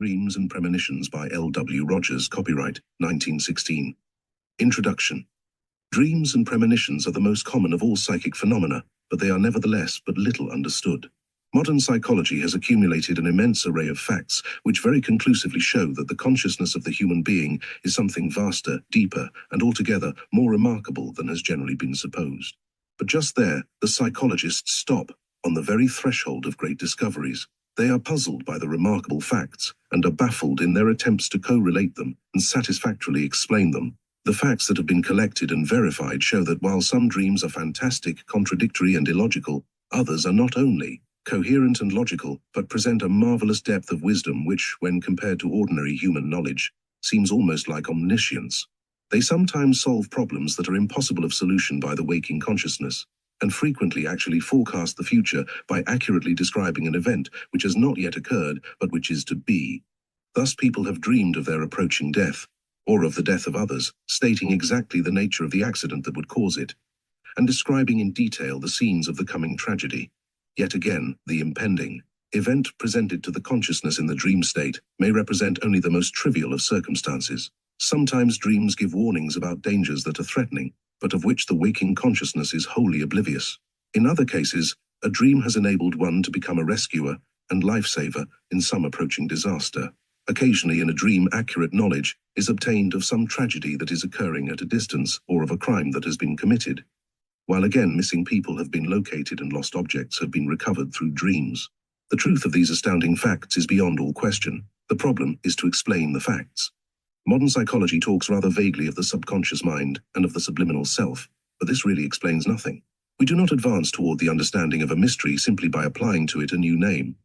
Dreams and Premonitions by L. W. Rogers, copyright 1916. Introduction. Dreams and premonitions are the most common of all psychic phenomena, but they are nevertheless but little understood. Modern psychology has accumulated an immense array of facts which very conclusively show that the consciousness of the human being is something vaster, deeper, and altogether more remarkable than has generally been supposed. But just there, the psychologists stop, on the very threshold of great discoveries. They are puzzled by the remarkable facts, and are baffled in their attempts to correlate them and satisfactorily explain them. The facts that have been collected and verified show that while some dreams are fantastic, contradictory, and illogical, others are not only coherent and logical, but present a marvelous depth of wisdom which, when compared to ordinary human knowledge, seems almost like omniscience. They sometimes solve problems that are impossible of solution by the waking consciousness, and frequently actually forecast the future by accurately describing an event which has not yet occurred, but which is to be. Thus people have dreamed of their approaching death, or of the death of others, stating exactly the nature of the accident that would cause it, and describing in detail the scenes of the coming tragedy. Yet again, the impending event presented to the consciousness in the dream state may represent only the most trivial of circumstances. Sometimes dreams give warnings about dangers that are threatening, but of which the waking consciousness is wholly oblivious. In other cases, a dream has enabled one to become a rescuer and lifesaver in some approaching disaster. Occasionally in a dream, accurate knowledge is obtained of some tragedy that is occurring at a distance or of a crime that has been committed. While again, missing people have been located and lost objects have been recovered through dreams. The truth of these astounding facts is beyond all question. The problem is to explain the facts. Modern psychology talks rather vaguely of the subconscious mind and of the subliminal self, but this really explains nothing. We do not advance toward the understanding of a mystery simply by applying to it a new name.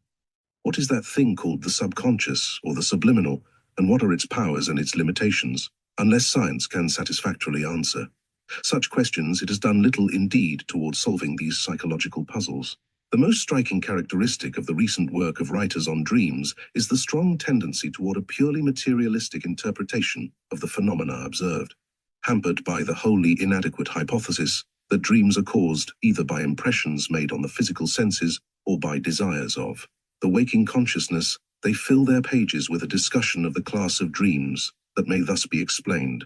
What is that thing called the subconscious or the subliminal, and what are its powers and its limitations, unless science can satisfactorily answer? Such questions it has done little indeed toward solving these psychological puzzles. The most striking characteristic of the recent work of writers on dreams is the strong tendency toward a purely materialistic interpretation of the phenomena observed, hampered by the wholly inadequate hypothesis that dreams are caused either by impressions made on the physical senses or by desires of the waking consciousness. They fill their pages with a discussion of the class of dreams that may thus be explained,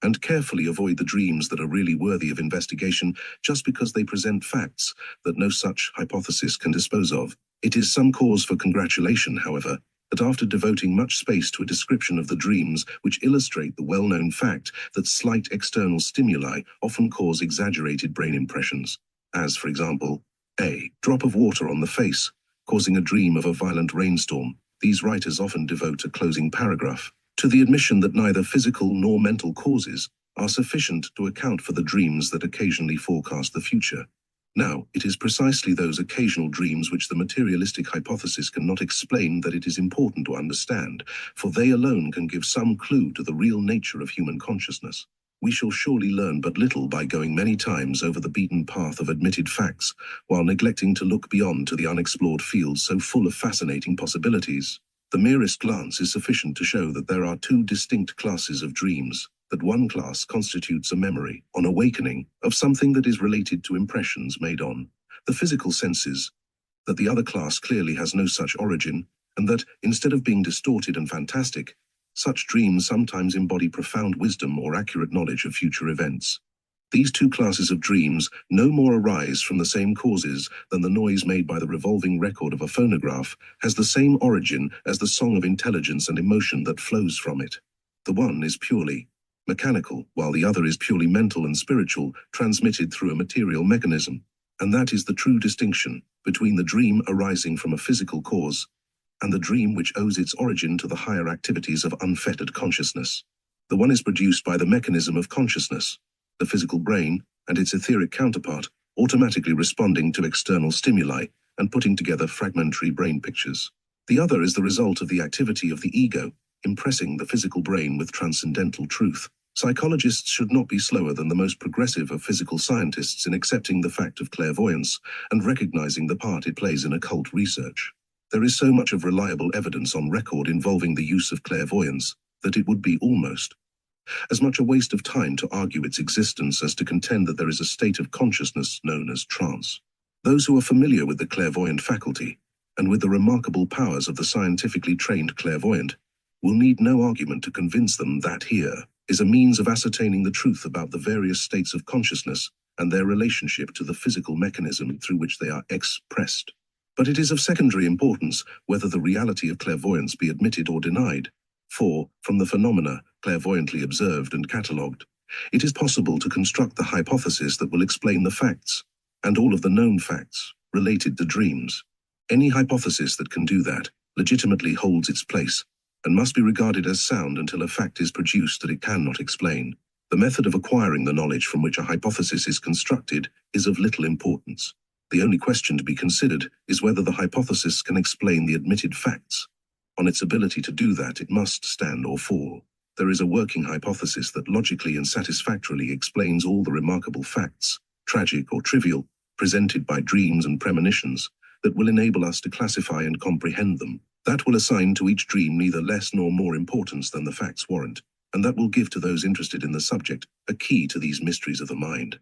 and carefully avoid the dreams that are really worthy of investigation just because they present facts that no such hypothesis can dispose of. It is some cause for congratulation, however, that after devoting much space to a description of the dreams which illustrate the well-known fact that slight external stimuli often cause exaggerated brain impressions, as, for example, a drop of water on the face, causing a dream of a violent rainstorm, these writers often devote a closing paragraph to the admission that neither physical nor mental causes are sufficient to account for the dreams that occasionally forecast the future. Now, it is precisely those occasional dreams which the materialistic hypothesis cannot explain that it is important to understand, for they alone can give some clue to the real nature of human consciousness. We shall surely learn but little by going many times over the beaten path of admitted facts, while neglecting to look beyond to the unexplored fields so full of fascinating possibilities. The merest glance is sufficient to show that there are two distinct classes of dreams, that one class constitutes a memory, on awakening, of something that is related to impressions made on the physical senses, that the other class clearly has no such origin, and that, instead of being distorted and fantastic, such dreams sometimes embody profound wisdom or accurate knowledge of future events. These two classes of dreams no more arise from the same causes than the noise made by the revolving record of a phonograph has the same origin as the song of intelligence and emotion that flows from it. The one is purely mechanical, while the other is purely mental and spiritual, transmitted through a material mechanism. And that is the true distinction between the dream arising from a physical cause and the dream which owes its origin to the higher activities of unfettered consciousness. The one is produced by the mechanism of consciousness, the physical brain, and its etheric counterpart, automatically responding to external stimuli and putting together fragmentary brain pictures. The other is the result of the activity of the ego, impressing the physical brain with transcendental truth. Psychologists should not be slower than the most progressive of physical scientists in accepting the fact of clairvoyance and recognizing the part it plays in occult research. There is so much of reliable evidence on record involving the use of clairvoyance that it would be almost as much a waste of time to argue its existence as to contend that there is a state of consciousness known as trance. Those who are familiar with the clairvoyant faculty, and with the remarkable powers of the scientifically trained clairvoyant, will need no argument to convince them that here is a means of ascertaining the truth about the various states of consciousness and their relationship to the physical mechanism through which they are expressed. But it is of secondary importance whether the reality of clairvoyance be admitted or denied, for, from the phenomena clairvoyantly observed and catalogued, it is possible to construct the hypothesis that will explain the facts, and all of the known facts, related to dreams. Any hypothesis that can do that legitimately holds its place, and must be regarded as sound until a fact is produced that it cannot explain. The method of acquiring the knowledge from which a hypothesis is constructed is of little importance. The only question to be considered is whether the hypothesis can explain the admitted facts. On its ability to do that, it must stand or fall. There is a working hypothesis that logically and satisfactorily explains all the remarkable facts, tragic or trivial, presented by dreams and premonitions, that will enable us to classify and comprehend them. That will assign to each dream neither less nor more importance than the facts warrant, and that will give to those interested in the subject a key to these mysteries of the mind.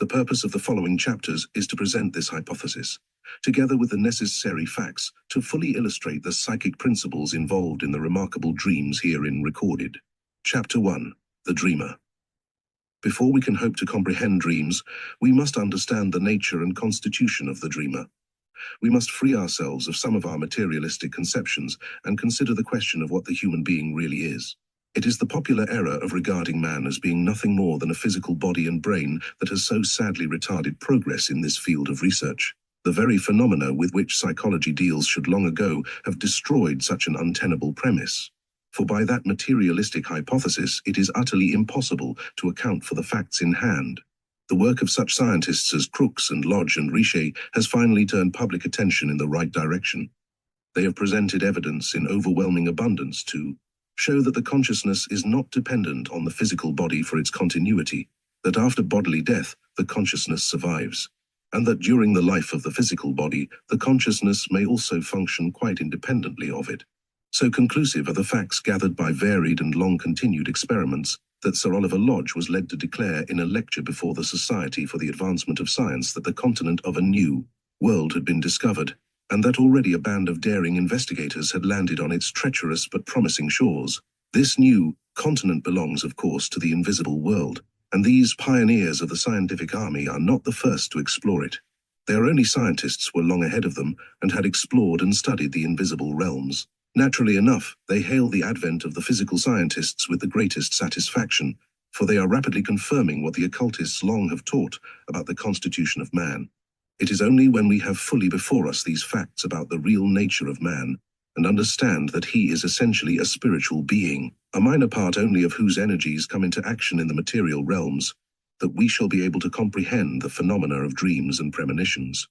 The purpose of the following chapters is to present this hypothesis, together with the necessary facts, to fully illustrate the psychic principles involved in the remarkable dreams herein recorded. Chapter 1. The Dreamer. Before we can hope to comprehend dreams, we must understand the nature and constitution of the dreamer. We must free ourselves of some of our materialistic conceptions and consider the question of what the human being really is. It is the popular error of regarding man as being nothing more than a physical body and brain that has so sadly retarded progress in this field of research. The very phenomena with which psychology deals should long ago have destroyed such an untenable premise. For by that materialistic hypothesis, it is utterly impossible to account for the facts in hand. The work of such scientists as Crookes and Lodge and Richer has finally turned public attention in the right direction. They have presented evidence in overwhelming abundance to show that the consciousness is not dependent on the physical body for its continuity, that after bodily death, the consciousness survives, and that during the life of the physical body, the consciousness may also function quite independently of it. So conclusive are the facts gathered by varied and long-continued experiments that Sir Oliver Lodge was led to declare in a lecture before the Society for the Advancement of Science that the continent of a new world had been discovered, and that already a band of daring investigators had landed on its treacherous but promising shores. This new continent belongs, of course, to the invisible world, and these pioneers of the scientific army are not the first to explore it. Their only scientists were long ahead of them and had explored and studied the invisible realms. Naturally enough, they hail the advent of the physical scientists with the greatest satisfaction, for they are rapidly confirming what the occultists long have taught about the constitution of man. It is only when we have fully before us these facts about the real nature of man, and understand that he is essentially a spiritual being, a minor part only of whose energies come into action in the material realms, that we shall be able to comprehend the phenomena of dreams and premonitions.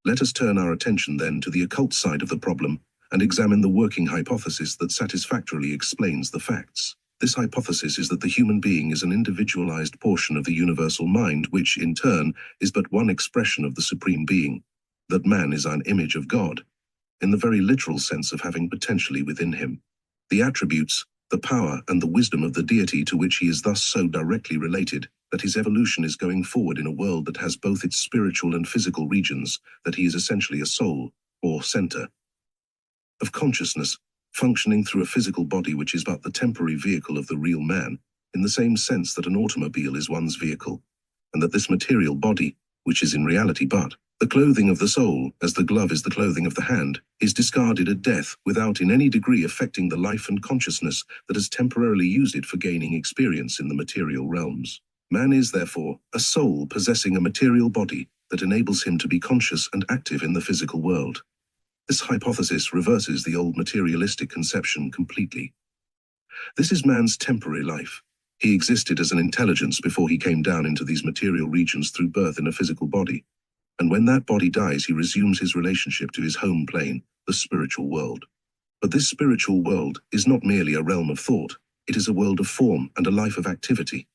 Let us turn our attention then to the occult side of the problem, and examine the working hypothesis that satisfactorily explains the facts. This hypothesis is that the human being is an individualized portion of the universal mind, which, in turn, is but one expression of the Supreme Being, that man is an image of God, in the very literal sense of having potentially within him the attributes, the power, and the wisdom of the deity to which he is thus so directly related, that his evolution is going forward in a world that has both its spiritual and physical regions, that he is essentially a soul, or center, of consciousness, functioning through a physical body which is but the temporary vehicle of the real man, in the same sense that an automobile is one's vehicle, and that this material body, which is in reality but the clothing of the soul, as the glove is the clothing of the hand, is discarded at death without in any degree affecting the life and consciousness that has temporarily used it for gaining experience in the material realms. Man is, therefore, a soul possessing a material body that enables him to be conscious and active in the physical world. This hypothesis reverses the old materialistic conception completely. This is man's temporary life. He existed as an intelligence before he came down into these material regions through birth in a physical body, and when that body dies, he resumes his relationship to his home plane, the spiritual world. But this spiritual world is not merely a realm of thought. It is a world of form and a life of activity,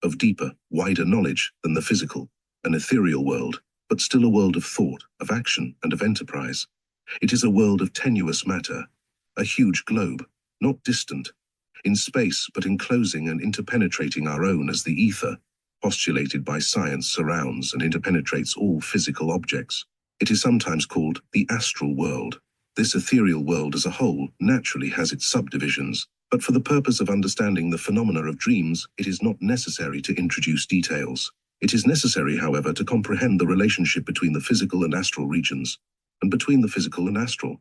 of deeper, wider knowledge than the physical, an ethereal world, but still a world of thought, of action, and of enterprise. It is a world of tenuous matter, a huge globe, not distant, in space but enclosing and interpenetrating our own as the ether, postulated by science, surrounds and interpenetrates all physical objects. It is sometimes called the astral world. This ethereal world as a whole naturally has its subdivisions, but for the purpose of understanding the phenomena of dreams, it is not necessary to introduce details. It is necessary, however, to comprehend the relationship between the physical and astral regions, and between the physical and astral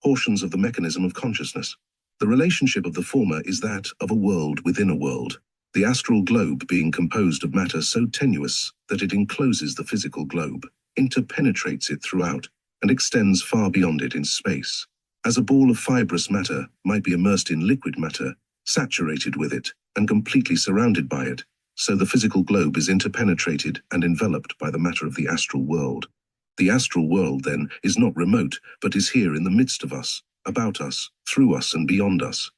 portions of the mechanism of consciousness. The relationship of the former is that of a world within a world, the astral globe being composed of matter so tenuous that it encloses the physical globe, interpenetrates it throughout, and extends far beyond it in space. As a ball of fibrous matter might be immersed in liquid matter, saturated with it, and completely surrounded by it, so the physical globe is interpenetrated and enveloped by the matter of the astral world. The astral world, then, is not remote, but is here in the midst of us, about us, through us, and beyond us.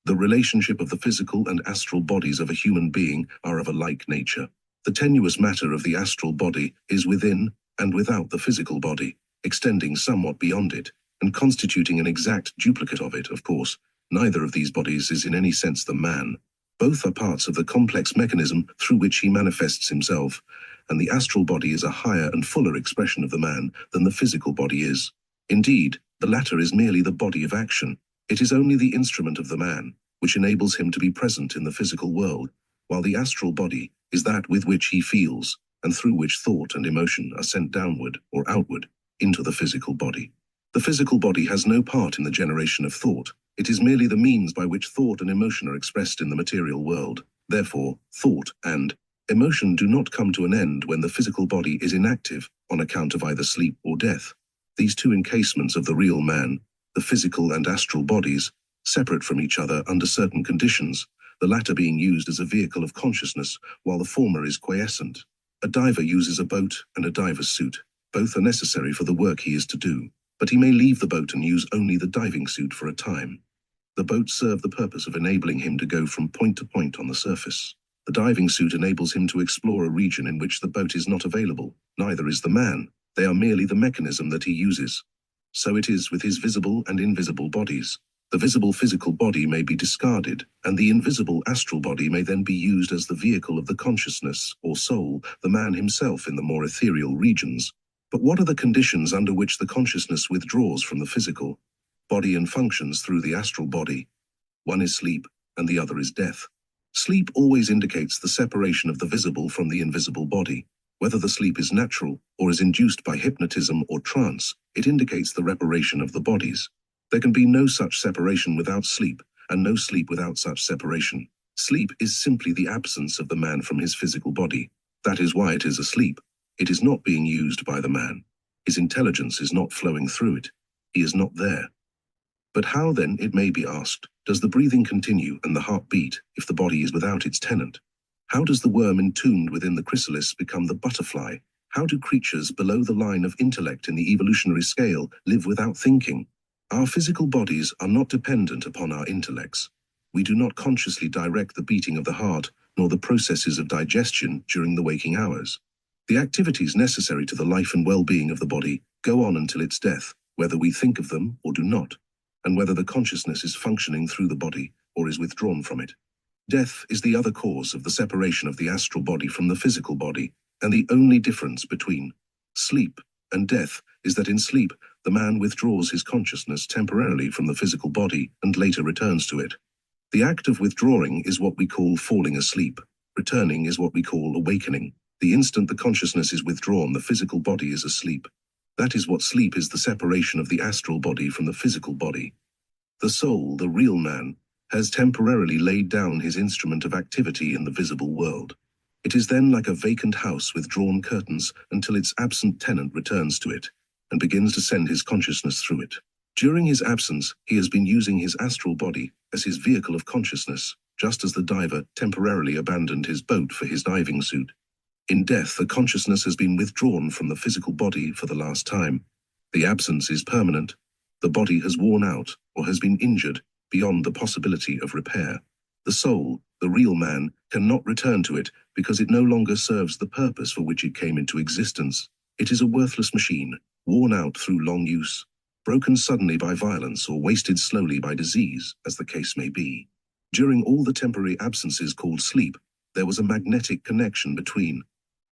The relationship of the physical and astral bodies of a human being are of a like nature. The tenuous matter of the astral body is within and without the physical body, extending somewhat beyond it, and constituting an exact duplicate of it, of course. Neither of these bodies is in any sense the man. Both are parts of the complex mechanism through which he manifests himself, and the astral body is a higher and fuller expression of the man than the physical body is. Indeed, the latter is merely the body of action. It is only the instrument of the man, which enables him to be present in the physical world, while the astral body is that with which he feels, and through which thought and emotion are sent downward or outward into the physical body. The physical body has no part in the generation of thought. It is merely the means by which thought and emotion are expressed in the material world. Therefore, thought and emotion do not come to an end when the physical body is inactive on account of either sleep or death. These two encasements of the real man, the physical and astral bodies, separate from each other under certain conditions, the latter being used as a vehicle of consciousness while the former is quiescent. A diver uses a boat and a diver's suit. Both are necessary for the work he is to do, but he may leave the boat and use only the diving suit for a time. The boat serves the purpose of enabling him to go from point to point on the surface. The diving suit enables him to explore a region in which the boat is not available. Neither is the man. They are merely the mechanism that he uses. So it is with his visible and invisible bodies. The visible physical body may be discarded, and the invisible astral body may then be used as the vehicle of the consciousness, or soul, the man himself in the more ethereal regions. But what are the conditions under which the consciousness withdraws from the physical body and functions through the astral body? One is sleep, and the other is death. Sleep always indicates the separation of the visible from the invisible body. Whether the sleep is natural or is induced by hypnotism or trance, it indicates the reparation of the bodies. There can be no such separation without sleep, and no sleep without such separation. Sleep is simply the absence of the man from his physical body. That is why it is asleep. It is not being used by the man. His intelligence is not flowing through it. He is not there. But how then, it may be asked, does the breathing continue and the heart beat if the body is without its tenant? How does the worm entombed within the chrysalis become the butterfly? How do creatures below the line of intellect in the evolutionary scale live without thinking? Our physical bodies are not dependent upon our intellects. We do not consciously direct the beating of the heart, nor the processes of digestion during the waking hours. The activities necessary to the life and well-being of the body go on until its death, whether we think of them or do not, and whether the consciousness is functioning through the body or is withdrawn from it. Death is the other cause of the separation of the astral body from the physical body, and the only difference between sleep and death is that in sleep, the man withdraws his consciousness temporarily from the physical body and later returns to it. The act of withdrawing is what we call falling asleep. Returning is what we call awakening. The instant the consciousness is withdrawn, the physical body is asleep. That is what sleep is, the separation of the astral body from the physical body. The soul, the real man, has temporarily laid down his instrument of activity in the visible world. It is then like a vacant house with drawn curtains until its absent tenant returns to it and begins to send his consciousness through it. During his absence, he has been using his astral body as his vehicle of consciousness, just as the diver temporarily abandoned his boat for his diving suit. In death, the consciousness has been withdrawn from the physical body for the last time. The absence is permanent. The body has worn out or has been injured beyond the possibility of repair. The soul, the real man, cannot return to it because it no longer serves the purpose for which it came into existence. It is a worthless machine, worn out through long use, broken suddenly by violence or wasted slowly by disease, as the case may be. During all the temporary absences called sleep, there was a magnetic connection between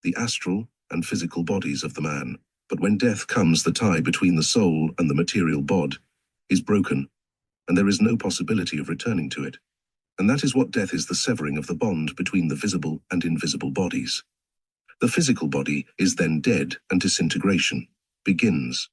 the astral and physical bodies of the man. But when death comes, the tie between the soul and the material bod is broken, and there is no possibility of returning to it. And that is what death is, the severing of the bond between the visible and invisible bodies. The physical body is then dead, and disintegration begins.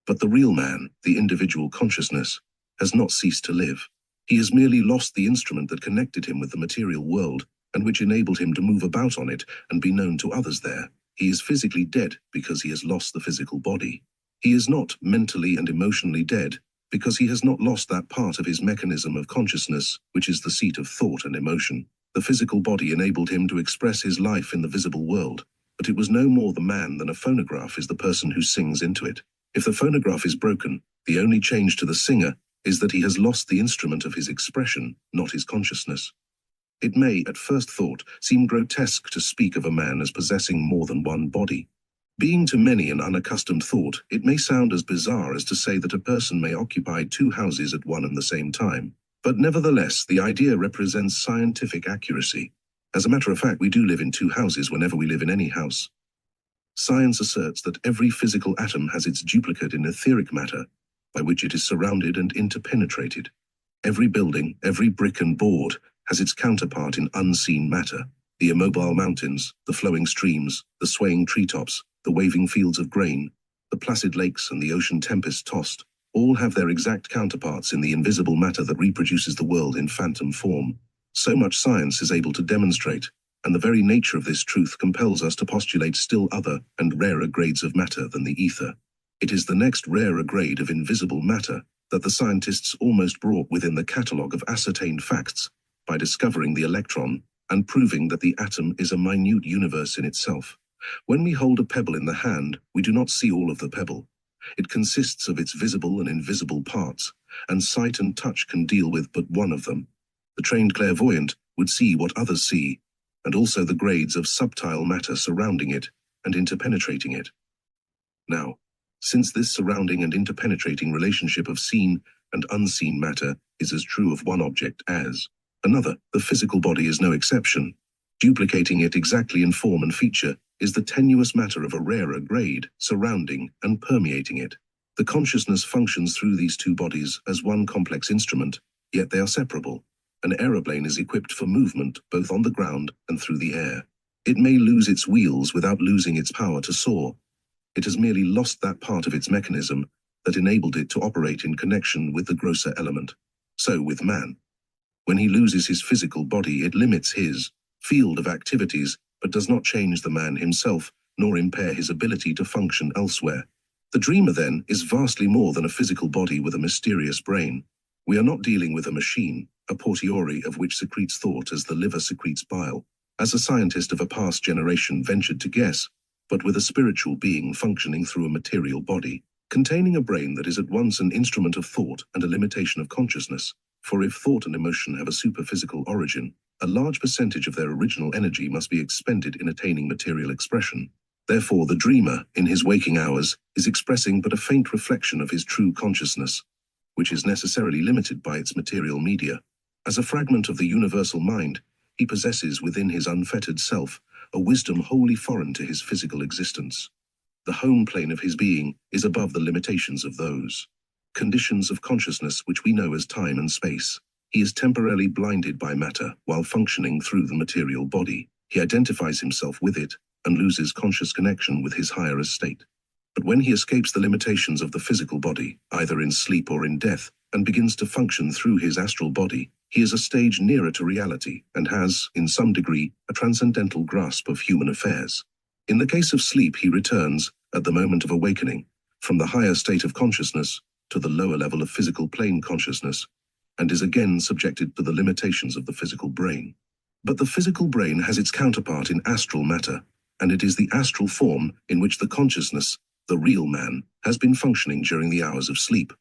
But the real man, the individual consciousness, has not ceased to live. He has merely lost the instrument that connected him with the material world, and which enabled him to move about on it and be known to others there. He is physically dead because he has lost the physical body. He is not mentally and emotionally dead because he has not lost that part of his mechanism of consciousness, which is the seat of thought and emotion. The physical body enabled him to express his life in the visible world, but it was no more the man than a phonograph is the person who sings into it. If the phonograph is broken, the only change to the singer is that he has lost the instrument of his expression, not his consciousness. It may, at first thought, seem grotesque to speak of a man as possessing more than one body. Being to many an unaccustomed thought, it may sound as bizarre as to say that a person may occupy two houses at one and the same time. But nevertheless, the idea represents scientific accuracy. As a matter of fact, we do live in two houses whenever we live in any house. Science asserts that every physical atom has its duplicate in etheric matter, by which it is surrounded and interpenetrated. Every building, every brick and board, has its counterpart in unseen matter. The immobile mountains, the flowing streams, the swaying treetops, the waving fields of grain, the placid lakes and the ocean tempest-tossed, all have their exact counterparts in the invisible matter that reproduces the world in phantom form. So much science is able to demonstrate, and the very nature of this truth compels us to postulate still other and rarer grades of matter than the ether. It is the next rarer grade of invisible matter that the scientists almost brought within the catalogue of ascertained facts by discovering the electron and proving that the atom is a minute universe in itself. When we hold a pebble in the hand, we do not see all of the pebble. It consists of its visible and invisible parts, and sight and touch can deal with but one of them. The trained clairvoyant would see what others see, and also the grades of subtile matter surrounding it and interpenetrating it. Now, since this surrounding and interpenetrating relationship of seen and unseen matter is as true of one object as another, the physical body is no exception. Duplicating it exactly in form and feature is the tenuous matter of a rarer grade, surrounding and permeating it. The consciousness functions through these two bodies as one complex instrument, yet they are separable. An aeroplane is equipped for movement both on the ground and through the air. It may lose its wheels without losing its power to soar. It has merely lost that part of its mechanism that enabled it to operate in connection with the grosser element. So with man. When he loses his physical body, it limits his field of activities, but does not change the man himself, nor impair his ability to function elsewhere. The dreamer, then, is vastly more than a physical body with a mysterious brain. We are not dealing with a machine, a portiori of which secretes thought as the liver secretes bile, as a scientist of a past generation ventured to guess, but with a spiritual being functioning through a material body, containing a brain that is at once an instrument of thought and a limitation of consciousness. For if thought and emotion have a superphysical origin, a large percentage of their original energy must be expended in attaining material expression. Therefore, the dreamer, in his waking hours, is expressing but a faint reflection of his true consciousness, which is necessarily limited by its material media. As a fragment of the universal mind, he possesses within his unfettered self a wisdom wholly foreign to his physical existence. The home plane of his being is above the limitations of those conditions of consciousness which we know as time and space. He is temporarily blinded by matter while functioning through the material body. He identifies himself with it and loses conscious connection with his higher estate. But when he escapes the limitations of the physical body, either in sleep or in death, and begins to function through his astral body, he is a stage nearer to reality and has, in some degree, a transcendental grasp of human affairs. In the case of sleep, he returns, at the moment of awakening, from the higher state of consciousness to the lower level of physical plane consciousness, and is again subjected to the limitations of the physical brain. But the physical brain has its counterpart in astral matter, and it is the astral form in which the consciousness, the real man, has been functioning during the hours of sleep.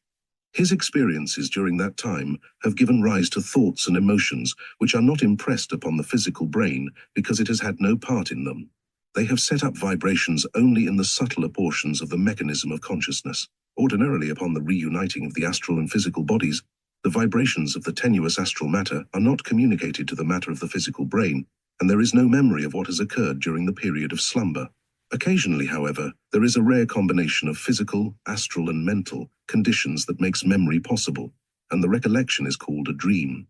His experiences during that time have given rise to thoughts and emotions which are not impressed upon the physical brain because it has had no part in them. They have set up vibrations only in the subtler portions of the mechanism of consciousness. Ordinarily, upon the reuniting of the astral and physical bodies, the vibrations of the tenuous astral matter are not communicated to the matter of the physical brain, and there is no memory of what has occurred during the period of slumber. Occasionally, however, there is a rare combination of physical, astral, and mental conditions that makes memory possible, and the recollection is called a dream.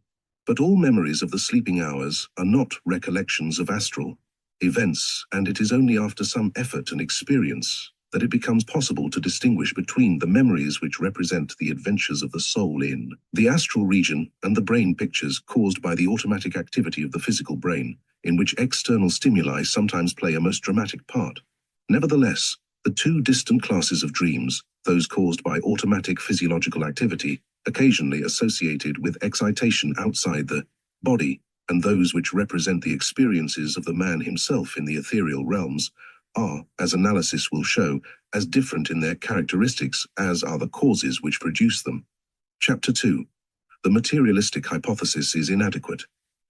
But all memories of the sleeping hours are not recollections of astral events, and it is only after some effort and experience that it becomes possible to distinguish between the memories which represent the adventures of the soul in the astral region and the brain pictures caused by the automatic activity of the physical brain, in which external stimuli sometimes play a most dramatic part. Nevertheless, the two distant classes of dreams, those caused by automatic physiological activity, occasionally associated with excitation outside the body, and those which represent the experiences of the man himself in the ethereal realms, are, as analysis will show, as different in their characteristics as are the causes which produce them. Chapter 2. The materialistic hypothesis is inadequate.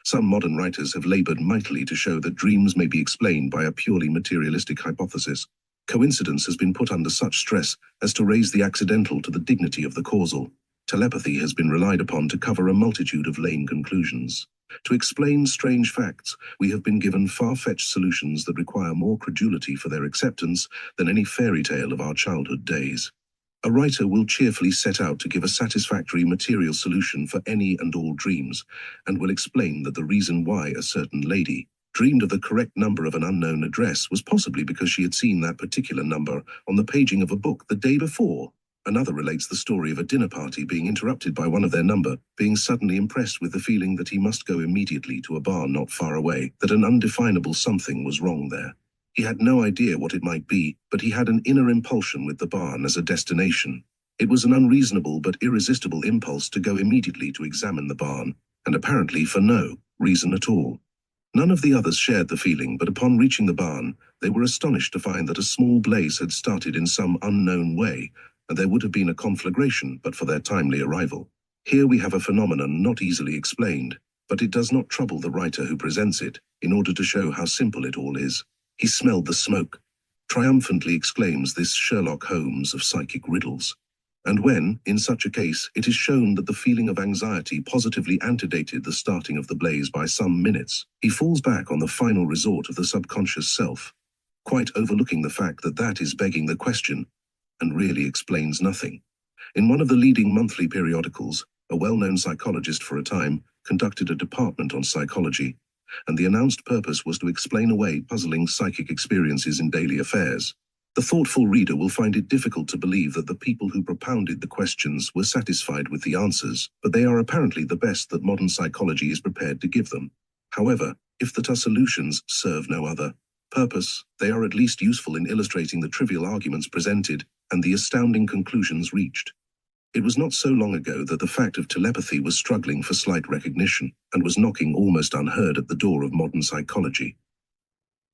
Some modern writers have labored mightily to show that dreams may be explained by a purely materialistic hypothesis. Coincidence has been put under such stress as to raise the accidental to the dignity of the causal. Telepathy has been relied upon to cover a multitude of lame conclusions. To explain strange facts, we have been given far-fetched solutions that require more credulity for their acceptance than any fairy tale of our childhood days. A writer will cheerfully set out to give a satisfactory material solution for any and all dreams, and will explain that the reason why a certain lady dreamed of the correct number of an unknown address was possibly because she had seen that particular number on the paging of a book the day before. Another relates the story of a dinner party being interrupted by one of their number being suddenly impressed with the feeling that he must go immediately to a bar not far away, that an undefinable something was wrong there. He had no idea what it might be, but he had an inner impulsion with the barn as a destination. It was an unreasonable but irresistible impulse to go immediately to examine the barn, and apparently for no reason at all. None of the others shared the feeling, but upon reaching the barn, they were astonished to find that a small blaze had started in some unknown way, and there would have been a conflagration but for their timely arrival. Here we have a phenomenon not easily explained, but it does not trouble the writer who presents it, in order to show how simple it all is. He smelled the smoke, triumphantly exclaims this Sherlock Holmes of psychic riddles. And when, in such a case, it is shown that the feeling of anxiety positively antedated the starting of the blaze by some minutes, he falls back on the final resort of the subconscious self, quite overlooking the fact that that is begging the question, and really explains nothing. In one of the leading monthly periodicals, a well-known psychologist for a time conducted a department on psychology, and the announced purpose was to explain away puzzling psychic experiences in daily affairs. The thoughtful reader will find it difficult to believe that the people who propounded the questions were satisfied with the answers, but they are apparently the best that modern psychology is prepared to give them. However, if the solutions serve no other purpose, they are at least useful in illustrating the trivial arguments presented and the astounding conclusions reached. It was not so long ago that the fact of telepathy was struggling for slight recognition and was knocking almost unheard at the door of modern psychology.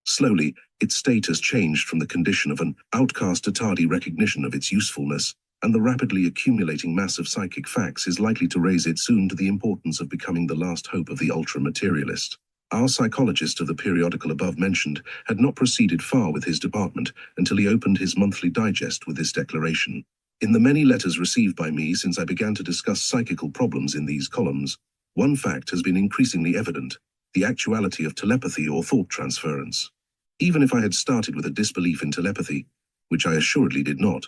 Slowly, its status changed from the condition of an outcast to tardy recognition of its usefulness, and the rapidly accumulating mass of psychic facts is likely to raise it soon to the importance of becoming the last hope of the ultra-materialist. Our psychologist of the periodical above mentioned had not proceeded far with his department until he opened his monthly digest with this declaration. In the many letters received by me since I began to discuss psychical problems in these columns, one fact has been increasingly evident: the actuality of telepathy or thought transference. Even if I had started with a disbelief in telepathy, which I assuredly did not,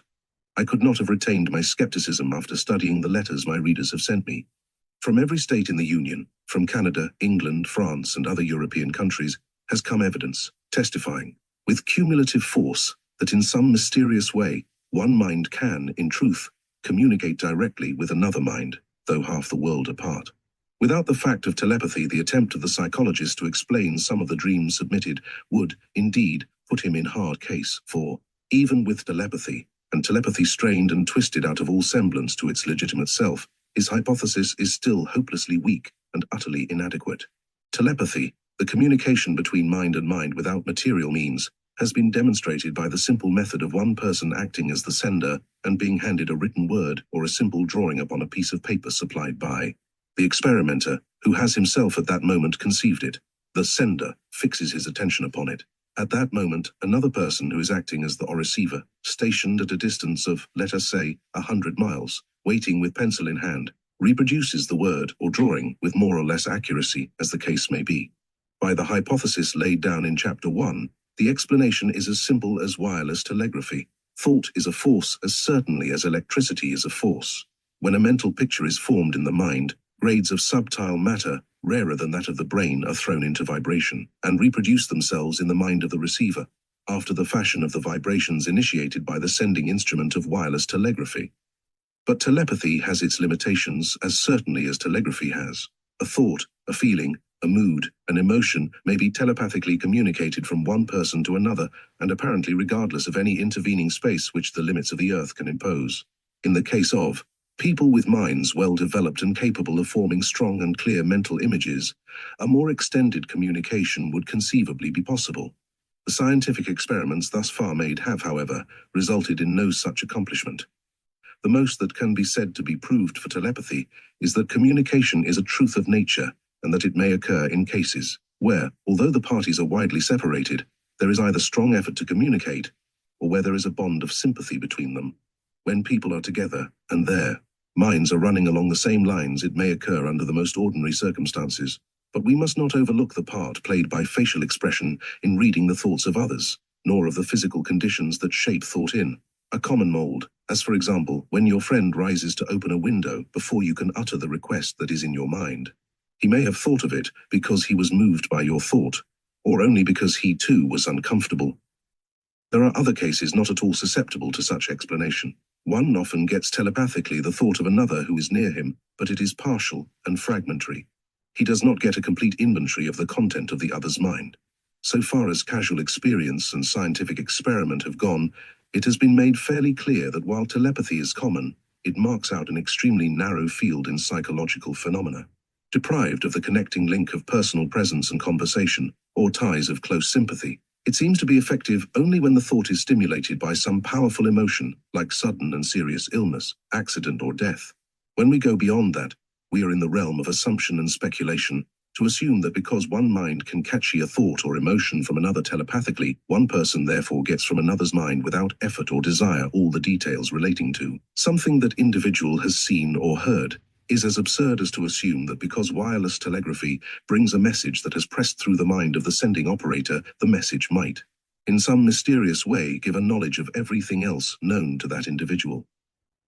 I could not have retained my skepticism after studying the letters my readers have sent me. From every state in the Union, from Canada, England, France, and other European countries, has come evidence, testifying, with cumulative force, that in some mysterious way, one mind can, in truth, communicate directly with another mind, though half the world apart. Without the fact of telepathy, the attempt of the psychologist to explain some of the dreams submitted would, indeed, put him in hard case, for, even with telepathy, and telepathy strained and twisted out of all semblance to its legitimate self, his hypothesis is still hopelessly weak and utterly inadequate. Telepathy, the communication between mind and mind without material means, has been demonstrated by the simple method of one person acting as the sender and being handed a written word or a simple drawing upon a piece of paper supplied by the experimenter, who has himself at that moment conceived it. The sender fixes his attention upon it. At that moment, another person who is acting as the receiver, stationed at a distance of, let us say, 100 miles, waiting with pencil in hand, reproduces the word or drawing with more or less accuracy, as the case may be. By the hypothesis laid down in Chapter 1, The explanation is as simple as wireless telegraphy. Thought is a force as certainly as electricity is a force. When a mental picture is formed in the mind, grades of subtile matter, rarer than that of the brain, are thrown into vibration and reproduce themselves in the mind of the receiver, after the fashion of the vibrations initiated by the sending instrument of wireless telegraphy. But telepathy has its limitations as certainly as telegraphy has. A thought, a feeling, a mood, an emotion may be telepathically communicated from one person to another, and apparently regardless of any intervening space which the limits of the earth can impose. In the case of people with minds well developed and capable of forming strong and clear mental images, a more extended communication would conceivably be possible. The scientific experiments thus far made have, however, resulted in no such accomplishment. The most that can be said to be proved for telepathy is that communication is a truth of nature, and that it may occur in cases where, although the parties are widely separated, there is either strong effort to communicate, or where there is a bond of sympathy between them. When people are together, and their minds are running along the same lines, it may occur under the most ordinary circumstances. But we must not overlook the part played by facial expression in reading the thoughts of others, nor of the physical conditions that shape thought in a common mold, as for example, when your friend rises to open a window before you can utter the request that is in your mind. He may have thought of it because he was moved by your thought, or only because he too was uncomfortable. There are other cases not at all susceptible to such explanation. One often gets telepathically the thought of another who is near him, but it is partial and fragmentary. He does not get a complete inventory of the content of the other's mind. So far as casual experience and scientific experiment have gone, it has been made fairly clear that while telepathy is common, it marks out an extremely narrow field in psychological phenomena. Deprived of the connecting link of personal presence and conversation, or ties of close sympathy, it seems to be effective only when the thought is stimulated by some powerful emotion, like sudden and serious illness, accident, or death. When we go beyond that, we are in the realm of assumption and speculation. To assume that because one mind can catch a thought or emotion from another telepathically, one person therefore gets from another's mind without effort or desire all the details relating to something that individual has seen or heard, is as absurd as to assume that because wireless telegraphy brings a message that has pressed through the mind of the sending operator, the message might, in some mysterious way, give a knowledge of everything else known to that individual.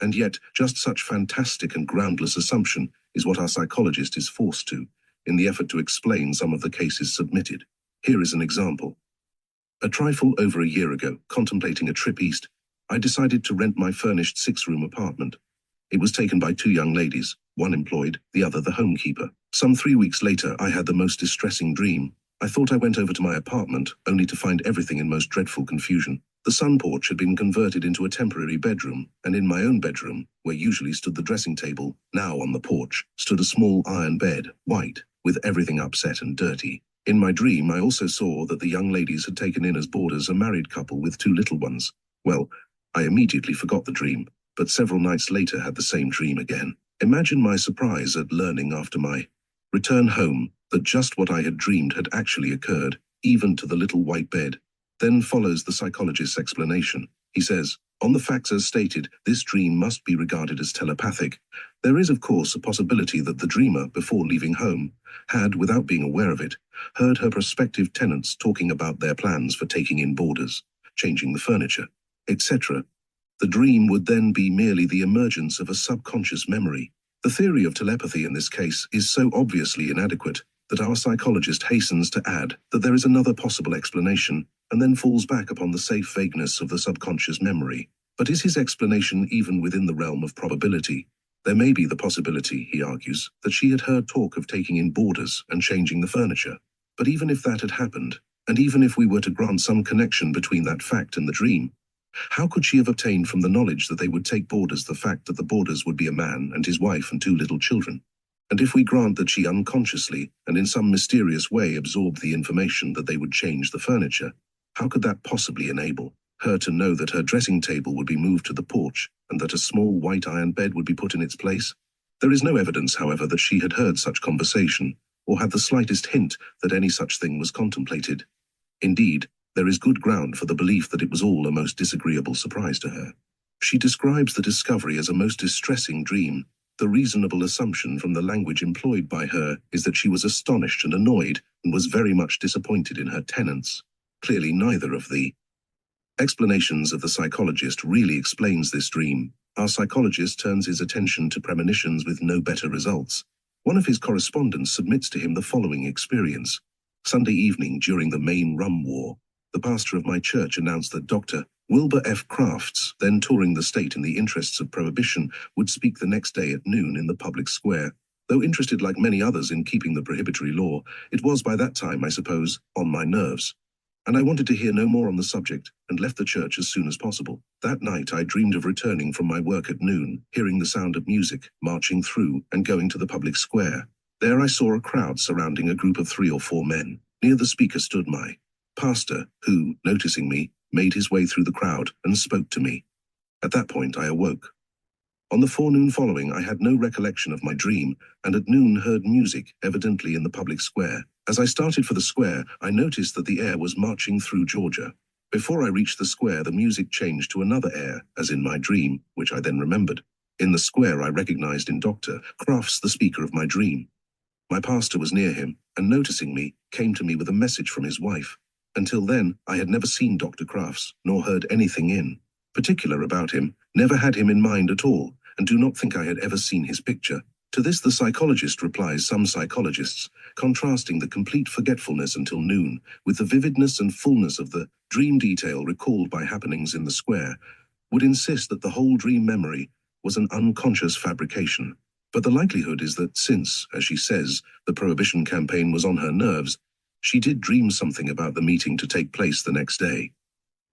And yet, just such fantastic and groundless assumption is what our psychologist is forced to, in the effort to explain some of the cases submitted. Here is an example. A trifle over a year ago, contemplating a trip east, I decided to rent my furnished 6-room apartment. It was taken by 2 young ladies, one employed, the other the homekeeper. Some 3 weeks later, I had the most distressing dream. I thought I went over to my apartment, only to find everything in most dreadful confusion. The sun porch had been converted into a temporary bedroom, and in my own bedroom, where usually stood the dressing table, now on the porch, stood a small iron bed, white, with everything upset and dirty. In my dream, I also saw that the young ladies had taken in as boarders a married couple with 2 little ones. Well, I immediately forgot the dream, but several nights later had the same dream again. Imagine my surprise at learning after my return home that just what I had dreamed had actually occurred, even to the little white bed. Then follows the psychologist's explanation. He says, on the facts as stated, this dream must be regarded as telepathic. There is, of course, a possibility that the dreamer, before leaving home, had, without being aware of it, heard her prospective tenants talking about their plans for taking in boarders, changing the furniture, etc. The dream would then be merely the emergence of a subconscious memory. The theory of telepathy in this case is so obviously inadequate that our psychologist hastens to add that there is another possible explanation, and then falls back upon the safe vagueness of the subconscious memory. But is his explanation even within the realm of probability? There may be the possibility, he argues, that she had heard talk of taking in boarders and changing the furniture. But even if that had happened, and even if we were to grant some connection between that fact and the dream, how could she have obtained from the knowledge that they would take boarders the fact that the boarders would be a man and his wife and 2 little children? And if we grant that she unconsciously and in some mysterious way absorbed the information that they would change the furniture, how could that possibly enable her to know that her dressing table would be moved to the porch and that a small white iron bed would be put in its place? There is no evidence, however, that she had heard such conversation or had the slightest hint that any such thing was contemplated. Indeed, there is good ground for the belief that it was all a most disagreeable surprise to her. She describes the discovery as a most distressing dream. The reasonable assumption from the language employed by her is that she was astonished and annoyed and was very much disappointed in her tenants. Clearly neither of the explanations of the psychologist really explains this dream. Our psychologist turns his attention to premonitions with no better results. One of his correspondents submits to him the following experience. Sunday evening during the main rum war, the pastor of my church announced that Dr. Wilbur F. Crafts, then touring the state in the interests of prohibition, would speak the next day at noon in the public square. Though interested like many others in keeping the prohibitory law, it was by that time, I suppose, on my nerves. And I wanted to hear no more on the subject, and left the church as soon as possible. That night I dreamed of returning from my work at noon, hearing the sound of music, marching through, and going to the public square. There I saw a crowd surrounding a group of 3 or 4 men. Near the speaker stood my pastor, who, noticing me, made his way through the crowd and spoke to me. At that point I awoke. On the forenoon following I had no recollection of my dream, and at noon heard music, evidently in the public square. As I started for the square, I noticed that the air was marching through Georgia. Before I reached the square, the music changed to another air, as in my dream, which I then remembered. In the square I recognized in Dr. Crafts the speaker of my dream. My pastor was near him, and noticing me, came to me with a message from his wife. Until then, I had never seen Dr. Crafts, nor heard anything in particular about him, never had him in mind at all, and do not think I had ever seen his picture. To this the psychologist replies some psychologists, contrasting the complete forgetfulness until noon with the vividness and fullness of the dream detail recalled by happenings in the square, would insist that the whole dream memory was an unconscious fabrication. But the likelihood is that since, as she says, the prohibition campaign was on her nerves, she did dream something about the meeting to take place the next day.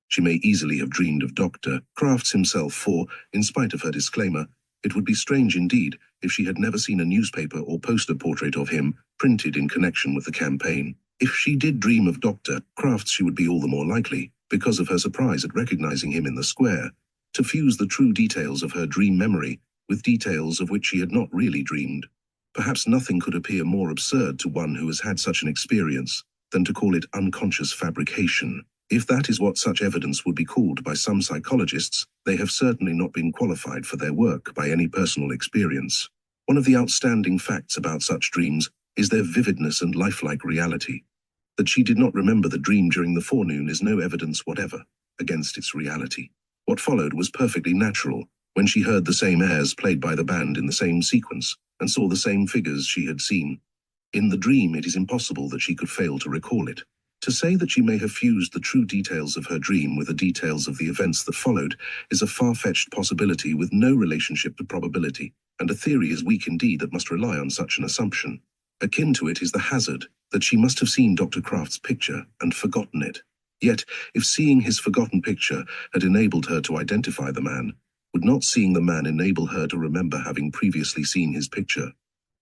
She may easily have dreamed of Dr. Crafts himself, for, in spite of her disclaimer, it would be strange indeed if she had never seen a newspaper or poster portrait of him printed in connection with the campaign. If she did dream of Dr. Crafts, she would be all the more likely, because of her surprise at recognizing him in the square, to fuse the true details of her dream memory with details of which she had not really dreamed. Perhaps nothing could appear more absurd to one who has had such an experience than to call it unconscious fabrication. If that is what such evidence would be called by some psychologists, they have certainly not been qualified for their work by any personal experience. One of the outstanding facts about such dreams is their vividness and lifelike reality. That she did not remember the dream during the forenoon is no evidence whatever against its reality. What followed was perfectly natural, when she heard the same airs played by the band in the same sequence, and saw the same figures she had seen. In the dream it is impossible that she could fail to recall it. To say that she may have fused the true details of her dream with the details of the events that followed is a far-fetched possibility with no relationship to probability, and a theory is weak indeed that must rely on such an assumption. Akin to it is the hazard that she must have seen Dr. Craft's picture and forgotten it. Yet, if seeing his forgotten picture had enabled her to identify the man, would not seeing the man enable her to remember having previously seen his picture?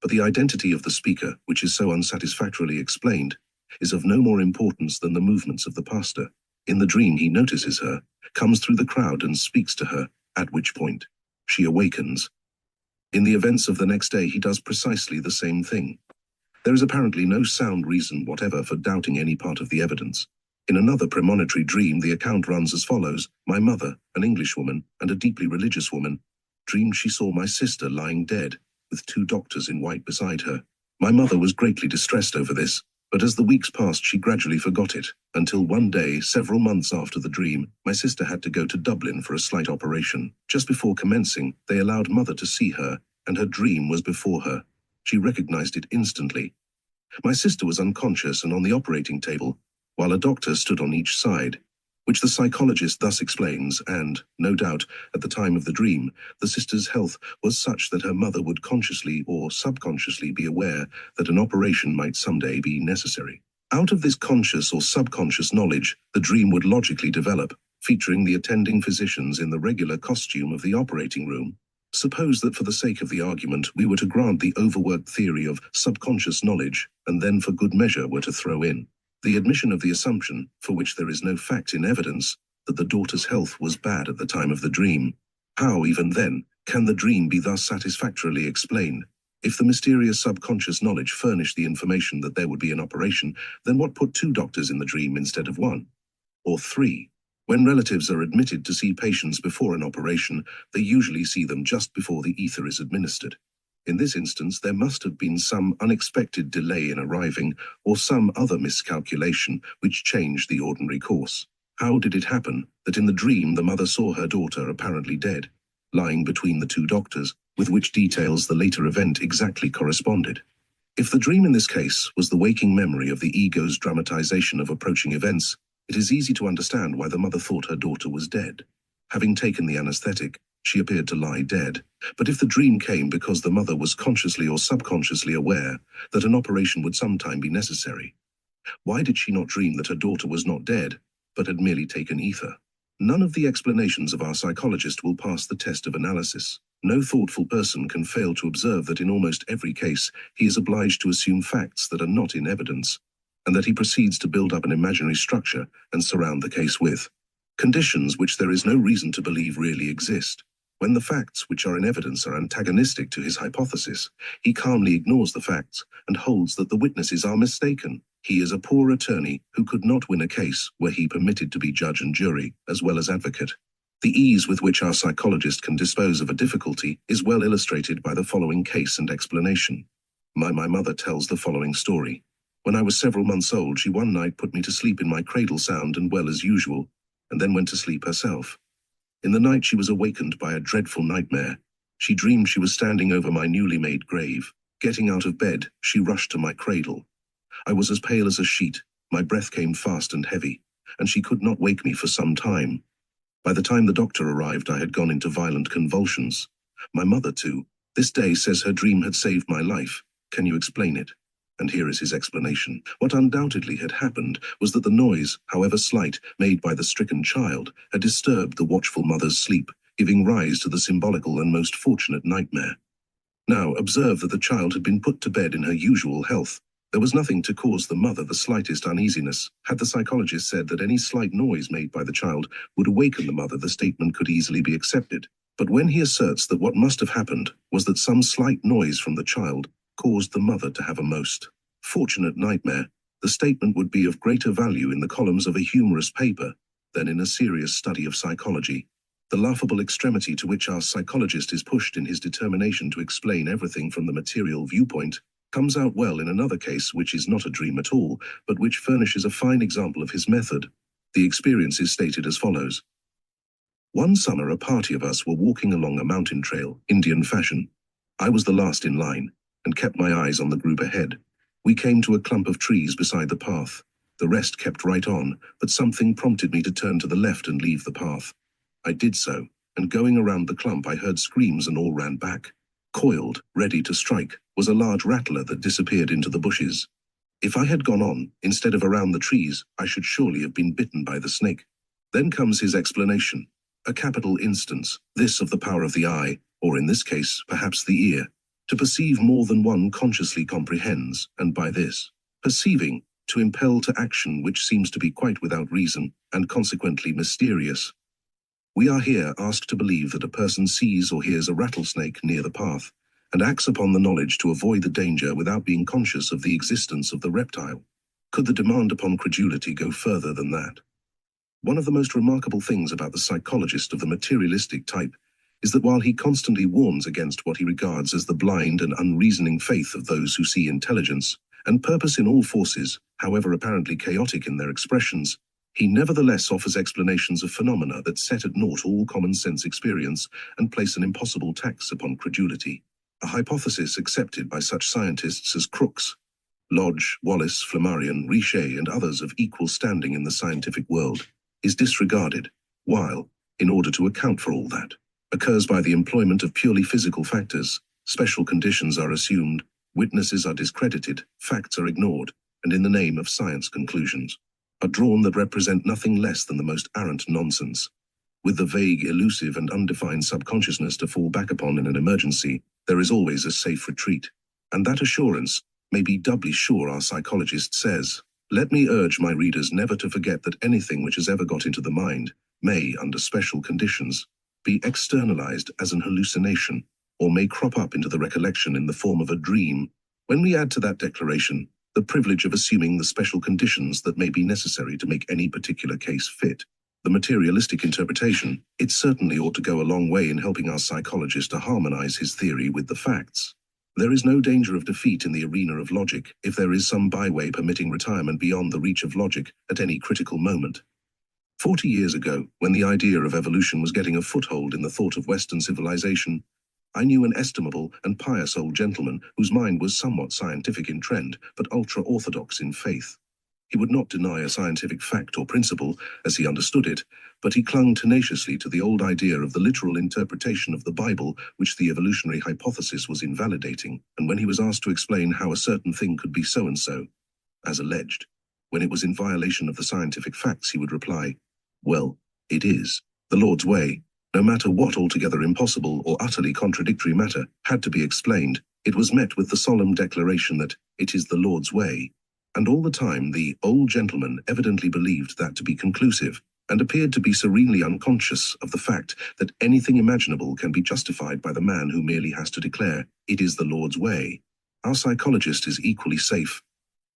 But the identity of the speaker, which is so unsatisfactorily explained, is of no more importance than the movements of the pastor. In the dream he notices her, comes through the crowd and speaks to her, at which point she awakens. In the events of the next day he does precisely the same thing. There is apparently no sound reason whatever for doubting any part of the evidence. In another premonitory dream the account runs as follows. My mother, an Englishwoman and a deeply religious woman, dreamed she saw my sister lying dead, with 2 doctors in white beside her. My mother was greatly distressed over this, but as the weeks passed she gradually forgot it, until one day, several months after the dream, my sister had to go to Dublin for a slight operation. Just before commencing, they allowed mother to see her, and her dream was before her. She recognized it instantly. My sister was unconscious and on the operating table, while a doctor stood on each side, which the psychologist thus explains, and, no doubt, at the time of the dream, the sister's health was such that her mother would consciously or subconsciously be aware that an operation might someday be necessary. Out of this conscious or subconscious knowledge, the dream would logically develop, featuring the attending physicians in the regular costume of the operating room. Suppose that for the sake of the argument we were to grant the overworked theory of subconscious knowledge, and then for good measure were to throw in the admission of the assumption, for which there is no fact in evidence, that the daughter's health was bad at the time of the dream. How, even then, can the dream be thus satisfactorily explained? If the mysterious subconscious knowledge furnished the information that there would be an operation, then what put 2 doctors in the dream instead of 1? Or 3? When relatives are admitted to see patients before an operation, they usually see them just before the ether is administered. In this instance, there must have been some unexpected delay in arriving or some other miscalculation which changed the ordinary course. How did it happen that in the dream the mother saw her daughter apparently dead, lying between the two doctors, with which details the later event exactly corresponded? If the dream in this case was the waking memory of the ego's dramatization of approaching events, it is easy to understand why the mother thought her daughter was dead. Having taken the anesthetic, she appeared to lie dead. But if the dream came because the mother was consciously or subconsciously aware that an operation would sometime be necessary, why did she not dream that her daughter was not dead, but had merely taken ether? None of the explanations of our psychologist will pass the test of analysis. No thoughtful person can fail to observe that in almost every case he is obliged to assume facts that are not in evidence, and that he proceeds to build up an imaginary structure and surround the case with conditions which there is no reason to believe really exist. When the facts which are in evidence are antagonistic to his hypothesis, he calmly ignores the facts and holds that the witnesses are mistaken. He is a poor attorney who could not win a case were he permitted to be judge and jury, as well as advocate. The ease with which our psychologist can dispose of a difficulty is well illustrated by the following case and explanation. My mother tells the following story. When I was several months old, she one night put me to sleep in my cradle sound and well as usual, and then went to sleep herself. In the night she was awakened by a dreadful nightmare. She dreamed she was standing over my newly made grave. Getting out of bed, she rushed to my cradle. I was as pale as a sheet, my breath came fast and heavy, and she could not wake me for some time. By the time the doctor arrived, I had gone into violent convulsions. My mother, too, this day says her dream had saved my life. Can you explain it? And here is his explanation. What undoubtedly had happened was that the noise, however slight, made by the stricken child had disturbed the watchful mother's sleep, giving rise to the symbolical and most fortunate nightmare. Now, observe that the child had been put to bed in her usual health. There was nothing to cause the mother the slightest uneasiness. Had the psychologist said that any slight noise made by the child would awaken the mother, the statement could easily be accepted. But when he asserts that what must have happened was that some slight noise from the child caused the mother to have a most fortunate nightmare, the statement would be of greater value in the columns of a humorous paper than in a serious study of psychology. The laughable extremity to which our psychologist is pushed in his determination to explain everything from the material viewpoint comes out well in another case which is not a dream at all, but which furnishes a fine example of his method. The experience is stated as follows. One summer, a party of us were walking along a mountain trail, Indian fashion. I was the last in line, and kept my eyes on the group ahead. We came to a clump of trees beside the path. The rest kept right on, but something prompted me to turn to the left and leave the path. I did so, and going around the clump I heard screams and all ran back. Coiled, ready to strike, was a large rattler that disappeared into the bushes. If I had gone on, instead of around the trees, I should surely have been bitten by the snake. Then comes his explanation. A capital instance, this of the power of the eye, or in this case, perhaps the ear, to perceive more than one consciously comprehends, and by this, perceiving, to impel to action which seems to be quite without reason, and consequently mysterious. We are here asked to believe that a person sees or hears a rattlesnake near the path, and acts upon the knowledge to avoid the danger without being conscious of the existence of the reptile. Could the demand upon credulity go further than that? One of the most remarkable things about the psychologist of the materialistic type is that while he constantly warns against what he regards as the blind and unreasoning faith of those who see intelligence and purpose in all forces, however apparently chaotic in their expressions, he nevertheless offers explanations of phenomena that set at naught all common sense experience and place an impossible tax upon credulity. A hypothesis accepted by such scientists as Crookes, Lodge, Wallace, Flammarion, Richet, and others of equal standing in the scientific world is disregarded, while, in order to account for all that, occurs by the employment of purely physical factors, special conditions are assumed, witnesses are discredited, facts are ignored, and in the name of science conclusions are drawn that represent nothing less than the most arrant nonsense. With the vague, elusive, and undefined subconsciousness to fall back upon in an emergency, there is always a safe retreat. And that assurance may be doubly sure, our psychologist says. Let me urge my readers never to forget that anything which has ever got into the mind may, under special conditions, be externalized as an hallucination, or may crop up into the recollection in the form of a dream. When we add to that declaration the privilege of assuming the special conditions that may be necessary to make any particular case fit, the materialistic interpretation, it certainly ought to go a long way in helping our psychologist to harmonize his theory with the facts. There is no danger of defeat in the arena of logic if there is some byway permitting retirement beyond the reach of logic at any critical moment. 40 years ago, when the idea of evolution was getting a foothold in the thought of Western civilization, I knew an estimable and pious old gentleman whose mind was somewhat scientific in trend, but ultra-orthodox in faith. He would not deny a scientific fact or principle as he understood it, but he clung tenaciously to the old idea of the literal interpretation of the Bible, which the evolutionary hypothesis was invalidating, and when he was asked to explain how a certain thing could be so and so, as alleged, when it was in violation of the scientific facts, he would reply, "Well, it is. The Lord's way, no matter what altogether impossible or utterly contradictory matter had to be explained, it was met with the solemn declaration that it is the Lord's way." And all the time the old gentleman evidently believed that to be conclusive, and appeared to be serenely unconscious of the fact that anything imaginable can be justified by the man who merely has to declare, "It is the Lord's way." Our psychologist is equally safe.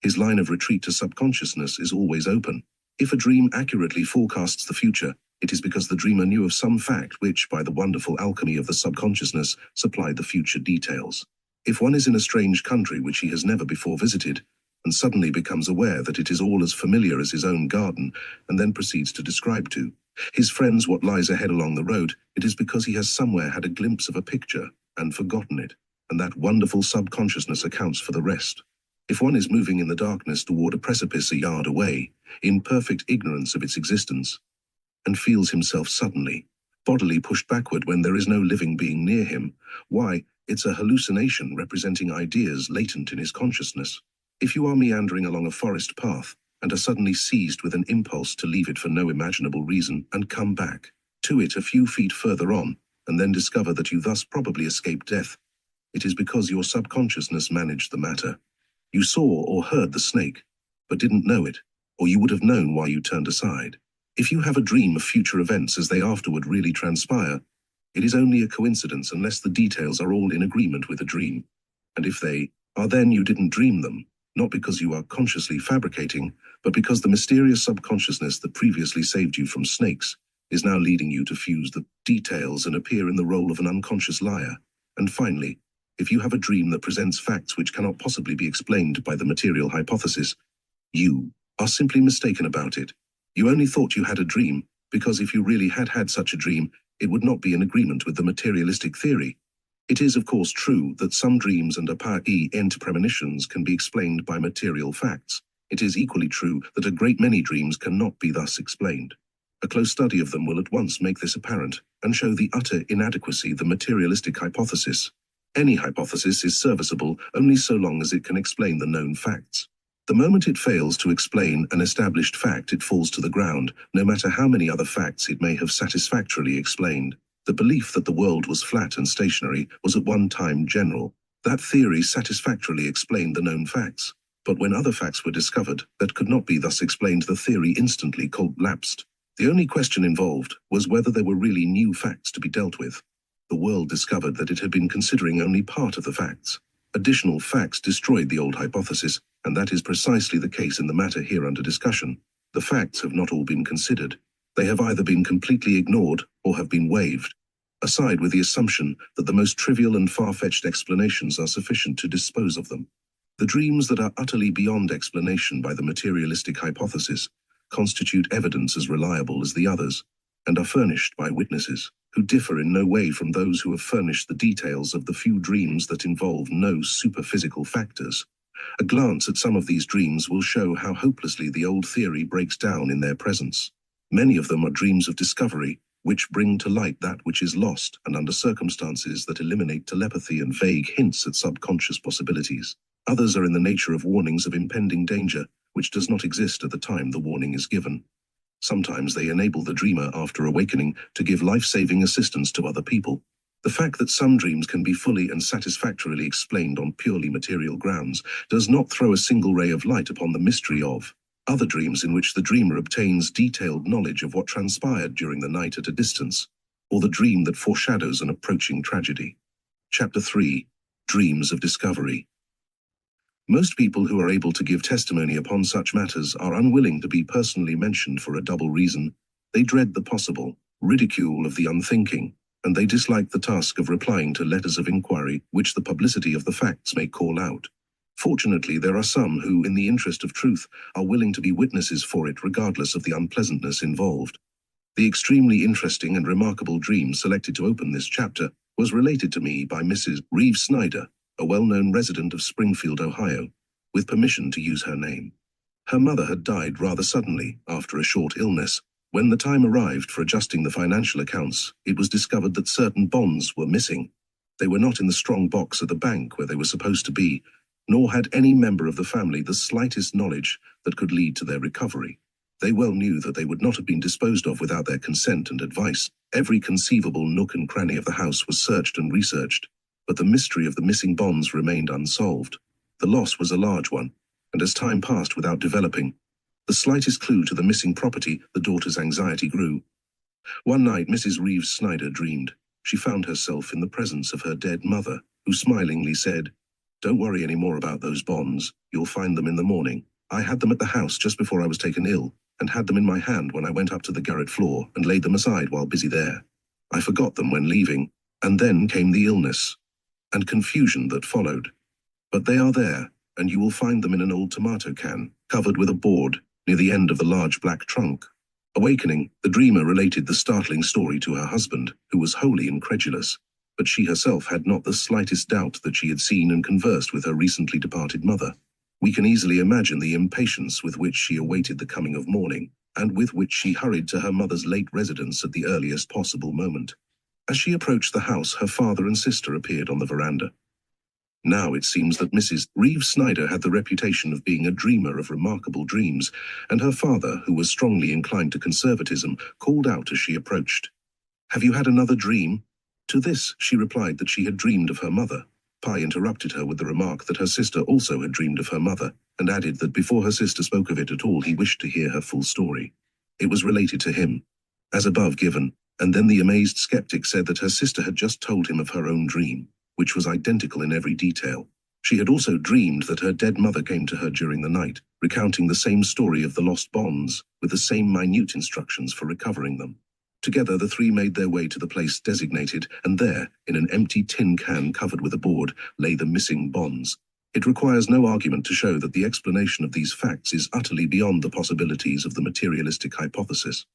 His line of retreat to subconsciousness is always open. If a dream accurately forecasts the future, it is because the dreamer knew of some fact which, by the wonderful alchemy of the subconsciousness, supplied the future details. If one is in a strange country which he has never before visited, and suddenly becomes aware that it is all as familiar as his own garden, and then proceeds to describe to his friends what lies ahead along the road, it is because he has somewhere had a glimpse of a picture and forgotten it, and that wonderful subconsciousness accounts for the rest. If one is moving in the darkness toward a precipice a yard away, in perfect ignorance of its existence, and feels himself suddenly, bodily pushed backward when there is no living being near him, why, it's a hallucination representing ideas latent in his consciousness. If you are meandering along a forest path, and are suddenly seized with an impulse to leave it for no imaginable reason and come back to it a few feet further on, and then discover that you thus probably escaped death, it is because your subconsciousness managed the matter. You saw or heard the snake, but didn't know it, or you would have known why you turned aside. If you have a dream of future events as they afterward really transpire, it is only a coincidence unless the details are all in agreement with the dream. And if they are, then you didn't dream them, not because you are consciously fabricating, but because the mysterious subconsciousness that previously saved you from snakes is now leading you to fuse the details and appear in the role of an unconscious liar. And finally, if you have a dream that presents facts which cannot possibly be explained by the material hypothesis, you are simply mistaken about it. You only thought you had a dream, because if you really had had such a dream, it would not be in agreement with the materialistic theory. It is, of course, true that some dreams and premonitions can be explained by material facts. It is equally true that a great many dreams cannot be thus explained. A close study of them will at once make this apparent, and show the utter inadequacy of the materialistic hypothesis. Any hypothesis is serviceable only so long as it can explain the known facts. The moment it fails to explain an established fact, it falls to the ground, no matter how many other facts it may have satisfactorily explained. The belief that the world was flat and stationary was at one time general. That theory satisfactorily explained the known facts. But when other facts were discovered that could not be thus explained, the theory instantly collapsed. The only question involved was whether there were really new facts to be dealt with. The world discovered that it had been considering only part of the facts. Additional facts destroyed the old hypothesis, and that is precisely the case in the matter here under discussion. The facts have not all been considered. They have either been completely ignored or have been waived, aside with the assumption that the most trivial and far-fetched explanations are sufficient to dispose of them. The dreams that are utterly beyond explanation by the materialistic hypothesis constitute evidence as reliable as the others, and are furnished by witnesses who differ in no way from those who have furnished the details of the few dreams that involve no superphysical factors. A glance at some of these dreams will show how hopelessly the old theory breaks down in their presence. Many of them are dreams of discovery, which bring to light that which is lost, and under circumstances that eliminate telepathy and vague hints at subconscious possibilities. Others are in the nature of warnings of impending danger, which does not exist at the time the warning is given. Sometimes they enable the dreamer, after awakening, to give life-saving assistance to other people. The fact that some dreams can be fully and satisfactorily explained on purely material grounds does not throw a single ray of light upon the mystery of other dreams in which the dreamer obtains detailed knowledge of what transpired during the night at a distance, or the dream that foreshadows an approaching tragedy. Chapter 3. Dreams of Discovery. Most people who are able to give testimony upon such matters are unwilling to be personally mentioned for a double reason. They dread the possible ridicule of the unthinking, and they dislike the task of replying to letters of inquiry which the publicity of the facts may call out. Fortunately, there are some who, in the interest of truth, are willing to be witnesses for it regardless of the unpleasantness involved. The extremely interesting and remarkable dream selected to open this chapter was related to me by Mrs. Reeves Snyder, a well-known resident of Springfield, Ohio, with permission to use her name. Her mother had died rather suddenly after a short illness. When the time arrived for adjusting the financial accounts, it was discovered that certain bonds were missing. They were not in the strong box at the bank where they were supposed to be, nor had any member of the family the slightest knowledge that could lead to their recovery. They well knew that they would not have been disposed of without their consent and advice. Every conceivable nook and cranny of the house was searched and researched, but the mystery of the missing bonds remained unsolved. The loss was a large one, and as time passed without developing the slightest clue to the missing property, the daughter's anxiety grew. One night, Mrs. Reeves Snyder dreamed. She found herself in the presence of her dead mother, who smilingly said, "Don't worry any more about those bonds. You'll find them in the morning. I had them at the house just before I was taken ill, and had them in my hand when I went up to the garret floor and laid them aside while busy there. I forgot them when leaving, and then came the illness and confusion that followed. But they are there, and you will find them in an old tomato can, covered with a board, near the end of the large black trunk." Awakening, the dreamer related the startling story to her husband, who was wholly incredulous, but she herself had not the slightest doubt that she had seen and conversed with her recently departed mother. We can easily imagine the impatience with which she awaited the coming of morning, and with which she hurried to her mother's late residence at the earliest possible moment. As she approached the house, her father and sister appeared on the veranda. Now it seems that Mrs. Reeves Snyder had the reputation of being a dreamer of remarkable dreams, and her father, who was strongly inclined to conservatism, called out as she approached, "Have you had another dream?" To this, she replied that she had dreamed of her mother. Pi interrupted her with the remark that her sister also had dreamed of her mother, and added that before her sister spoke of it at all, he wished to hear her full story. It was related to him, as above given, and then the amazed skeptic said that her sister had just told him of her own dream, which was identical in every detail. She had also dreamed that her dead mother came to her during the night, recounting the same story of the lost bonds, with the same minute instructions for recovering them. Together, the three made their way to the place designated, and there, in an empty tin can covered with a board, lay the missing bonds. It requires no argument to show that the explanation of these facts is utterly beyond the possibilities of the materialistic hypothesis.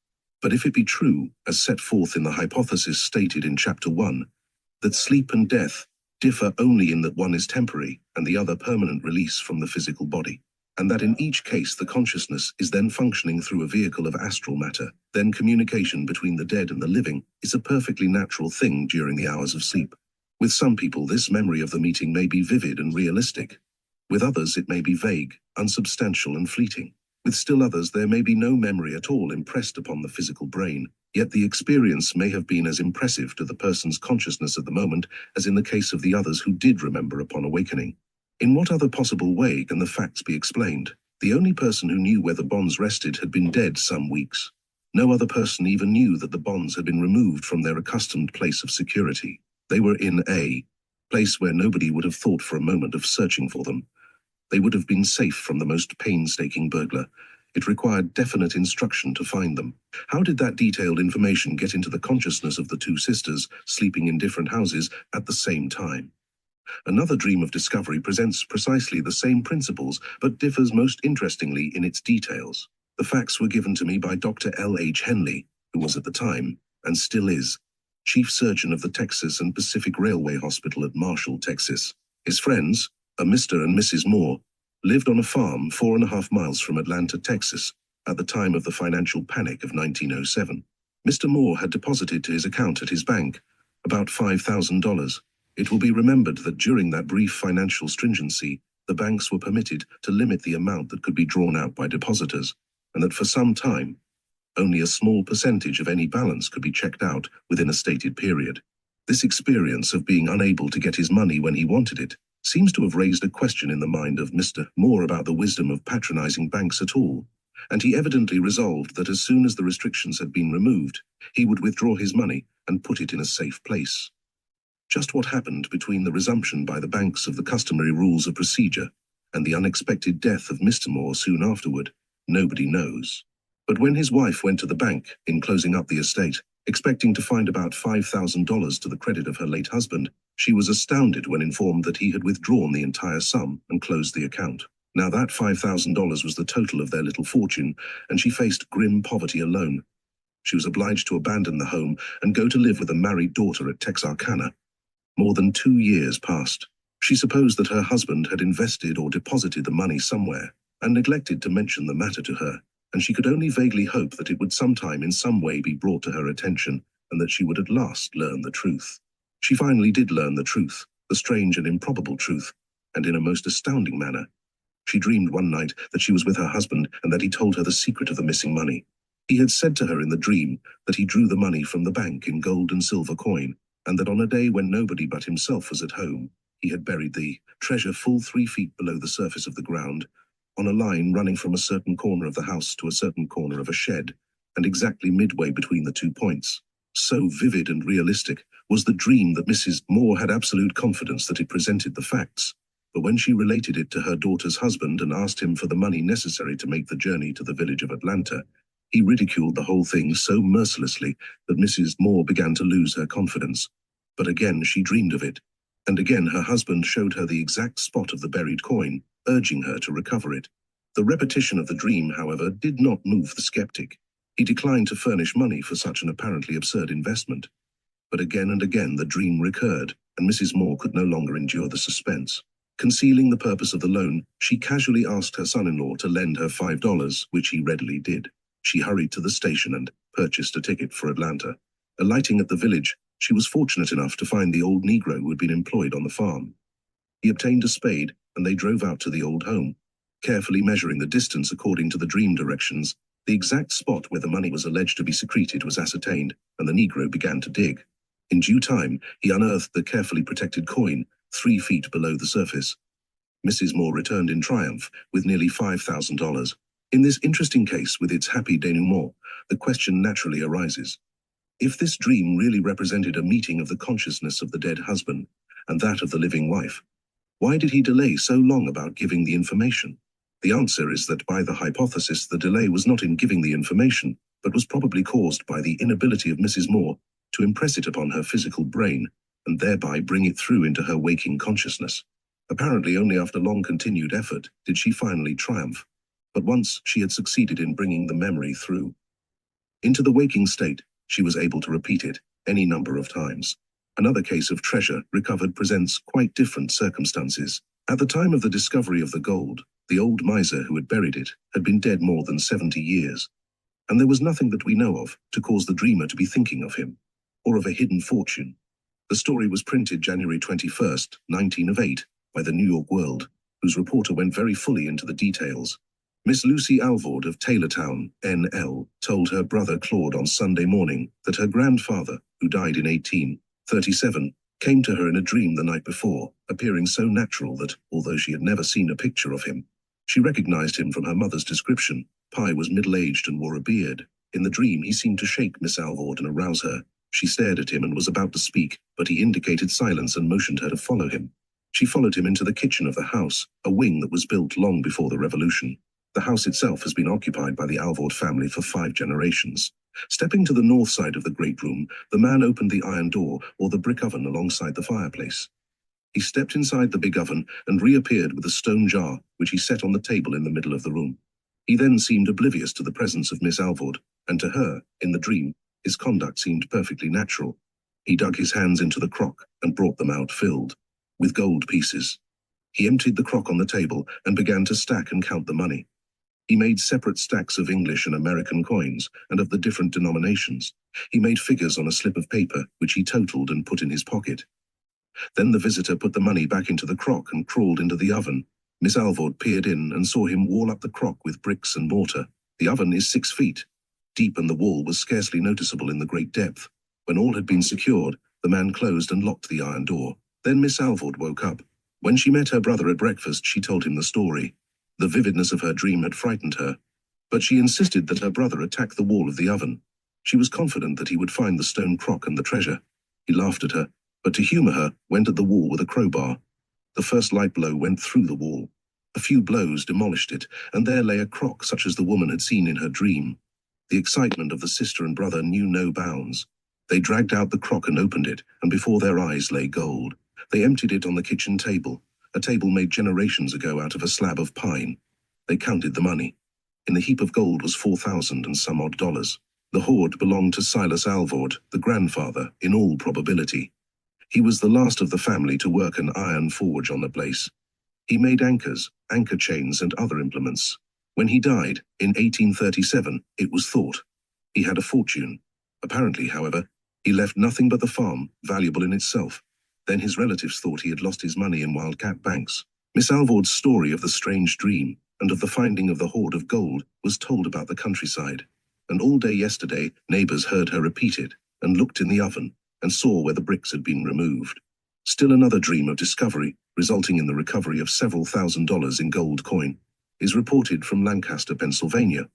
But if it be true, as set forth in the hypothesis stated in Chapter 1, that sleep and death differ only in that one is temporary and the other permanent release from the physical body, and that in each case the consciousness is then functioning through a vehicle of astral matter, then communication between the dead and the living is a perfectly natural thing during the hours of sleep. With some people, this memory of the meeting may be vivid and realistic. With others, it may be vague, unsubstantial, and fleeting. With still others, there may be no memory at all impressed upon the physical brain, yet the experience may have been as impressive to the person's consciousness at the moment as in the case of the others who did remember upon awakening. In what other possible way can the facts be explained? The only person who knew where the bonds rested had been dead some weeks. No other person even knew that the bonds had been removed from their accustomed place of security. They were in a place where nobody would have thought for a moment of searching for them. They would have been safe from the most painstaking burglar. It required definite instruction to find them. How did that detailed information get into the consciousness of the two sisters sleeping in different houses at the same time? Another dream of discovery presents precisely the same principles, but differs most interestingly in its details. The facts were given to me by Dr. L. H. Henley, who was at the time, and still is, chief surgeon of the Texas and Pacific Railway Hospital at Marshall, Texas. His friends, a Mr. and Mrs. Moore, lived on a farm 4.5 miles from Atlanta, Texas, at the time of the financial panic of 1907. Mr. Moore had deposited to his account at his bank about $5,000. It will be remembered that during that brief financial stringency, the banks were permitted to limit the amount that could be drawn out by depositors, and that for some time, only a small percentage of any balance could be checked out within a stated period. This experience of being unable to get his money when he wanted it seems to have raised a question in the mind of Mr. Moore about the wisdom of patronizing banks at all, and he evidently resolved that as soon as the restrictions had been removed, he would withdraw his money and put it in a safe place. Just what happened between the resumption by the banks of the customary rules of procedure and the unexpected death of Mr. Moore soon afterward, nobody knows. But when his wife went to the bank, in closing up the estate, Expecting to find about $5,000 to the credit of her late husband, she was astounded when informed that he had withdrawn the entire sum and closed the account. Now that $5,000 was the total of their little fortune, and she faced grim poverty alone. She was obliged to abandon the home and go to live with a married daughter at Texarkana. More than 2 years passed. She supposed that her husband had invested or deposited the money somewhere, and neglected to mention the matter to her, and she could only vaguely hope that it would sometime in some way be brought to her attention, and that she would at last learn the truth. She finally did learn the truth, the strange and improbable truth, and in a most astounding manner. She dreamed one night that she was with her husband and that he told her the secret of the missing money. He had said to her in the dream that he drew the money from the bank in gold and silver coin, and that on a day when nobody but himself was at home, he had buried the treasure full 3 feet below the surface of the ground, on a line running from a certain corner of the house to a certain corner of a shed, and exactly midway between the 2 points. So vivid and realistic was the dream that Mrs. Moore had absolute confidence that it presented the facts. But when she related it to her daughter's husband and asked him for the money necessary to make the journey to the village of Atlanta, he ridiculed the whole thing so mercilessly that Mrs. Moore began to lose her confidence. But again she dreamed of it, and again her husband showed her the exact spot of the buried coin, urging her to recover it. The repetition of the dream, however, did not move the skeptic. He declined to furnish money for such an apparently absurd investment. But again and again the dream recurred, and Mrs. Moore could no longer endure the suspense. Concealing the purpose of the loan, she casually asked her son-in-law to lend her $5, which he readily did. She hurried to the station and purchased a ticket for Atlanta. Alighting at the village, she was fortunate enough to find the old Negro who had been employed on the farm. He obtained a spade, and they drove out to the old home. Carefully measuring the distance according to the dream directions, the exact spot where the money was alleged to be secreted was ascertained, and the Negro began to dig. In due time, he unearthed the carefully protected coin, 3 feet below the surface. Mrs. Moore returned in triumph with nearly $5,000. In this interesting case, with its happy denouement, the question naturally arises: if this dream really represented a meeting of the consciousness of the dead husband and that of the living wife, why did he delay so long about giving the information? The answer is that by the hypothesis, the delay was not in giving the information, but was probably caused by the inability of Mrs. Moore to impress it upon her physical brain and thereby bring it through into her waking consciousness. Apparently only after long continued effort did she finally triumph, but once she had succeeded in bringing the memory through into the waking state, she was able to repeat it any number of times. Another case of treasure recovered presents quite different circumstances. At the time of the discovery of the gold, the old miser who had buried it had been dead more than 70 years, and there was nothing that we know of to cause the dreamer to be thinking of him, or of a hidden fortune. The story was printed January 21st, 1908, by the New York World, whose reporter went very fully into the details. Miss Lucy Alvord of Taylortown, N.L., told her brother Claude on Sunday morning that her grandfather, who died in 1837, came to her in a dream the night before, appearing so natural that, although she had never seen a picture of him, she recognized him from her mother's description. Pye was middle-aged and wore a beard. In the dream, he seemed to shake Miss Alvord and arouse her. She stared at him and was about to speak, but he indicated silence and motioned her to follow him. She followed him into the kitchen of the house, a wing that was built long before the Revolution. The house itself has been occupied by the Alvord family for 5 generations. Stepping to the north side of the great room, the man opened the iron door or the brick oven alongside the fireplace. He stepped inside the big oven and reappeared with a stone jar, which he set on the table in the middle of the room. He then seemed oblivious to the presence of Miss Alvord, and to her, in the dream, his conduct seemed perfectly natural. He dug his hands into the crock and brought them out filled with gold pieces. He emptied the crock on the table and began to stack and count the money. He made separate stacks of English and American coins and of the different denominations. He made figures on a slip of paper, which he totaled and put in his pocket. Then the visitor put the money back into the crock and crawled into the oven. Miss Alvord peered in and saw him wall up the crock with bricks and mortar. The oven is 6 feet deep and the wall was scarcely noticeable in the great depth. When all had been secured, the man closed and locked the iron door. Then Miss Alvord woke up. When she met her brother at breakfast, she told him the story. The vividness of her dream had frightened her, but she insisted that her brother attack the wall of the oven. She was confident that he would find the stone crock and the treasure. He laughed at her, but to humor her, went at the wall with a crowbar. The first light blow went through the wall. A few blows demolished it, and there lay a crock such as the woman had seen in her dream. The excitement of the sister and brother knew no bounds. They dragged out the crock and opened it, and before their eyes lay gold. They emptied it on the kitchen table, a table made generations ago out of a slab of pine. They counted the money. In the heap of gold was 4,000 and some odd dollars. The hoard belonged to Silas Alvord, the grandfather, in all probability. He was the last of the family to work an iron forge on the place. He made anchors, anchor chains, and other implements. When he died, in 1837, it was thought he had a fortune. Apparently, however, he left nothing but the farm, valuable in itself. Then his relatives thought he had lost his money in wildcat banks. Miss Alvord's story of the strange dream and of the finding of the hoard of gold was told about the countryside. And all day yesterday, neighbors heard her repeat it, and looked in the oven, and saw where the bricks had been removed. Still another dream of discovery, resulting in the recovery of several $1,000s in gold coin, is reported from Lancaster, Pennsylvania,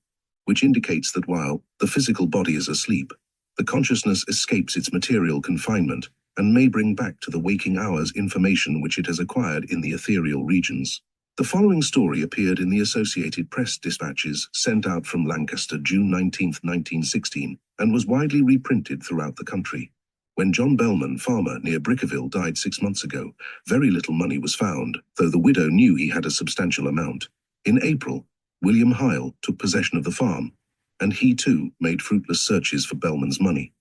which indicates that while the physical body is asleep, the consciousness escapes its material confinement and may bring back to the waking hours information which it has acquired in the ethereal regions. The following story appeared in the Associated Press dispatches sent out from Lancaster June 19, 1916, and was widely reprinted throughout the country. When John Bellman, farmer near Brickerville, died 6 months ago, very little money was found, though the widow knew he had a substantial amount. In April, William Hyle took possession of the farm, and he too made fruitless searches for Bellman's money.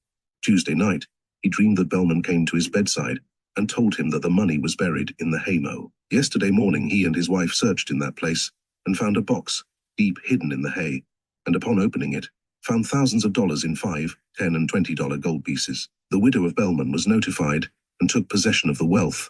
Tuesday night, he dreamed that Bellman came to his bedside and told him that the money was buried in the haymow. Yesterday morning he and his wife searched in that place and found a box, deep hidden in the hay, and upon opening it, found thousands of dollars in $5, $10, and $20 gold pieces. The widow of Bellman was notified and took possession of the wealth.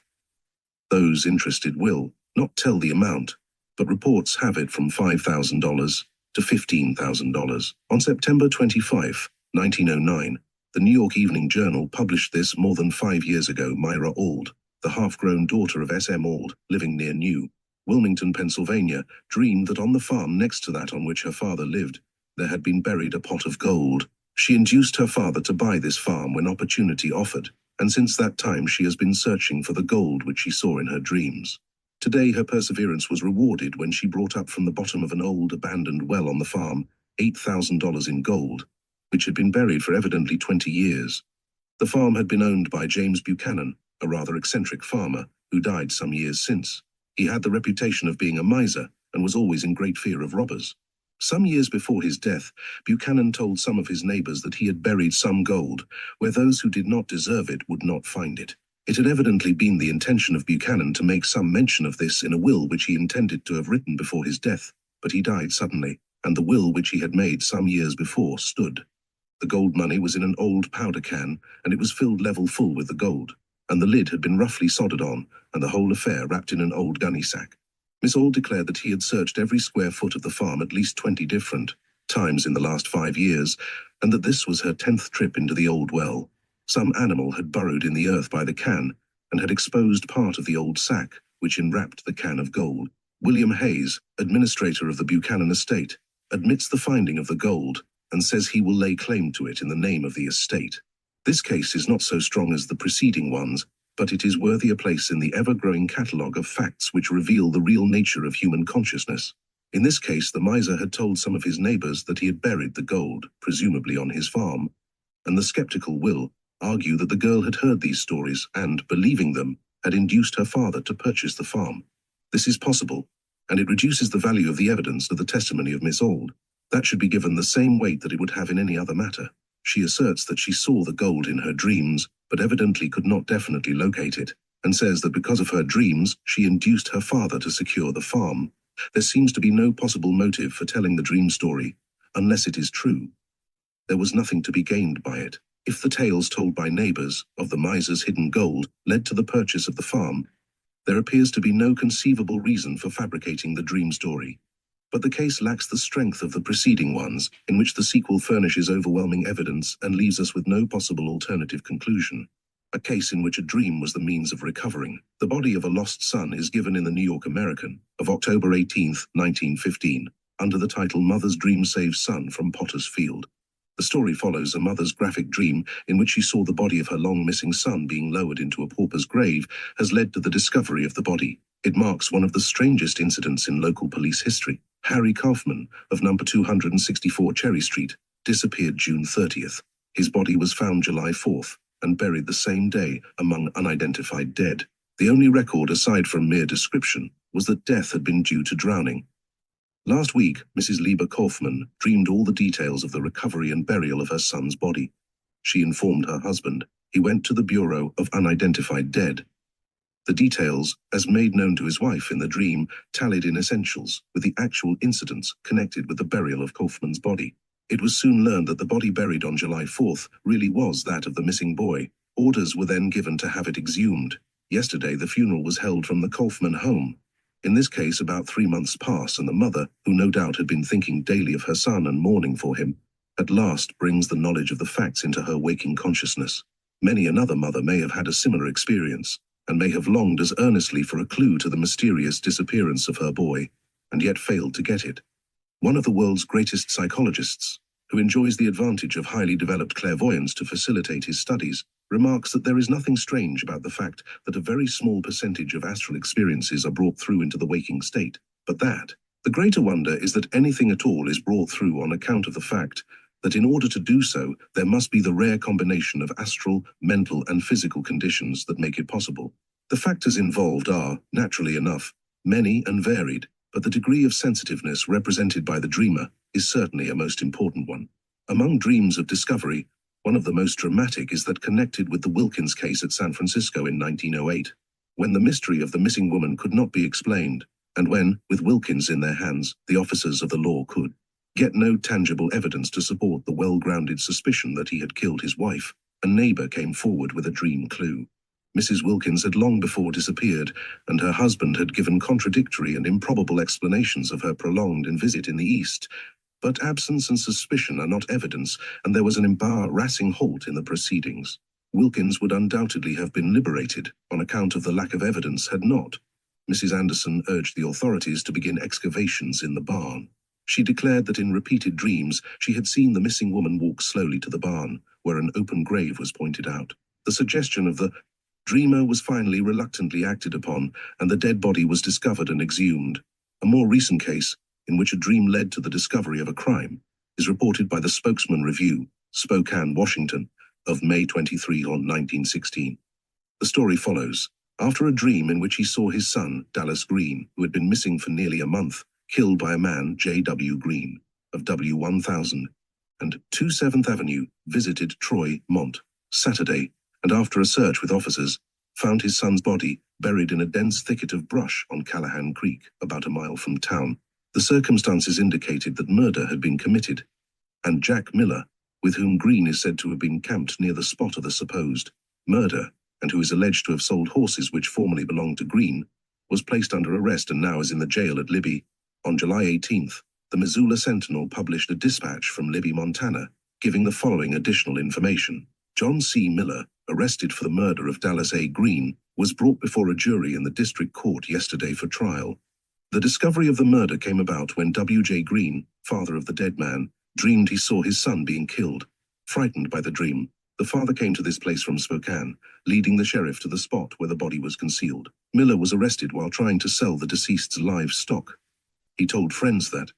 Those interested will not tell the amount, but reports have it from $5,000 to $15,000. On September 25, 1909, the New York Evening Journal published this more than 5 years ago. Myra Auld, the half-grown daughter of S.M. Auld, living near New Wilmington, Pennsylvania, dreamed that on the farm next to that on which her father lived, there had been buried a pot of gold. She induced her father to buy this farm when opportunity offered, and since that time she has been searching for the gold which she saw in her dreams. Today her perseverance was rewarded when she brought up from the bottom of an old abandoned well on the farm $8,000 in gold, which had been buried for evidently 20 years. The farm had been owned by James Buchanan, a rather eccentric farmer, who died some years since. He had the reputation of being a miser and was always in great fear of robbers. Some years before his death, Buchanan told some of his neighbors that he had buried some gold where those who did not deserve it would not find it. It had evidently been the intention of Buchanan to make some mention of this in a will which he intended to have written before his death, but he died suddenly, and the will which he had made some years before stood. The gold money was in an old powder can, and it was filled level full with the gold, and the lid had been roughly soldered on, and the whole affair wrapped in an old gunny sack. Miss Auld declared that he had searched every square foot of the farm at least 20 different times in the last 5 years, and that this was her 10th trip into the old well. Some animal had burrowed in the earth by the can, and had exposed part of the old sack, which enwrapped the can of gold. William Hayes, administrator of the Buchanan estate, admits the finding of the gold, and says he will lay claim to it in the name of the estate. This case is not so strong as the preceding ones, but it is worthy a place in the ever-growing catalogue of facts which reveal the real nature of human consciousness. In this case, the miser had told some of his neighbors that he had buried the gold, presumably on his farm, and the skeptical will argue that the girl had heard these stories and, believing them, had induced her father to purchase the farm. This is possible, and it reduces the value of the evidence to the testimony of Miss Auld. That should be given the same weight that it would have in any other matter. She asserts that she saw the gold in her dreams, but evidently could not definitely locate it, and says that because of her dreams, she induced her father to secure the farm. There seems to be no possible motive for telling the dream story, unless it is true. There was nothing to be gained by it. If the tales told by neighbors of the miser's hidden gold led to the purchase of the farm, there appears to be no conceivable reason for fabricating the dream story. But the case lacks the strength of the preceding ones, in which the sequel furnishes overwhelming evidence and leaves us with no possible alternative conclusion. A case in which a dream was the means of recovering. The body of a lost son is given in the New York American of October 18, 1915, under the title Mother's Dream Saves Son from Potter's Field. The story follows a mother's graphic dream in which she saw the body of her long-missing son being lowered into a pauper's grave has led to the discovery of the body. It marks one of the strangest incidents in local police history. Harry Kaufman of number 264 Cherry Street, disappeared June 30th. His body was found July 4th and buried the same day among unidentified dead. The only record aside from mere description was that death had been due to drowning. Last week, Mrs. Lieber Kaufmann dreamed all the details of the recovery and burial of her son's body. She informed her husband. He went to the Bureau of Unidentified Dead. The details, as made known to his wife in the dream, tallied in essentials with the actual incidents connected with the burial of Kaufmann's body. It was soon learned that the body buried on July 4th really was that of the missing boy. Orders were then given to have it exhumed. Yesterday, the funeral was held from the Kaufmann home. In this case, about 3 months pass, and the mother, who no doubt had been thinking daily of her son and mourning for him, at last brings the knowledge of the facts into her waking consciousness. Many another mother may have had a similar experience, and may have longed as earnestly for a clue to the mysterious disappearance of her boy, and yet failed to get it. One of the world's greatest psychologists, who enjoys the advantage of highly developed clairvoyance to facilitate his studies, remarks that there is nothing strange about the fact that a very small percentage of astral experiences are brought through into the waking state, but that the greater wonder is that anything at all is brought through on account of the fact that in order to do so, there must be the rare combination of astral, mental, and physical conditions that make it possible. The factors involved are, naturally enough, many and varied, but the degree of sensitiveness represented by the dreamer is certainly a most important one. Among dreams of discovery, one of the most dramatic is that connected with the Wilkins case at San Francisco in 1908, when the mystery of the missing woman could not be explained, and when, with Wilkins in their hands, the officers of the law could get no tangible evidence to support the well-grounded suspicion that he had killed his wife. A neighbor came forward with a dream clue. Mrs. Wilkins had long before disappeared, and her husband had given contradictory and improbable explanations of her prolonged visit in the East. But absence and suspicion are not evidence, and there was an embarrassing halt in the proceedings. Wilkins would undoubtedly have been liberated on account of the lack of evidence had not. Mrs. Anderson urged the authorities to begin excavations in the barn. She declared that in repeated dreams she had seen the missing woman walk slowly to the barn, where an open grave was pointed out. The suggestion of the dreamer was finally reluctantly acted upon, and the dead body was discovered and exhumed. A more recent case, in which a dream led to the discovery of a crime, is reported by the Spokesman Review, Spokane, Washington, of May 23 on 1916. The story follows. After a dream in which he saw his son, Dallas Green, who had been missing for nearly a month, killed by a man, J.W. Green, of W1000, and 2 7th Avenue, visited Troy, Mont, Saturday, and after a search with officers, found his son's body buried in a dense thicket of brush on Callahan Creek, about a mile from town. The circumstances indicated that murder had been committed, and Jack Miller, with whom Green is said to have been camped near the spot of the supposed murder, and who is alleged to have sold horses which formerly belonged to Green, was placed under arrest and now is in the jail at Libby. On July 18th, the Missoula Sentinel published a dispatch from Libby, Montana, giving the following additional information. John C. Miller, arrested for the murder of Dallas A. Green, was brought before a jury in the district court yesterday for trial. The discovery of the murder came about when W.J. Green, father of the dead man, dreamed he saw his son being killed. Frightened by the dream, the father came to this place from Spokane, leading the sheriff to the spot where the body was concealed. Miller was arrested while trying to sell the deceased's live stock. He told friends that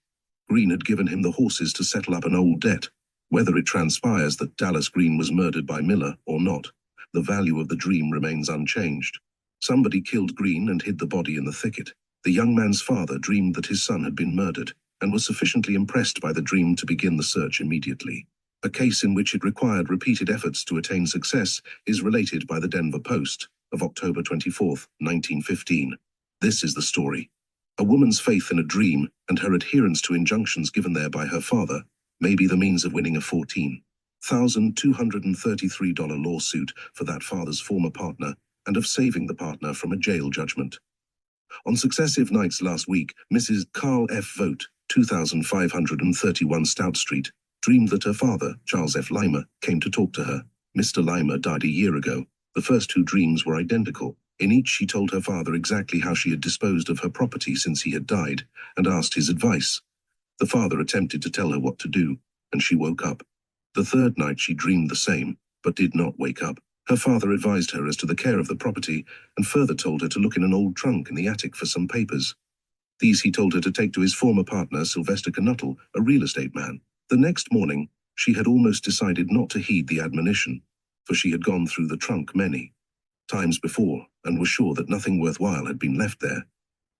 Green had given him the horses to settle up an old debt. Whether it transpires that Dallas Green was murdered by Miller or not, the value of the dream remains unchanged. Somebody killed Green and hid the body in the thicket. The young man's father dreamed that his son had been murdered, and was sufficiently impressed by the dream to begin the search immediately. A case in which it required repeated efforts to attain success is related by the Denver Post of October 24, 1915. This is the story. A woman's faith in a dream and her adherence to injunctions given there by her father may be the means of winning a $14,233 lawsuit for that father's former partner and of saving the partner from a jail judgment. On successive nights last week, Mrs. Carl F. Vogt, 2531 Stout Street, dreamed that her father, Charles F. Limer, came to talk to her. Mr. Limer died a year ago. The first 2 dreams were identical. In each she told her father exactly how she had disposed of her property since he had died, and asked his advice. The father attempted to tell her what to do, and she woke up. The third night she dreamed the same, but did not wake up. Her father advised her as to the care of the property, and further told her to look in an old trunk in the attic for some papers. These he told her to take to his former partner, Sylvester Knuttle, a real estate man. The next morning, She had almost decided not to heed the admonition, for she had gone through the trunk many times before and was sure that nothing worthwhile had been left there.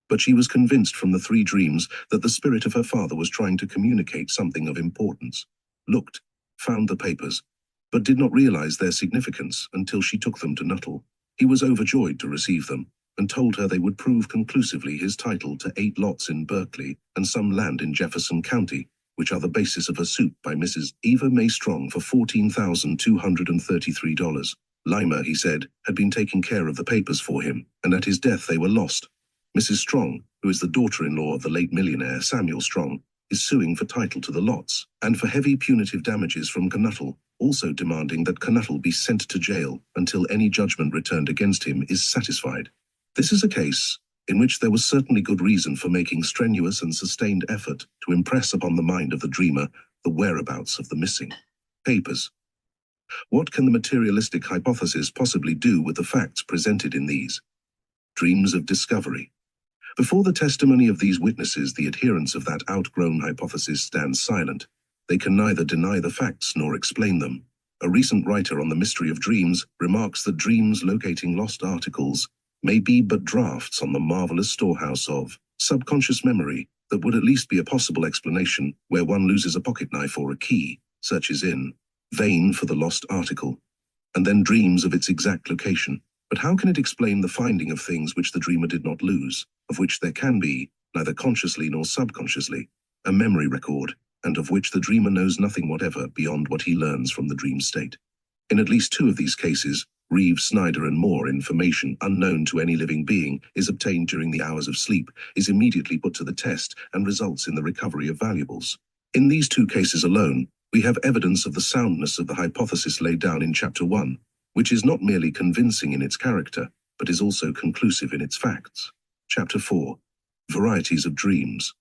But she was convinced from the 3 dreams that the spirit of her father was trying to communicate something of importance. Looked, found the papers, but did not realize their significance until she took them to Nuttall. He was overjoyed to receive them, and told her they would prove conclusively his title to 8 lots in Berkeley and some land in Jefferson County, which are the basis of a suit by Mrs. Eva May Strong for $14,233. Lima, he said, had been taking care of the papers for him, and at his death they were lost. Mrs. Strong, who is the daughter-in-law of the late millionaire Samuel Strong, is suing for title to the lots, and for heavy punitive damages from Nuttall, also demanding that Nuttall be sent to jail until any judgment returned against him is satisfied. This is a case in which there was certainly good reason for making strenuous and sustained effort to impress upon the mind of the dreamer the whereabouts of the missing papers. What can the materialistic hypothesis possibly do with the facts presented in these dreams of discovery? Before the testimony of these witnesses, the adherents of that outgrown hypothesis stand silent. They can neither deny the facts nor explain them. A recent writer on the mystery of dreams remarks that dreams locating lost articles may be but drafts on the marvelous storehouse of subconscious memory that would at least be a possible explanation where one loses a pocket knife or a key, searches in vain for the lost article, and then dreams of its exact location. But how can it explain the finding of things which the dreamer did not lose, of which there can be, neither consciously nor subconsciously, a memory record, and of which the dreamer knows nothing whatever beyond what he learns from the dream state? In at least 2 of these cases, Reeves, Snyder, and Moore, information unknown to any living being is obtained during the hours of sleep, is immediately put to the test, and results in the recovery of valuables. In these 2 cases alone, we have evidence of the soundness of the hypothesis laid down in Chapter 1, which is not merely convincing in its character, but is also conclusive in its facts. Chapter 4. Varieties of dreams.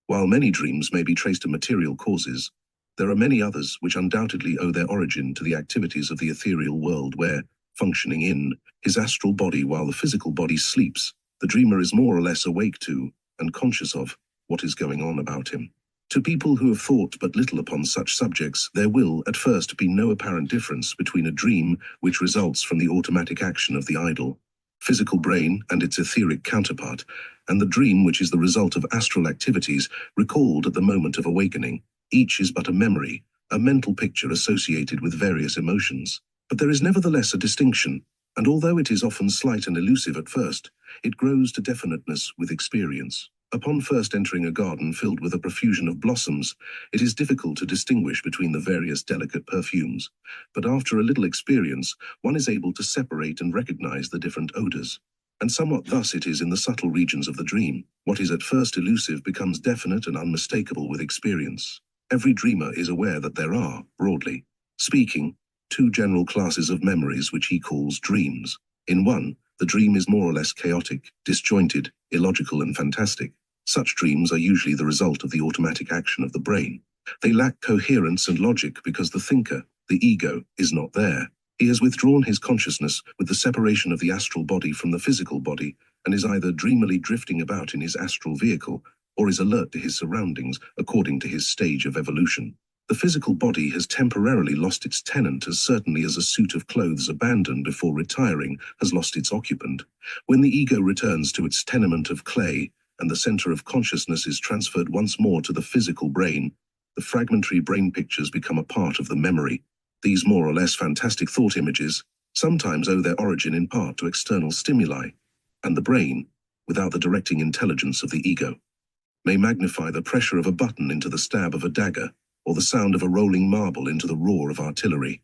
While many dreams may be traced to material causes, there are many others which undoubtedly owe their origin to the activities of the ethereal world where, functioning in his astral body while the physical body sleeps, the dreamer is more or less awake to and conscious of what is going on about him. To people who have thought but little upon such subjects, there will, at first, be no apparent difference between a dream which results from the automatic action of the idle physical brain and its etheric counterpart, and the dream which is the result of astral activities recalled at the moment of awakening. Each is but a memory, a mental picture associated with various emotions. But there is nevertheless a distinction, and although it is often slight and elusive at first, it grows to definiteness with experience. Upon first entering a garden filled with a profusion of blossoms, it is difficult to distinguish between the various delicate perfumes, but after a little experience, one is able to separate and recognize the different odors. And somewhat thus it is in the subtle regions of the dream. What is at first elusive becomes definite and unmistakable with experience. Every dreamer is aware that there are, broadly speaking, 2 general classes of memories which he calls dreams. In one, the dream is more or less chaotic, disjointed, illogical, and fantastic. Such dreams are usually the result of the automatic action of the brain. They lack coherence and logic because the thinker, the ego, is not there. He has withdrawn his consciousness with the separation of the astral body from the physical body and is either dreamily drifting about in his astral vehicle or is alert to his surroundings according to his stage of evolution. The physical body has temporarily lost its tenant as certainly as a suit of clothes abandoned before retiring has lost its occupant. When the ego returns to its tenement of clay and the center of consciousness is transferred once more to the physical brain, the fragmentary brain pictures become a part of the memory. These more or less fantastic thought images sometimes owe their origin in part to external stimuli, and the brain, without the directing intelligence of the ego, may magnify the pressure of a button into the stab of a dagger, or the sound of a rolling marble into the roar of artillery.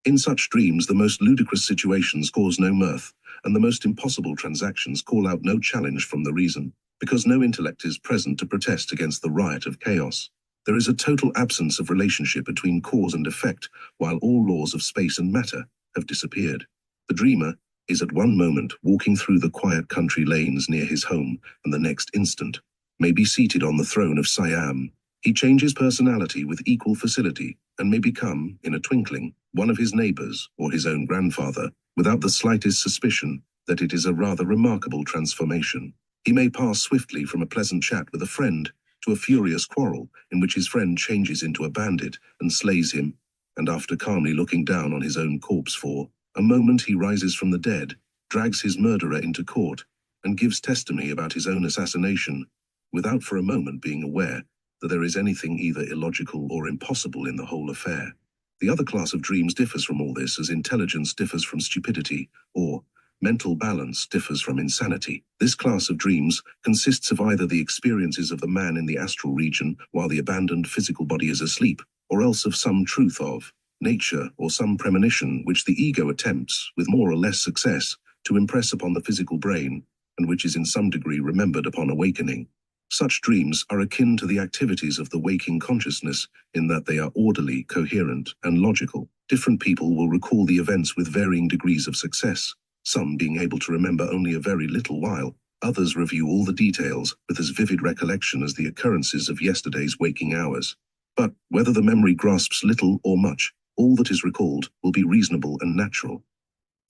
In such dreams, the most ludicrous situations cause no mirth, and the most impossible transactions call out no challenge from the reason, because no intellect is present to protest against the riot of chaos. There is a total absence of relationship between cause and effect, while all laws of space and matter have disappeared. The dreamer is at one moment walking through the quiet country lanes near his home, and the next instant may be seated on the throne of Siam. He changes personality with equal facility and may become, in a twinkling, one of his neighbors or his own grandfather, without the slightest suspicion that it is a rather remarkable transformation. He may pass swiftly from a pleasant chat with a friend to a furious quarrel in which his friend changes into a bandit and slays him, and after calmly looking down on his own corpse for a moment he rises from the dead, drags his murderer into court, and gives testimony about his own assassination, without for a moment being aware that there is anything either illogical or impossible in the whole affair. The other class of dreams differs from all this as intelligence differs from stupidity, or mental balance differs from insanity. This class of dreams consists of either the experiences of the man in the astral region while the abandoned physical body is asleep, or else of some truth of nature or some premonition which the ego attempts, with more or less success, to impress upon the physical brain, and which is in some degree remembered upon awakening. Such dreams are akin to the activities of the waking consciousness in that they are orderly, coherent, and logical. Different people will recall the events with varying degrees of success, some being able to remember only a very little while, others review all the details with as vivid recollection as the occurrences of yesterday's waking hours. But whether the memory grasps little or much, all that is recalled will be reasonable and natural.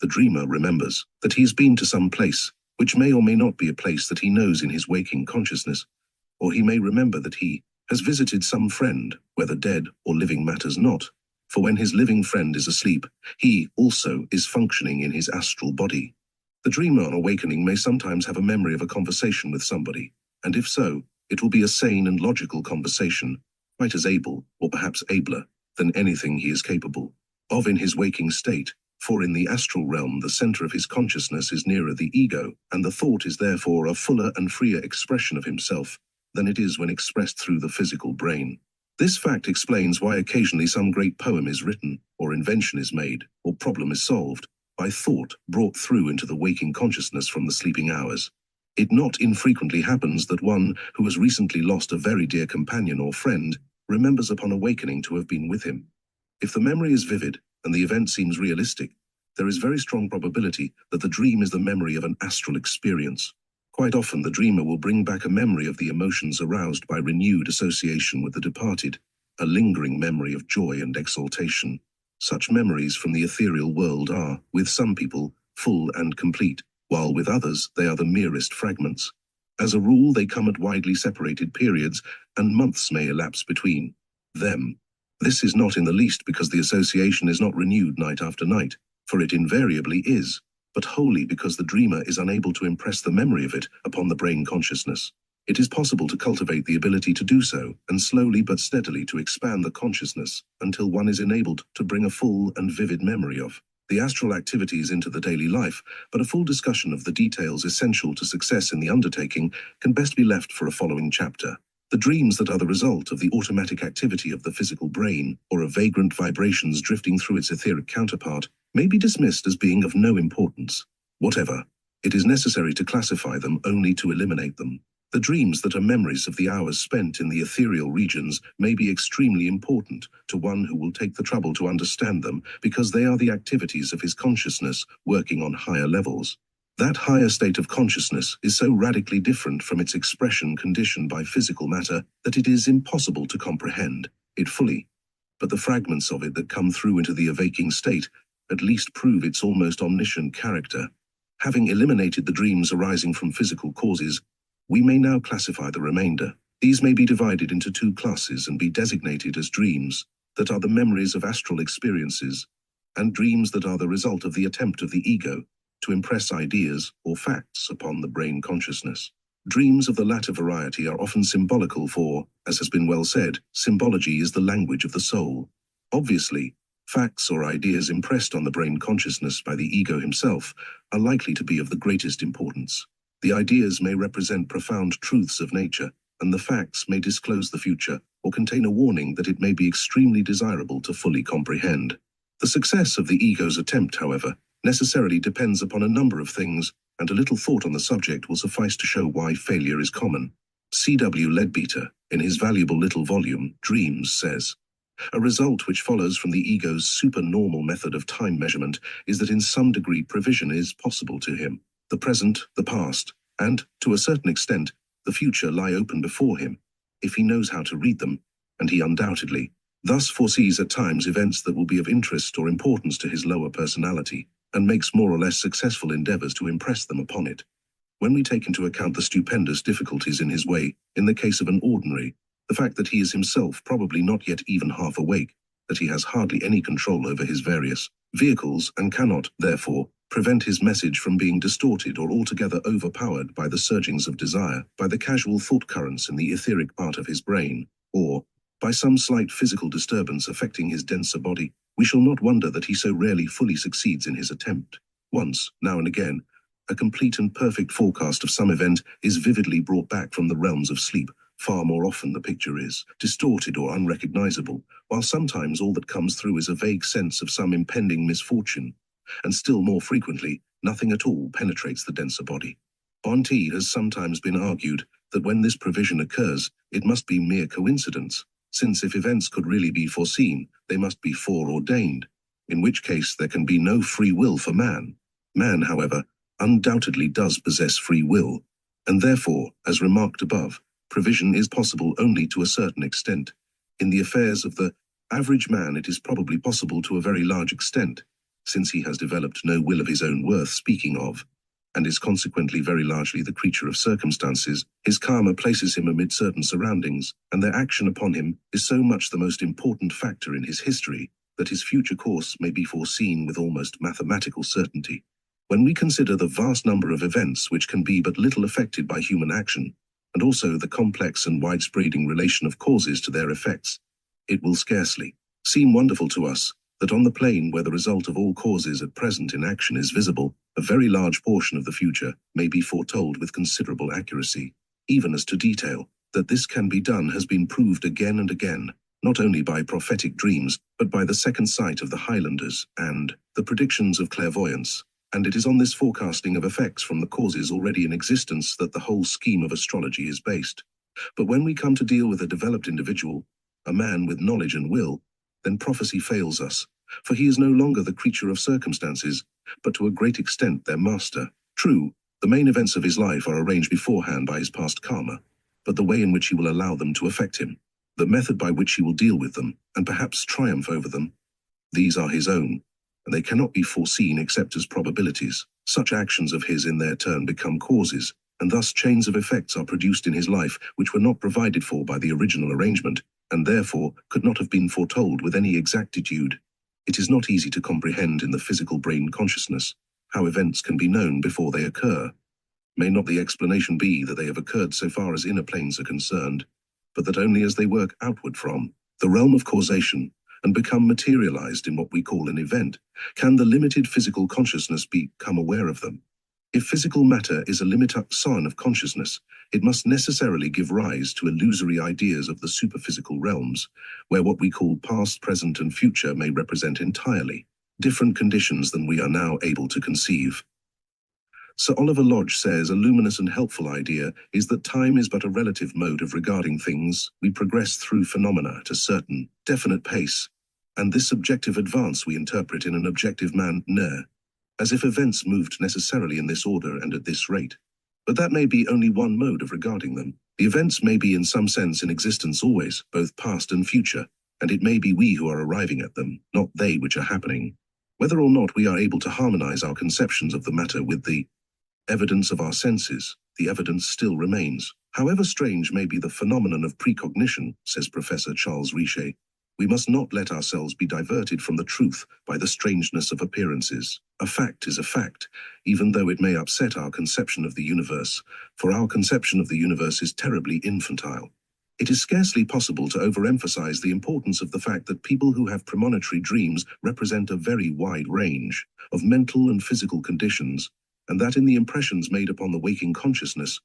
The dreamer remembers that he has been to some place, which may or may not be a place that he knows in his waking consciousness, or he may remember that he has visited some friend, whether dead or living matters not, for when his living friend is asleep, he also is functioning in his astral body. The dreamer on awakening may sometimes have a memory of a conversation with somebody, and if so, it will be a sane and logical conversation, quite as able, or perhaps abler, than anything he is capable of in his waking state, for in the astral realm the center of his consciousness is nearer the ego, and the thought is therefore a fuller and freer expression of himself than it is when expressed through the physical brain. This fact explains why occasionally some great poem is written, or invention is made, or problem is solved, by thought brought through into the waking consciousness from the sleeping hours. It not infrequently happens that one who has recently lost a very dear companion or friend remembers upon awakening to have been with him. If the memory is vivid, and the event seems realistic, there is very strong probability that the dream is the memory of an astral experience. Quite often the dreamer will bring back a memory of the emotions aroused by renewed association with the departed, a lingering memory of joy and exaltation. Such memories from the ethereal world are, with some people, full and complete, while with others they are the merest fragments. As a rule, they come at widely separated periods, and months may elapse between them. This is not in the least because the association is not renewed night after night, for it invariably is, but wholly because the dreamer is unable to impress the memory of it upon the brain consciousness. It is possible to cultivate the ability to do so, and slowly but steadily to expand the consciousness until one is enabled to bring a full and vivid memory of the astral activities into the daily life, but a full discussion of the details essential to success in the undertaking can best be left for a following chapter. The dreams that are the result of the automatic activity of the physical brain, or of vagrant vibrations drifting through its etheric counterpart, may be dismissed as being of no importance. Whatever, it is necessary to classify them only to eliminate them. The dreams that are memories of the hours spent in the ethereal regions may be extremely important to one who will take the trouble to understand them, because they are the activities of his consciousness working on higher levels. That higher state of consciousness is so radically different from its expression conditioned by physical matter that it is impossible to comprehend it fully. But the fragments of it that come through into the awaking state at least prove its almost omniscient character. Having eliminated the dreams arising from physical causes, we may now classify the remainder. These may be divided into two classes and be designated as dreams that are the memories of astral experiences, and dreams that are the result of the attempt of the ego to impress ideas or facts upon the brain consciousness. Dreams of the latter variety are often symbolical for, as has been well said, symbology is the language of the soul. Obviously, facts or ideas impressed on the brain consciousness by the ego himself are likely to be of the greatest importance. The ideas may represent profound truths of nature, and the facts may disclose the future or contain a warning that it may be extremely desirable to fully comprehend. The success of the ego's attempt, however, necessarily depends upon a number of things, and a little thought on the subject will suffice to show why failure is common. C.W. Leadbeater, in his valuable little volume, Dreams, says, "A result which follows from the ego's supernormal method of time measurement is that in some degree provision is possible to him. The present, the past, and, to a certain extent, the future lie open before him, if he knows how to read them, and he undoubtedly thus foresees at times events that will be of interest or importance to his lower personality, and makes more or less successful endeavors to impress them upon it. When we take into account the stupendous difficulties in his way, in the case of an ordinary, the fact that he is himself probably not yet even half awake, that he has hardly any control over his various vehicles and cannot, therefore, prevent his message from being distorted or altogether overpowered by the surgings of desire, by the casual thought currents in the etheric part of his brain, or by some slight physical disturbance affecting his denser body, we shall not wonder that he so rarely fully succeeds in his attempt. Once, now and again, a complete and perfect forecast of some event is vividly brought back from the realms of sleep. Far more often the picture is distorted or unrecognizable, while sometimes all that comes through is a vague sense of some impending misfortune, and still more frequently, nothing at all penetrates the denser body. Bonte has sometimes been argued that when this provision occurs, it must be mere coincidence, since if events could really be foreseen, they must be foreordained, in which case there can be no free will for man. Man, however, undoubtedly does possess free will, and therefore, as remarked above, provision is possible only to a certain extent. In the affairs of the average man, it is probably possible to a very large extent, since he has developed no will of his own worth speaking of, and is consequently very largely the creature of circumstances. His karma places him amid certain surroundings, and their action upon him is so much the most important factor in his history that his future course may be foreseen with almost mathematical certainty. When we consider the vast number of events which can be but little affected by human action, and also the complex and widespreading relation of causes to their effects, it will scarcely seem wonderful to us that on the plane where the result of all causes at present in action is visible, a very large portion of the future may be foretold with considerable accuracy. Even as to detail, that this can be done has been proved again and again, not only by prophetic dreams, but by the second sight of the Highlanders and the predictions of clairvoyance. And it is on this forecasting of effects from the causes already in existence that the whole scheme of astrology is based. But when we come to deal with a developed individual, a man with knowledge and will, then prophecy fails us, for he is no longer the creature of circumstances, but to a great extent their master. True, the main events of his life are arranged beforehand by his past karma, but the way in which he will allow them to affect him, the method by which he will deal with them, and perhaps triumph over them, these are his own, and they cannot be foreseen except as probabilities. Such actions of his in their turn become causes, and thus chains of effects are produced in his life which were not provided for by the original arrangement, and therefore could not have been foretold with any exactitude. It is not easy to comprehend in the physical brain consciousness how events can be known before they occur. May not the explanation be that they have occurred so far as inner planes are concerned, but that only as they work outward from the realm of causation and become materialized in what we call an event, can the limited physical consciousness become aware of them? If physical matter is a limited sign of consciousness, it must necessarily give rise to illusory ideas of the superphysical realms, where what we call past, present, and future may represent entirely different conditions than we are now able to conceive. Sir Oliver Lodge says a luminous and helpful idea is that time is but a relative mode of regarding things. We progress through phenomena at a certain, definite pace, and this subjective advance we interpret in an objective manner, as if events moved necessarily in this order and at this rate. But that may be only one mode of regarding them. The events may be in some sense in existence always, both past and future, and it may be we who are arriving at them, not they which are happening. Whether or not we are able to harmonize our conceptions of the matter with the evidence of our senses, the evidence still remains. However strange may be the phenomenon of precognition, says Professor Charles Richet, we must not let ourselves be diverted from the truth by the strangeness of appearances. A fact is a fact, even though it may upset our conception of the universe, for our conception of the universe is terribly infantile. It is scarcely possible to overemphasize the importance of the fact that people who have premonitory dreams represent a very wide range of mental and physical conditions, and that in the impressions made upon the waking consciousness,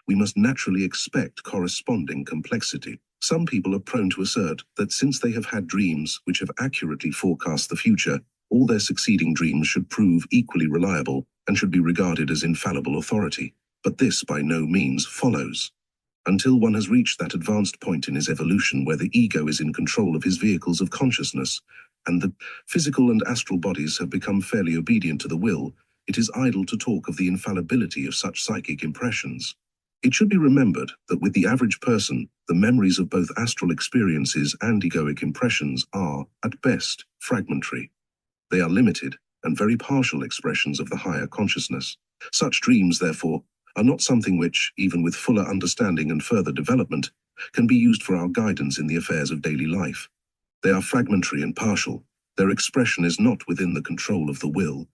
we must naturally expect corresponding complexity. Some people are prone to assert that since they have had dreams which have accurately forecast the future, all their succeeding dreams should prove equally reliable and should be regarded as infallible authority. But this by no means follows. Until one has reached that advanced point in his evolution where the ego is in control of his vehicles of consciousness, and the physical and astral bodies have become fairly obedient to the will, it is idle to talk of the infallibility of such psychic impressions. It should be remembered that with the average person, the memories of both astral experiences and egoic impressions are, at best, fragmentary. They are limited and very partial expressions of the higher consciousness. Such dreams, therefore, are not something which, even with fuller understanding and further development, can be used for our guidance in the affairs of daily life. They are fragmentary and partial, their expression is not within the control of the will,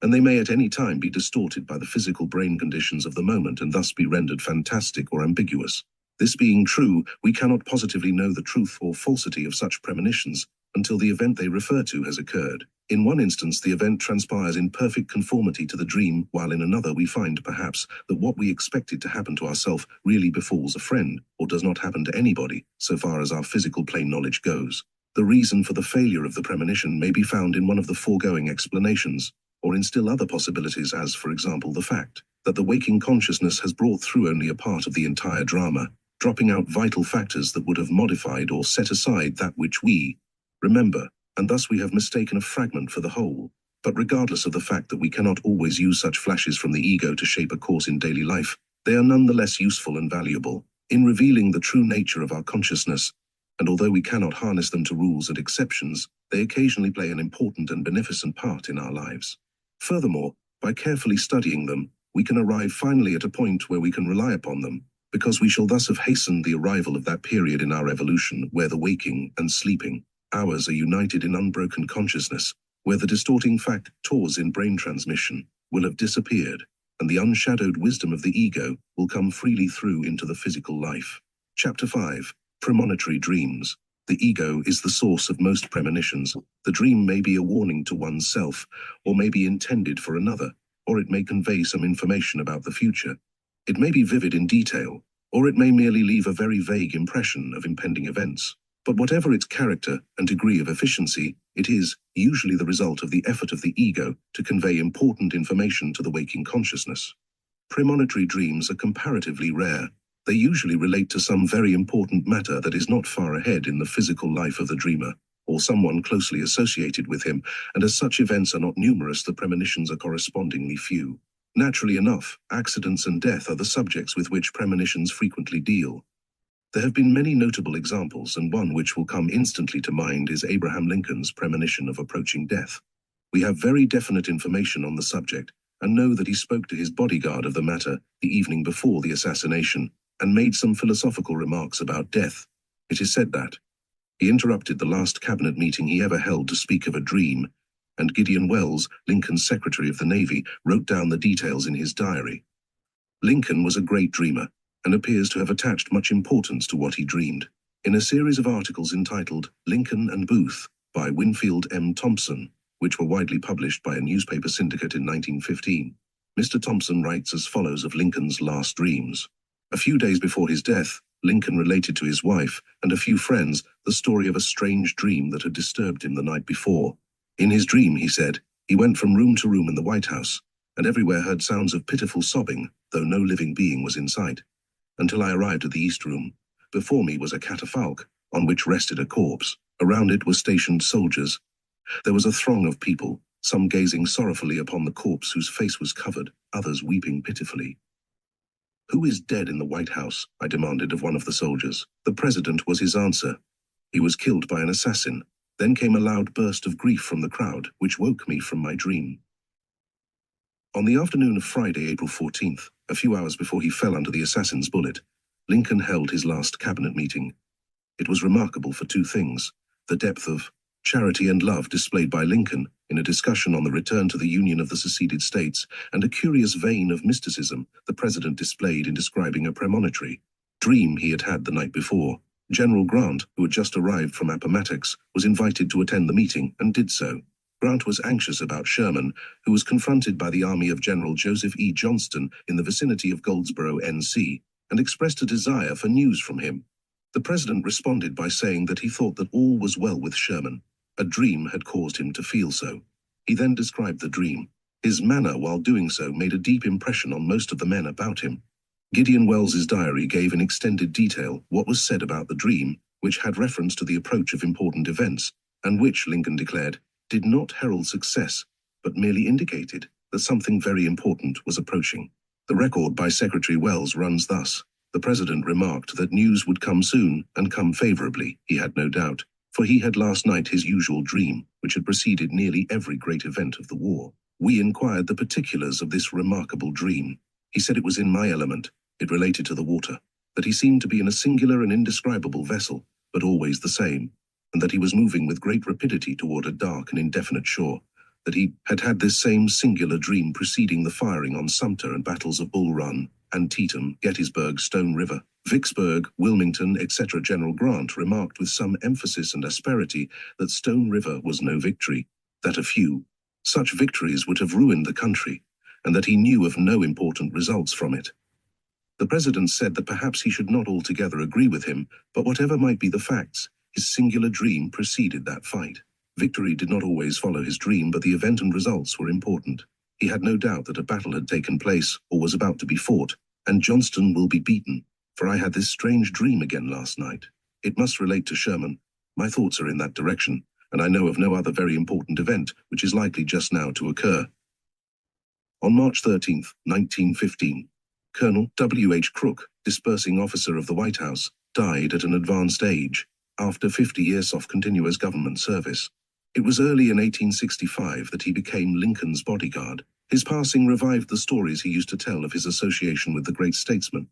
and they may at any time be distorted by the physical brain conditions of the moment and thus be rendered fantastic or ambiguous. This being true, we cannot positively know the truth or falsity of such premonitions until the event they refer to has occurred. In one instance, the event transpires in perfect conformity to the dream, while in another we find, perhaps, that what we expected to happen to ourselves really befalls a friend, or does not happen to anybody, so far as our physical plane knowledge goes. The reason for the failure of the premonition may be found in one of the foregoing explanations, or in still other possibilities as, for example, the fact that the waking consciousness has brought through only a part of the entire drama, dropping out vital factors that would have modified or set aside that which we remember, and thus we have mistaken a fragment for the whole. But regardless of the fact that we cannot always use such flashes from the ego to shape a course in daily life, they are nonetheless useful and valuable in revealing the true nature of our consciousness, and although we cannot harness them to rules and exceptions, they occasionally play an important and beneficent part in our lives. Furthermore, by carefully studying them, we can arrive finally at a point where we can rely upon them, because we shall thus have hastened the arrival of that period in our evolution where the waking and sleeping hours are united in unbroken consciousness, where the distorting factors in brain transmission will have disappeared, and the unshadowed wisdom of the ego will come freely through into the physical life. Chapter 5. Premonitory Dreams. The ego is the source of most premonitions. The dream may be a warning to one's self, or may be intended for another, or it may convey some information about the future. It may be vivid in detail, or it may merely leave a very vague impression of impending events. But whatever its character and degree of efficiency, it is usually the result of the effort of the ego to convey important information to the waking consciousness. Premonitory dreams are comparatively rare. They usually relate to some very important matter that is not far ahead in the physical life of the dreamer, or someone closely associated with him, and as such events are not numerous, the premonitions are correspondingly few. Naturally enough, accidents and death are the subjects with which premonitions frequently deal. There have been many notable examples, and one which will come instantly to mind is Abraham Lincoln's premonition of approaching death. We have very definite information on the subject, and know that he spoke to his bodyguard of the matter the evening before the assassination, and made some philosophical remarks about death. It is said that he interrupted the last cabinet meeting he ever held to speak of a dream, and Gideon Welles, Lincoln's Secretary of the Navy, wrote down the details in his diary. Lincoln was a great dreamer, and appears to have attached much importance to what he dreamed. In a series of articles entitled Lincoln and Booth by Winfield M. Thompson, which were widely published by a newspaper syndicate in 1915, Mr. Thompson writes as follows of Lincoln's last dreams. A few days before his death, Lincoln related to his wife and a few friends the story of a strange dream that had disturbed him the night before. In his dream, he said, he went from room to room in the White House, and everywhere heard sounds of pitiful sobbing, though no living being was in sight. Until I arrived at the East Room. Before me was a catafalque, on which rested a corpse. Around it were stationed soldiers. There was a throng of people, some gazing sorrowfully upon the corpse whose face was covered, others weeping pitifully. "Who is dead in the White House?" I demanded of one of the soldiers. The president was his answer. "He was killed by an assassin." Then came a loud burst of grief from the crowd, which woke me from my dream. On the afternoon of Friday, April 14th, a few hours before he fell under the assassin's bullet, Lincoln held his last cabinet meeting. It was remarkable for two things: the depth of charity and love displayed by Lincoln in a discussion on the return to the Union of the seceded states, and a curious vein of mysticism the president displayed in describing a premonitory dream he had had the night before. General Grant, who had just arrived from Appomattox, was invited to attend the meeting and did so. Grant was anxious about Sherman, who was confronted by the army of General Joseph E. Johnston in the vicinity of Goldsboro, NC, and expressed a desire for news from him. The president responded by saying that he thought that all was well with Sherman. A dream had caused him to feel so. He then described the dream. His manner while doing so made a deep impression on most of the men about him. Gideon Wells's diary gave in extended detail what was said about the dream, which had reference to the approach of important events, and which, Lincoln declared, did not herald success, but merely indicated that something very important was approaching. The record by Secretary Welles runs thus. The president remarked that news would come soon and come favorably, he had no doubt, for he had last night his usual dream, which had preceded nearly every great event of the war. We inquired the particulars of this remarkable dream. He said it was in my element, it related to the water, that he seemed to be in a singular and indescribable vessel, but always the same, and that he was moving with great rapidity toward a dark and indefinite shore, that he had had this same singular dream preceding the firing on Sumter and battles of Bull Run, Antietam, Gettysburg, Stone River, Vicksburg, Wilmington, etc. General Grant remarked with some emphasis and asperity that Stone River was no victory, that a few such victories would have ruined the country, and that he knew of no important results from it. The president said that perhaps he should not altogether agree with him, but whatever might be the facts, his singular dream preceded that fight. Victory did not always follow his dream, but the event and results were important. He had no doubt that a battle had taken place, or was about to be fought, and Johnston will be beaten, for I had this strange dream again last night. It must relate to Sherman. My thoughts are in that direction, and I know of no other very important event which is likely just now to occur. On March 13, 1915, Colonel W.H. Crook, dispersing officer of the White House, died at an advanced age, after 50 years of continuous government service. It was early in 1865 that he became Lincoln's bodyguard. His passing revived the stories he used to tell of his association with the great statesman,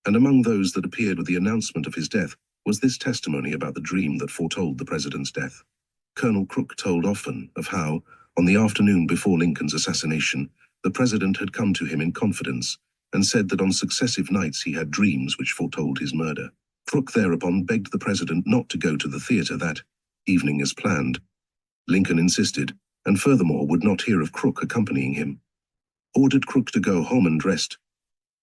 and among those that appeared with the announcement of his death was this testimony about the dream that foretold the president's death. Colonel Crook told often of how, on the afternoon before Lincoln's assassination, the president had come to him in confidence and said that on successive nights he had dreams which foretold his murder. Crook thereupon begged the president not to go to the theater that evening as planned. Lincoln insisted, and furthermore would not hear of Crook accompanying him. Ordered Crook to go home and rest.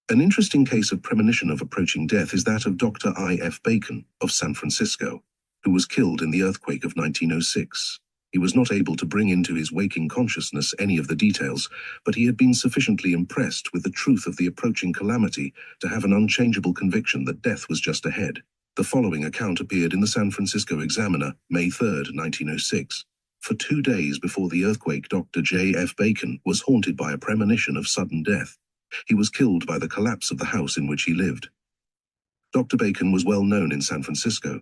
An interesting case of premonition of approaching death is that of Dr. I.F. Bacon of San Francisco, who was killed in the earthquake of 1906. He was not able to bring into his waking consciousness any of the details, but he had been sufficiently impressed with the truth of the approaching calamity to have an unchangeable conviction that death was just ahead. The following account appeared in the San Francisco Examiner, May 3, 1906. For 2 days before the earthquake, Dr. J.F. Bacon was haunted by a premonition of sudden death. He was killed by the collapse of the house in which he lived. Dr. Bacon was well known in San Francisco.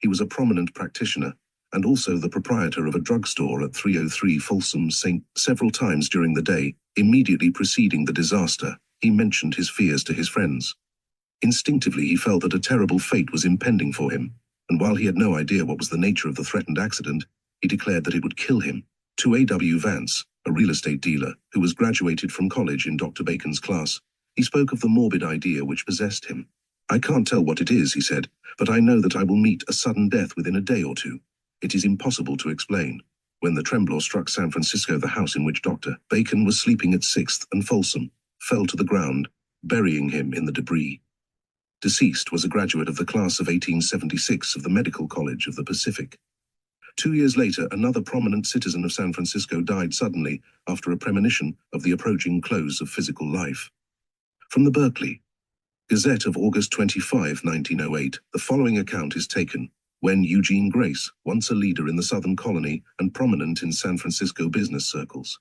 He was a prominent practitioner, and also the proprietor of a drugstore at 303 Folsom St. Several times during the day, immediately preceding the disaster, he mentioned his fears to his friends. Instinctively he felt that a terrible fate was impending for him, and while he had no idea what was the nature of the threatened accident, he declared that it would kill him. To A.W. Vance, a real estate dealer, who was graduated from college in Dr. Bacon's class, he spoke of the morbid idea which possessed him. "I can't tell what it is," he said, "but I know that I will meet a sudden death within a day or two. It is impossible to explain." When the tremblor struck San Francisco, the house in which Dr. Bacon was sleeping at 6th and Folsom fell to the ground, burying him in the debris. Deceased was a graduate of the class of 1876 of the Medical College of the Pacific. 2 years later, another prominent citizen of San Francisco died suddenly after a premonition of the approaching close of physical life. From the Berkeley Gazette of August 25, 1908, the following account is taken. When Eugene Grace, once a leader in the Southern Colony and prominent in San Francisco business circles,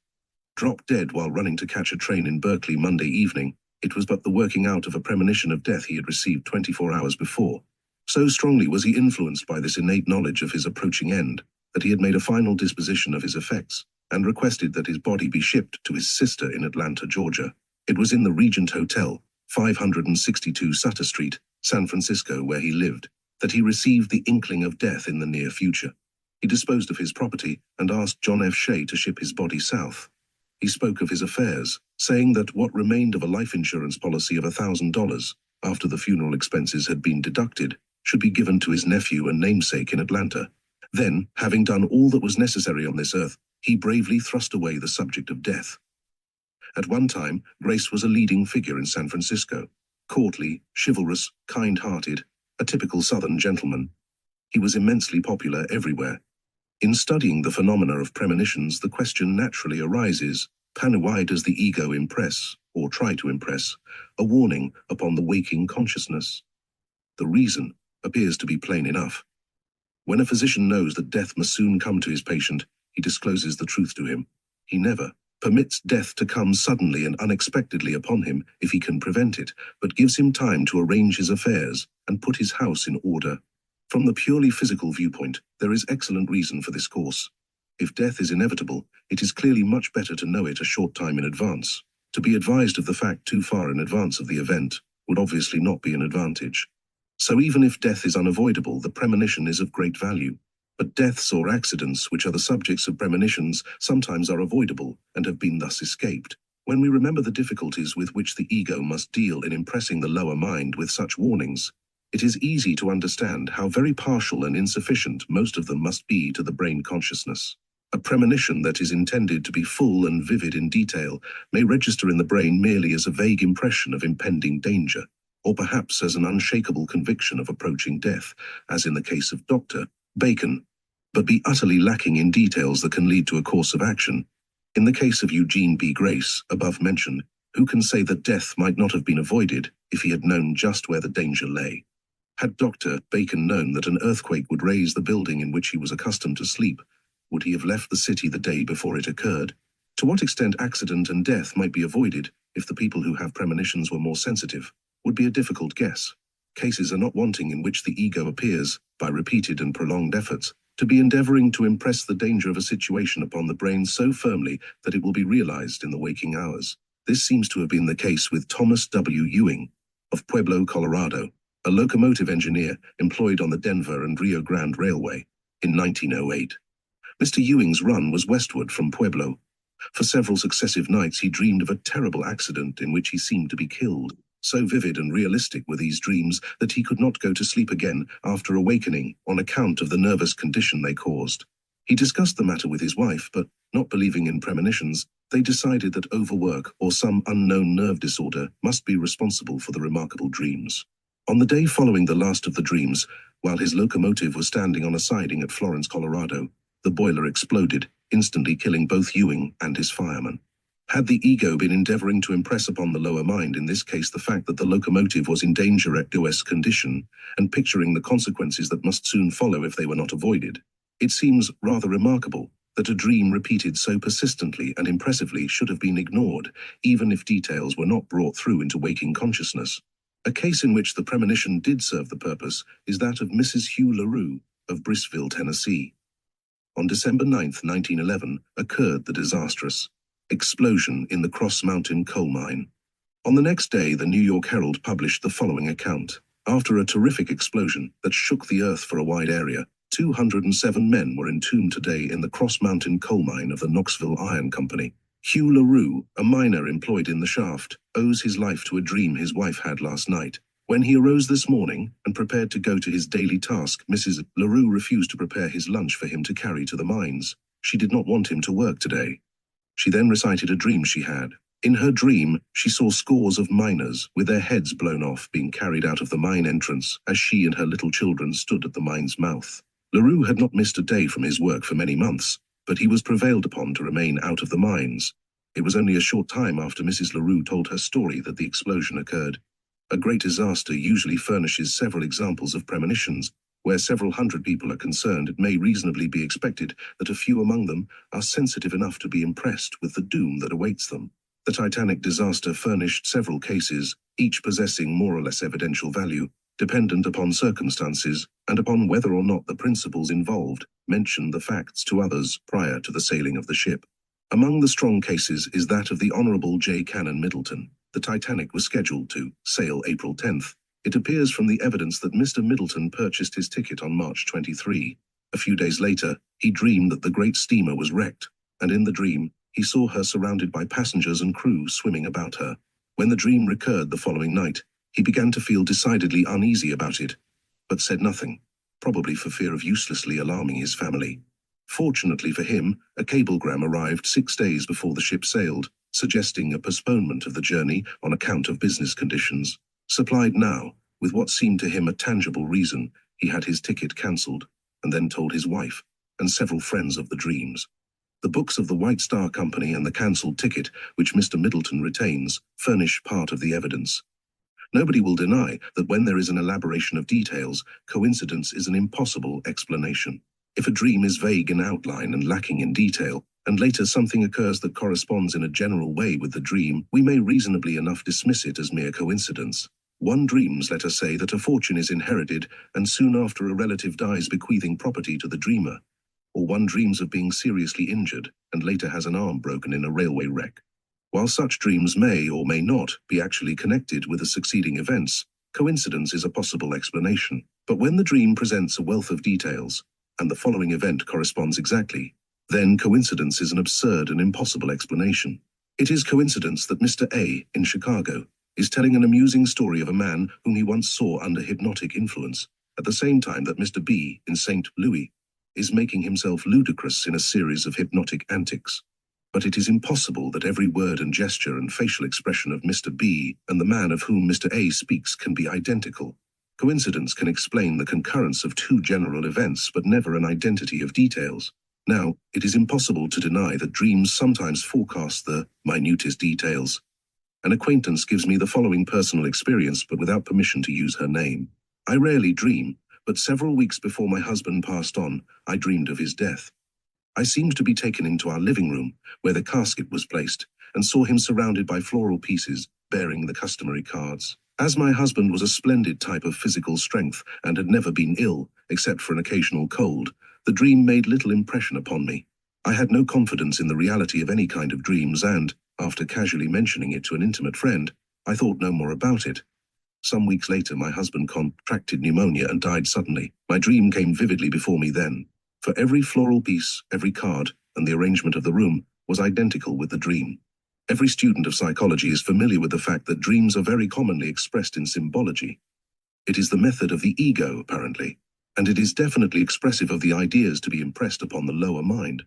dropped dead while running to catch a train in Berkeley Monday evening, it was but the working out of a premonition of death he had received 24 hours before. So strongly was he influenced by this innate knowledge of his approaching end, that he had made a final disposition of his effects, and requested that his body be shipped to his sister in Atlanta, Georgia. It was in the Regent Hotel, 562 Sutter Street, San Francisco, where he lived, that he received the inkling of death in the near future. He disposed of his property and asked John F. Shea to ship his body south. He spoke of his affairs, saying that what remained of a life insurance policy of $1,000, after the funeral expenses had been deducted, should be given to his nephew and namesake in Atlanta. Then, having done all that was necessary on this earth, he bravely thrust away the subject of death. At one time, Grace was a leading figure in San Francisco. Courtly, chivalrous, kind-hearted, a typical Southern gentleman. He was immensely popular everywhere. In studying the phenomena of premonitions, the question naturally arises, why does the ego impress, or try to impress, a warning upon the waking consciousness? The reason appears to be plain enough. When a physician knows that death must soon come to his patient, he discloses the truth to him. He never permits death to come suddenly and unexpectedly upon him if he can prevent it, but gives him time to arrange his affairs and put his house in order. From the purely physical viewpoint, there is excellent reason for this course. If death is inevitable, it is clearly much better to know it a short time in advance. To be advised of the fact too far in advance of the event would obviously not be an advantage. So even if death is unavoidable, the premonition is of great value. But deaths or accidents which are the subjects of premonitions sometimes are avoidable and have been thus escaped. When we remember the difficulties with which the ego must deal in impressing the lower mind with such warnings, it is easy to understand how very partial and insufficient most of them must be to the brain consciousness. A premonition that is intended to be full and vivid in detail may register in the brain merely as a vague impression of impending danger, or perhaps as an unshakable conviction of approaching death, as in the case of Dr. Bacon, but be utterly lacking in details that can lead to a course of action. In the case of Eugene B. Grace, above mentioned, who can say that death might not have been avoided if he had known just where the danger lay? Had Dr. Bacon known that an earthquake would raze the building in which he was accustomed to sleep, would he have left the city the day before it occurred? To what extent accident and death might be avoided if the people who have premonitions were more sensitive would be a difficult guess. Cases are not wanting in which the ego appears, by repeated and prolonged efforts, to be endeavoring to impress the danger of a situation upon the brain so firmly that it will be realized in the waking hours. This seems to have been the case with Thomas W. Ewing, of Pueblo, Colorado, a locomotive engineer employed on the Denver and Rio Grande Railway, in 1908. Mr. Ewing's run was westward from Pueblo. For several successive nights he dreamed of a terrible accident in which he seemed to be killed. So vivid and realistic were these dreams that he could not go to sleep again after awakening on account of the nervous condition they caused. He discussed the matter with his wife, but, not believing in premonitions, they decided that overwork or some unknown nerve disorder must be responsible for the remarkable dreams. On the day following the last of the dreams, while his locomotive was standing on a siding at Florence, Colorado, the boiler exploded, instantly killing both Ewing and his fireman. Had the ego been endeavoring to impress upon the lower mind in this case the fact that the locomotive was in danger at OS condition, and picturing the consequences that must soon follow if they were not avoided, it seems rather remarkable that a dream repeated so persistently and impressively should have been ignored, even if details were not brought through into waking consciousness. A case in which the premonition did serve the purpose is that of Mrs. Hugh LaRue of Bristol, Tennessee. On December 9, 1911, occurred the disastrous explosion in the Cross Mountain coal mine. On the next day, the New York Herald published the following account. After a terrific explosion that shook the earth for a wide area, 207 men were entombed today in the Cross Mountain coal mine of the Knoxville Iron Company. Hugh LaRue, a miner employed in the shaft, owes his life to a dream his wife had last night. When he arose this morning and prepared to go to his daily task, Mrs. LaRue refused to prepare his lunch for him to carry to the mines. She did not want him to work today. She then recited a dream she had. In her dream, she saw scores of miners with their heads blown off being carried out of the mine entrance as she and her little children stood at the mine's mouth. LaRue had not missed a day from his work for many months, but he was prevailed upon to remain out of the mines. It was only a short time after Mrs. LaRue told her story that the explosion occurred. A great disaster usually furnishes several examples of premonitions. Where several hundred people are concerned, it may reasonably be expected that a few among them are sensitive enough to be impressed with the doom that awaits them. The Titanic disaster furnished several cases, each possessing more or less evidential value, dependent upon circumstances and upon whether or not the principals involved mentioned the facts to others prior to the sailing of the ship. Among the strong cases is that of the Honorable J. Cannon Middleton. The Titanic was scheduled to sail April 10th. It appears from the evidence that Mr. Middleton purchased his ticket on March 23. A few days later, he dreamed that the great steamer was wrecked, and in the dream, he saw her surrounded by passengers and crew swimming about her. When the dream recurred the following night, he began to feel decidedly uneasy about it, but said nothing, probably for fear of uselessly alarming his family. Fortunately for him, a cablegram arrived 6 days before the ship sailed, suggesting a postponement of the journey on account of business conditions. Supplied now, with what seemed to him a tangible reason, he had his ticket cancelled, and then told his wife and several friends of the dreams. The books of the White Star Company and the cancelled ticket, which Mr. Middleton retains, furnish part of the evidence. Nobody will deny that when there is an elaboration of details, coincidence is an impossible explanation. If a dream is vague in outline and lacking in detail, and later something occurs that corresponds in a general way with the dream, we may reasonably enough dismiss it as mere coincidence. One dreams, let us say, that a fortune is inherited, and soon after a relative dies bequeathing property to the dreamer. Or one dreams of being seriously injured, and later has an arm broken in a railway wreck. While such dreams may or may not be actually connected with the succeeding events, coincidence is a possible explanation. But when the dream presents a wealth of details, and the following event corresponds exactly, then coincidence is an absurd and impossible explanation. It is coincidence that Mr. A in Chicago is telling an amusing story of a man whom he once saw under hypnotic influence, at the same time that Mr. B in St. Louis is making himself ludicrous in a series of hypnotic antics. But it is impossible that every word and gesture and facial expression of Mr. B and the man of whom Mr. A speaks can be identical. Coincidence can explain the concurrence of two general events, but never an identity of details. Now, it is impossible to deny that dreams sometimes forecast the minutest details. An acquaintance gives me the following personal experience, but without permission to use her name. I rarely dream, but several weeks before my husband passed on, I dreamed of his death. I seemed to be taken into our living room, where the casket was placed, and saw him surrounded by floral pieces, bearing the customary cards. As my husband was a splendid type of physical strength and had never been ill, except for an occasional cold, the dream made little impression upon me. I had no confidence in the reality of any kind of dreams and, after casually mentioning it to an intimate friend, I thought no more about it. Some weeks later, my husband contracted pneumonia and died suddenly. My dream came vividly before me then. For every floral piece, every card, and the arrangement of the room was identical with the dream. Every student of psychology is familiar with the fact that dreams are very commonly expressed in symbology. It is the method of the ego, apparently, and it is definitely expressive of the ideas to be impressed upon the lower mind.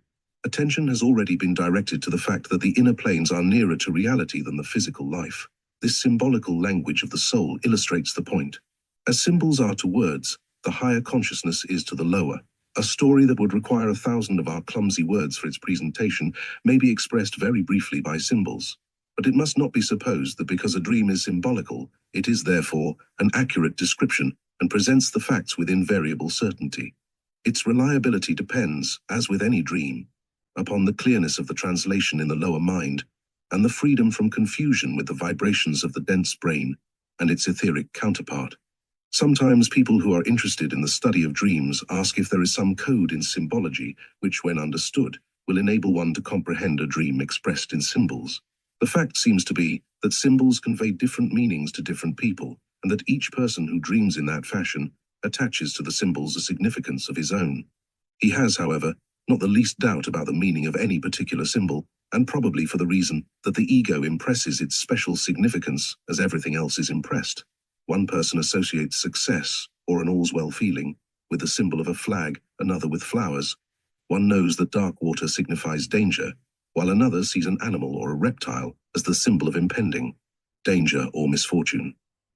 Attention has already been directed to the fact that the inner planes are nearer to reality than the physical life. This symbolical language of the soul illustrates the point. As symbols are to words, the higher consciousness is to the lower. A story that would require 1,000 of our clumsy words for its presentation may be expressed very briefly by symbols. But it must not be supposed that because a dream is symbolical, it is therefore an accurate description and presents the facts with invariable certainty. Its reliability depends, as with any dream, upon the clearness of the translation in the lower mind and the freedom from confusion with the vibrations of the dense brain and its etheric counterpart. Sometimes people who are interested in the study of dreams ask if there is some code in symbology which, when understood, will enable one to comprehend a dream expressed in symbols. The fact seems to be that symbols convey different meanings to different people, and that each person who dreams in that fashion attaches to the symbols a significance of his own. He has, however, not the least doubt about the meaning of any particular symbol, and probably for the reason that the ego impresses its special significance as everything else is impressed. One person associates success, or an all's well feeling, with the symbol of a flag, another with flowers. One knows that dark water signifies danger, while another sees an animal or a reptile as the symbol of impending danger or misfortune.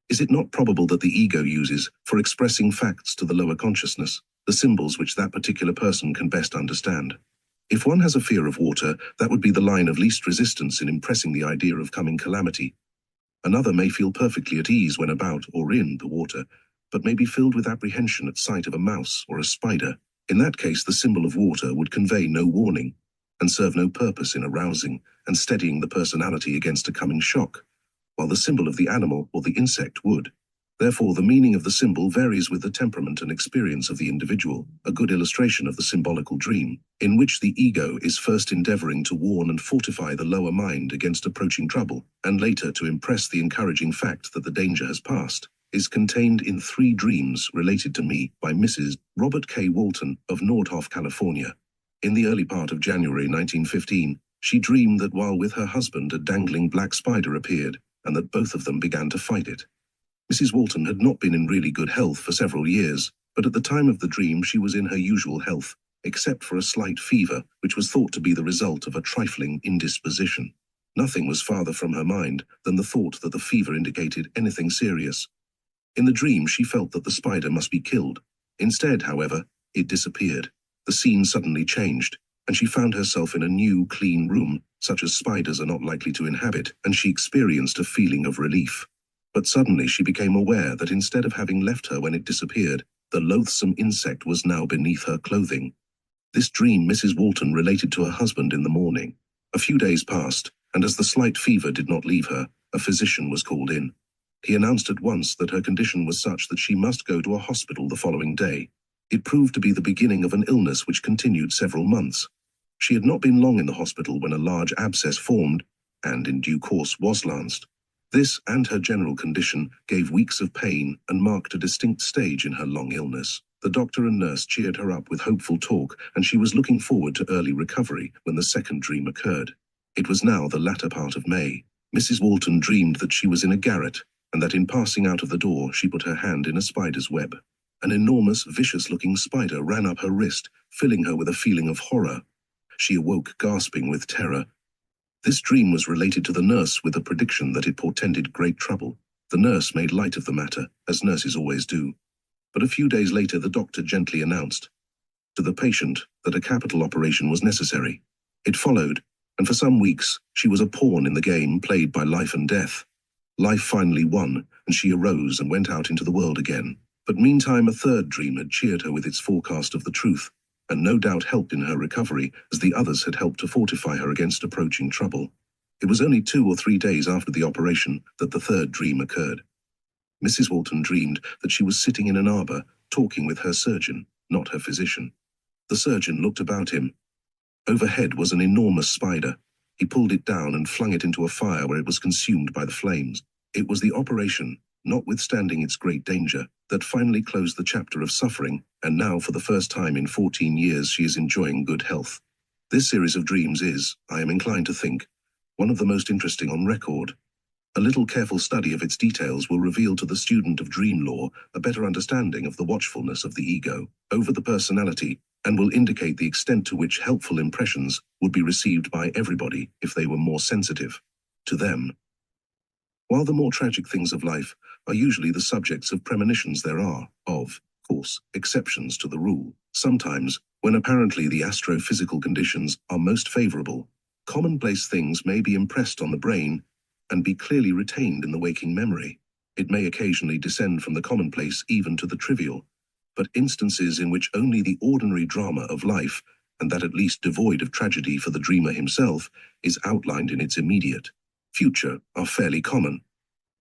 Is it not probable that the ego uses, for expressing facts to the lower consciousness, the symbols which that particular person can best understand? If one has a fear of water, that would be the line of least resistance in impressing the idea of coming calamity. Another may feel perfectly at ease when about or in the water, but may be filled with apprehension at sight of a mouse or a spider. In that case, the symbol of water would convey no warning and serve no purpose in arousing and steadying the personality against a coming shock, while the symbol of the animal or the insect would. Therefore, the meaning of the symbol varies with the temperament and experience of the individual, a good illustration of the symbolical dream, in which the ego is first endeavoring to warn and fortify the lower mind against approaching trouble, and later to impress the encouraging fact that the danger has passed, is contained in 3 dreams related to me by Mrs. Robert K. Walton of Nordhoff, California. In the early part of January 1915, she dreamed that while with her husband a dangling black spider appeared, and that both of them began to fight it. Mrs. Walton had not been in really good health for several years, but at the time of the dream she was in her usual health, except for a slight fever, which was thought to be the result of a trifling indisposition. Nothing was farther from her mind than the thought that the fever indicated anything serious. In the dream she felt that the spider must be killed. Instead, however, it disappeared. The scene suddenly changed, and she found herself in a new, clean room, such as spiders are not likely to inhabit, and she experienced a feeling of relief. But suddenly she became aware that instead of having left her when it disappeared, the loathsome insect was now beneath her clothing. This dream Mrs. Walton related to her husband in the morning. A few days passed, and as the slight fever did not leave her, a physician was called in. He announced at once that her condition was such that she must go to a hospital the following day. It proved to be the beginning of an illness which continued several months. She had not been long in the hospital when a large abscess formed, and in due course was lanced. This and her general condition gave weeks of pain and marked a distinct stage in her long illness. The doctor and nurse cheered her up with hopeful talk, and she was looking forward to early recovery when the second dream occurred. It was now the latter part of May. Mrs. Walton dreamed that she was in a garret, and that in passing out of the door she put her hand in a spider's web. An enormous, vicious-looking spider ran up her wrist, filling her with a feeling of horror. She awoke gasping with terror. This dream was related to the nurse with a prediction that it portended great trouble. The nurse made light of the matter, as nurses always do. But a few days later the doctor gently announced to the patient that a capital operation was necessary. It followed, and for some weeks she was a pawn in the game played by life and death. Life finally won, and she arose and went out into the world again. But meantime a third dream had cheered her with its forecast of the truth, and no doubt helped in her recovery, as the others had helped to fortify her against approaching trouble. It was only 2 or 3 days after the operation that the third dream occurred. Mrs. Walton dreamed that she was sitting in an arbor, talking with her surgeon, not her physician. The surgeon looked about him. Overhead was an enormous spider. He pulled it down and flung it into a fire where it was consumed by the flames. It was the operation, notwithstanding its great danger, that finally closed the chapter of suffering, and now for the first time in 14 years she is enjoying good health. This series of dreams is, I am inclined to think, one of the most interesting on record. A little careful study of its details will reveal to the student of dream law a better understanding of the watchfulness of the ego over the personality, and will indicate the extent to which helpful impressions would be received by everybody if they were more sensitive to them. While the more tragic things of life are usually the subjects of premonitions, there are, of course, exceptions to the rule. Sometimes, when apparently the astrophysical conditions are most favorable, commonplace things may be impressed on the brain and be clearly retained in the waking memory. It may occasionally descend from the commonplace even to the trivial, but instances in which only the ordinary drama of life, and that at least devoid of tragedy for the dreamer himself, is outlined in its immediate future are fairly common.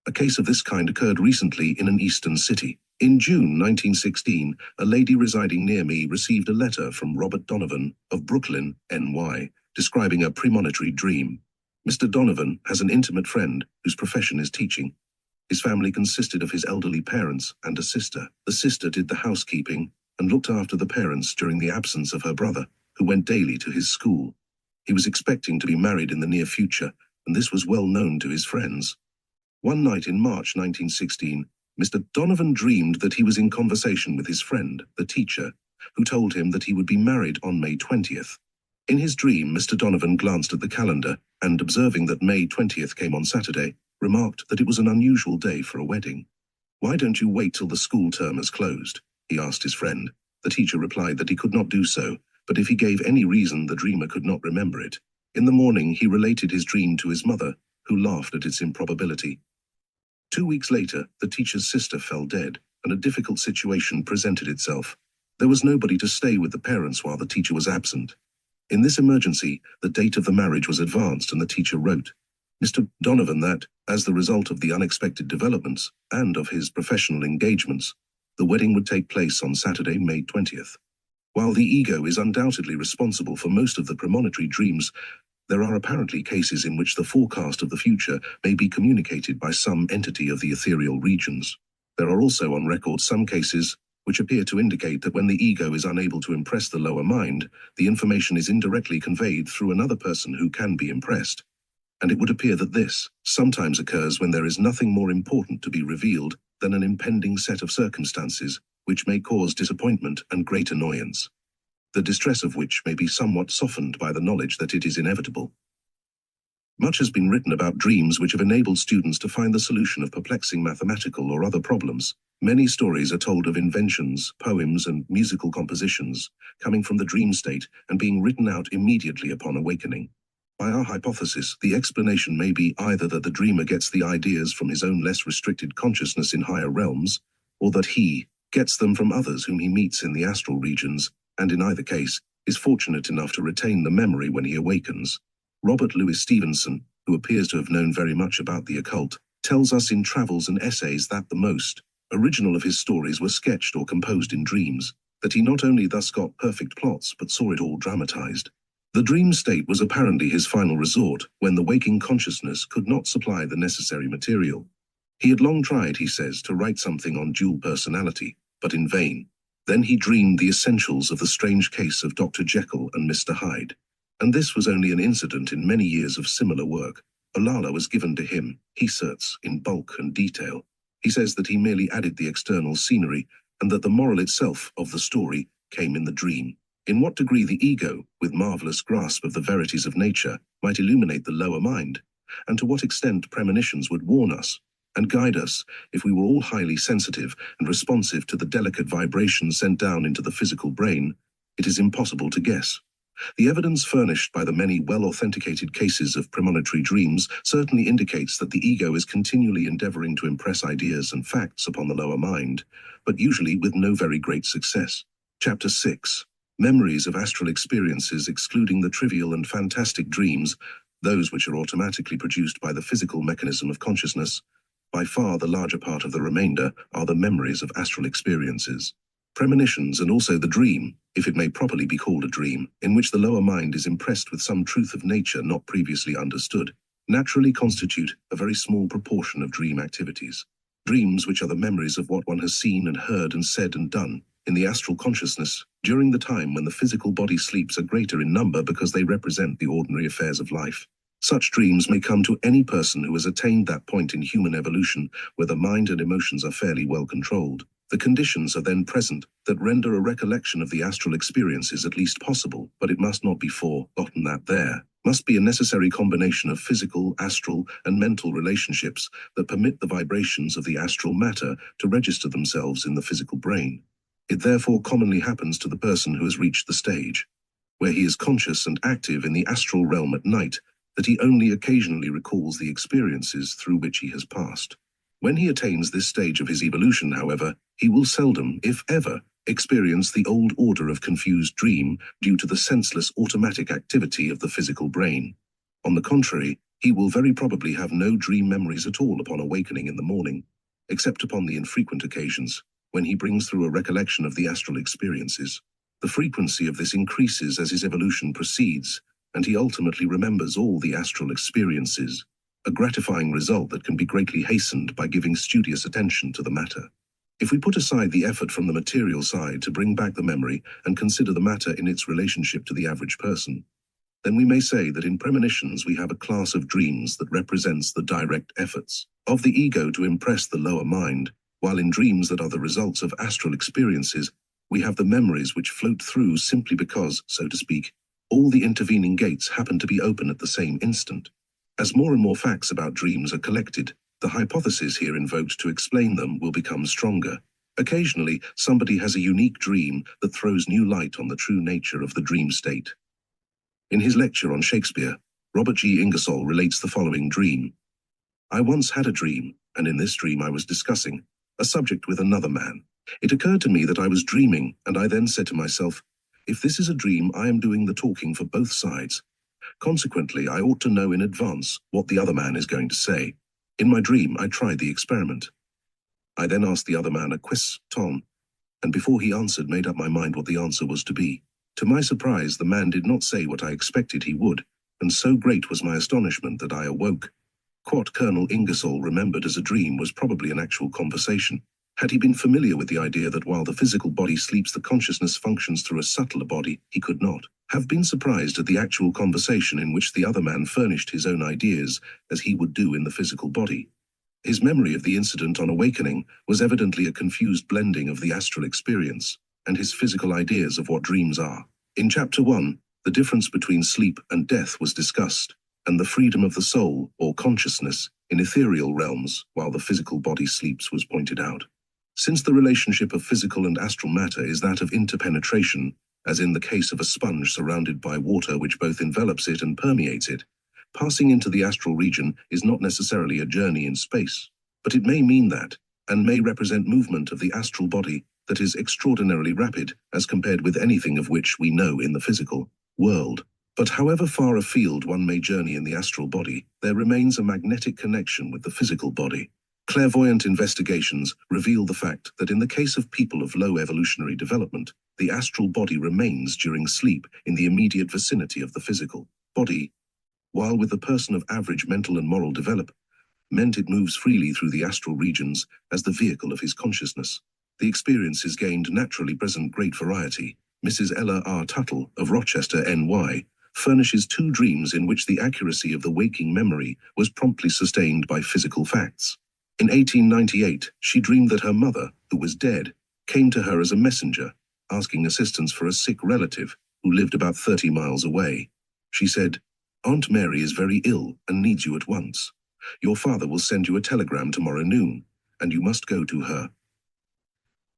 A case of this kind occurred recently in an eastern city. In June 1916, a lady residing near me received a letter from Robert Donovan of Brooklyn, NY, describing a premonitory dream. Mr. Donovan has an intimate friend whose profession is teaching. His family consisted of his elderly parents and a sister. The sister did the housekeeping and looked after the parents during the absence of her brother, who went daily to his school. He was expecting to be married in the near future, and this was well known to his friends. One night in March 1916, Mr. Donovan dreamed that he was in conversation with his friend, the teacher, who told him that he would be married on May 20th. In his dream, Mr. Donovan glanced at the calendar and, observing that May 20th came on Saturday, remarked that it was an unusual day for a wedding. "Why don't you wait till the school term has closed?" he asked his friend. The teacher replied that he could not do so, but if he gave any reason, the dreamer could not remember it. In the morning, he related his dream to his mother, who laughed at its improbability. 2 weeks later, the teacher's sister fell dead, and a difficult situation presented itself. There was nobody to stay with the parents while the teacher was absent. In this emergency, the date of the marriage was advanced, and the teacher wrote Mr. Donovan that, as the result of the unexpected developments and of his professional engagements, the wedding would take place on Saturday, May 20th. While the ego is undoubtedly responsible for most of the premonitory dreams, there are apparently cases in which the forecast of the future may be communicated by some entity of the ethereal regions. There are also on record some cases which appear to indicate that when the ego is unable to impress the lower mind, the information is indirectly conveyed through another person who can be impressed. And it would appear that this sometimes occurs when there is nothing more important to be revealed than an impending set of circumstances which may cause disappointment and great annoyance, the distress of which may be somewhat softened by the knowledge that it is inevitable. Much has been written about dreams which have enabled students to find the solution of perplexing mathematical or other problems. Many stories are told of inventions, poems, and musical compositions coming from the dream state and being written out immediately upon awakening. By our hypothesis, the explanation may be either that the dreamer gets the ideas from his own less restricted consciousness in higher realms, or that he gets them from others whom he meets in the astral regions, and in either case, is fortunate enough to retain the memory when he awakens. Robert Louis Stevenson, who appears to have known very much about the occult, tells us in Travels and Essays that the most original of his stories were sketched or composed in dreams, that he not only thus got perfect plots but saw it all dramatized. The dream state was apparently his final resort when the waking consciousness could not supply the necessary material. He had long tried, he says, to write something on dual personality, but in vain. Then he dreamed the essentials of the strange case of Dr. Jekyll and Mr. Hyde. And this was only an incident in many years of similar work. Olala was given to him, he asserts, in bulk and detail. He says that he merely added the external scenery, and that the moral itself of the story came in the dream. In what degree the ego, with marvelous grasp of the verities of nature, might illuminate the lower mind, and to what extent premonitions would warn us and guide us if we were all highly sensitive and responsive to the delicate vibrations sent down into the physical brain, it is impossible to guess. The evidence furnished by the many well-authenticated cases of premonitory dreams certainly indicates that the ego is continually endeavoring to impress ideas and facts upon the lower mind, but usually with no very great success. Chapter 6. Memories of astral experiences excluding the trivial and fantastic dreams, those which are automatically produced by the physical mechanism of consciousness. By far the larger part of the remainder are the memories of astral experiences. Premonitions and also the dream, if it may properly be called a dream, in which the lower mind is impressed with some truth of nature not previously understood, naturally constitute a very small proportion of dream activities. Dreams, which are the memories of what one has seen and heard and said and done in the astral consciousness during the time when the physical body sleeps, are greater in number because they represent the ordinary affairs of life. Such dreams may come to any person who has attained that point in human evolution where the mind and emotions are fairly well controlled. The conditions are then present that render a recollection of the astral experiences at least possible, but it must not be forgotten that there must be a necessary combination of physical, astral, and mental relationships that permit the vibrations of the astral matter to register themselves in the physical brain. It therefore commonly happens to the person who has reached the stage where he is conscious and active in the astral realm at night that he only occasionally recalls the experiences through which he has passed. When he attains this stage of his evolution, however, he will seldom, if ever, experience the old order of confused dream due to the senseless automatic activity of the physical brain. On the contrary, he will very probably have no dream memories at all upon awakening in the morning, except upon the infrequent occasions when he brings through a recollection of the astral experiences. The frequency of this increases as his evolution proceeds, and he ultimately remembers all the astral experiences, a gratifying result that can be greatly hastened by giving studious attention to the matter. If we put aside the effort from the material side to bring back the memory and consider the matter in its relationship to the average person, then we may say that in premonitions we have a class of dreams that represents the direct efforts of the ego to impress the lower mind, while in dreams that are the results of astral experiences, we have the memories which float through simply because, so to speak, all the intervening gates happen to be open at the same instant. As more and more facts about dreams are collected, the hypothesis here invoked to explain them will become stronger. Occasionally, somebody has a unique dream that throws new light on the true nature of the dream state. In his lecture on Shakespeare, Robert G. Ingersoll relates the following dream. I once had a dream, and in this dream I was discussing a subject with another man. It occurred to me that I was dreaming, and I then said to myself, if this is a dream, I am doing the talking for both sides. Consequently, I ought to know in advance what the other man is going to say. In my dream, I tried the experiment. I then asked the other man a question, and before he answered, made up my mind what the answer was to be. To my surprise, the man did not say what I expected he would, and so great was my astonishment that I awoke. What Colonel Ingersoll remembered as a dream was probably an actual conversation. Had he been familiar with the idea that while the physical body sleeps, the consciousness functions through a subtler body, he could not have been surprised at the actual conversation in which the other man furnished his own ideas as he would do in the physical body. His memory of the incident on awakening was evidently a confused blending of the astral experience and his physical ideas of what dreams are. In Chapter 1, the difference between sleep and death was discussed, and the freedom of the soul, or consciousness, in ethereal realms while the physical body sleeps was pointed out. Since the relationship of physical and astral matter is that of interpenetration, as in the case of a sponge surrounded by water which both envelops it and permeates it, passing into the astral region is not necessarily a journey in space, but it may mean that, and may represent movement of the astral body that is extraordinarily rapid as compared with anything of which we know in the physical world. But however far afield one may journey in the astral body, there remains a magnetic connection with the physical body. Clairvoyant investigations reveal the fact that in the case of people of low evolutionary development, the astral body remains during sleep in the immediate vicinity of the physical body, while with the person of average mental and moral development, it moves freely through the astral regions as the vehicle of his consciousness. The experience is gained naturally present great variety. Mrs. Ella R. Tuttle of Rochester, NY, furnishes 2 dreams in which the accuracy of the waking memory was promptly sustained by physical facts. In 1898, she dreamed that her mother, who was dead, came to her as a messenger, asking assistance for a sick relative who lived about 30 miles away. She said, "Aunt Mary is very ill and needs you at once. Your father will send you a telegram tomorrow noon, and you must go to her."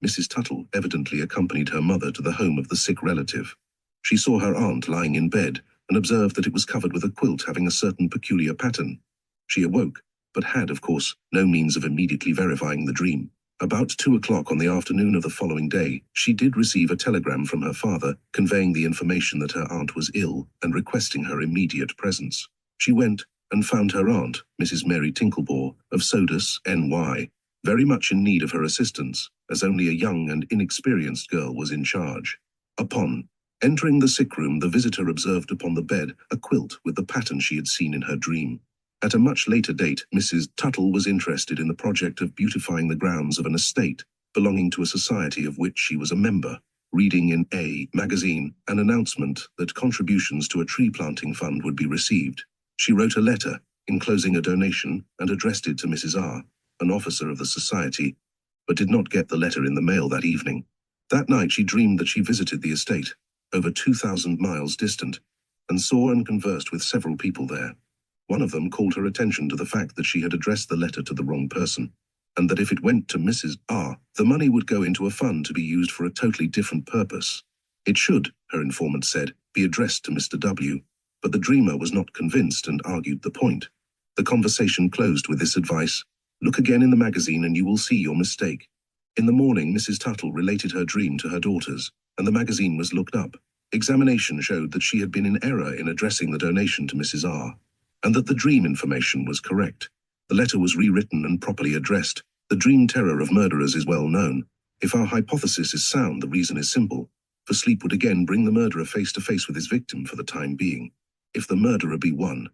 Mrs. Tuttle evidently accompanied her mother to the home of the sick relative. She saw her aunt lying in bed and observed that it was covered with a quilt having a certain peculiar pattern. She awoke, but had, of course, no means of immediately verifying the dream. About 2 o'clock on the afternoon of the following day, she did receive a telegram from her father conveying the information that her aunt was ill and requesting her immediate presence. She went and found her aunt, Mrs. Mary Tinklebore of Sodus, NY, very much in need of her assistance, as only a young and inexperienced girl was in charge. Upon entering the sick room, the visitor observed upon the bed a quilt with the pattern she had seen in her dream. At a much later date, Mrs. Tuttle was interested in the project of beautifying the grounds of an estate belonging to a society of which she was a member, reading in a magazine an announcement that contributions to a tree planting fund would be received. She wrote a letter, enclosing a donation, and addressed it to Mrs. R., an officer of the society, but did not get the letter in the mail that evening. That night she dreamed that she visited the estate, over 2,000 miles distant, and saw and conversed with several people there. One of them called her attention to the fact that she had addressed the letter to the wrong person, and that if it went to Mrs. R., the money would go into a fund to be used for a totally different purpose. It should, her informant said, be addressed to Mr. W., but the dreamer was not convinced and argued the point. The conversation closed with this advice: "Look again in the magazine and you will see your mistake." In the morning, Mrs. Tuttle related her dream to her daughters, and the magazine was looked up. Examination showed that she had been in error in addressing the donation to Mrs. R., and that the dream information was correct. The letter was rewritten and properly addressed. The dream terror of murderers is well known. If our hypothesis is sound, the reason is simple. For sleep would again bring the murderer face to face with his victim for the time being. If the murderer be one,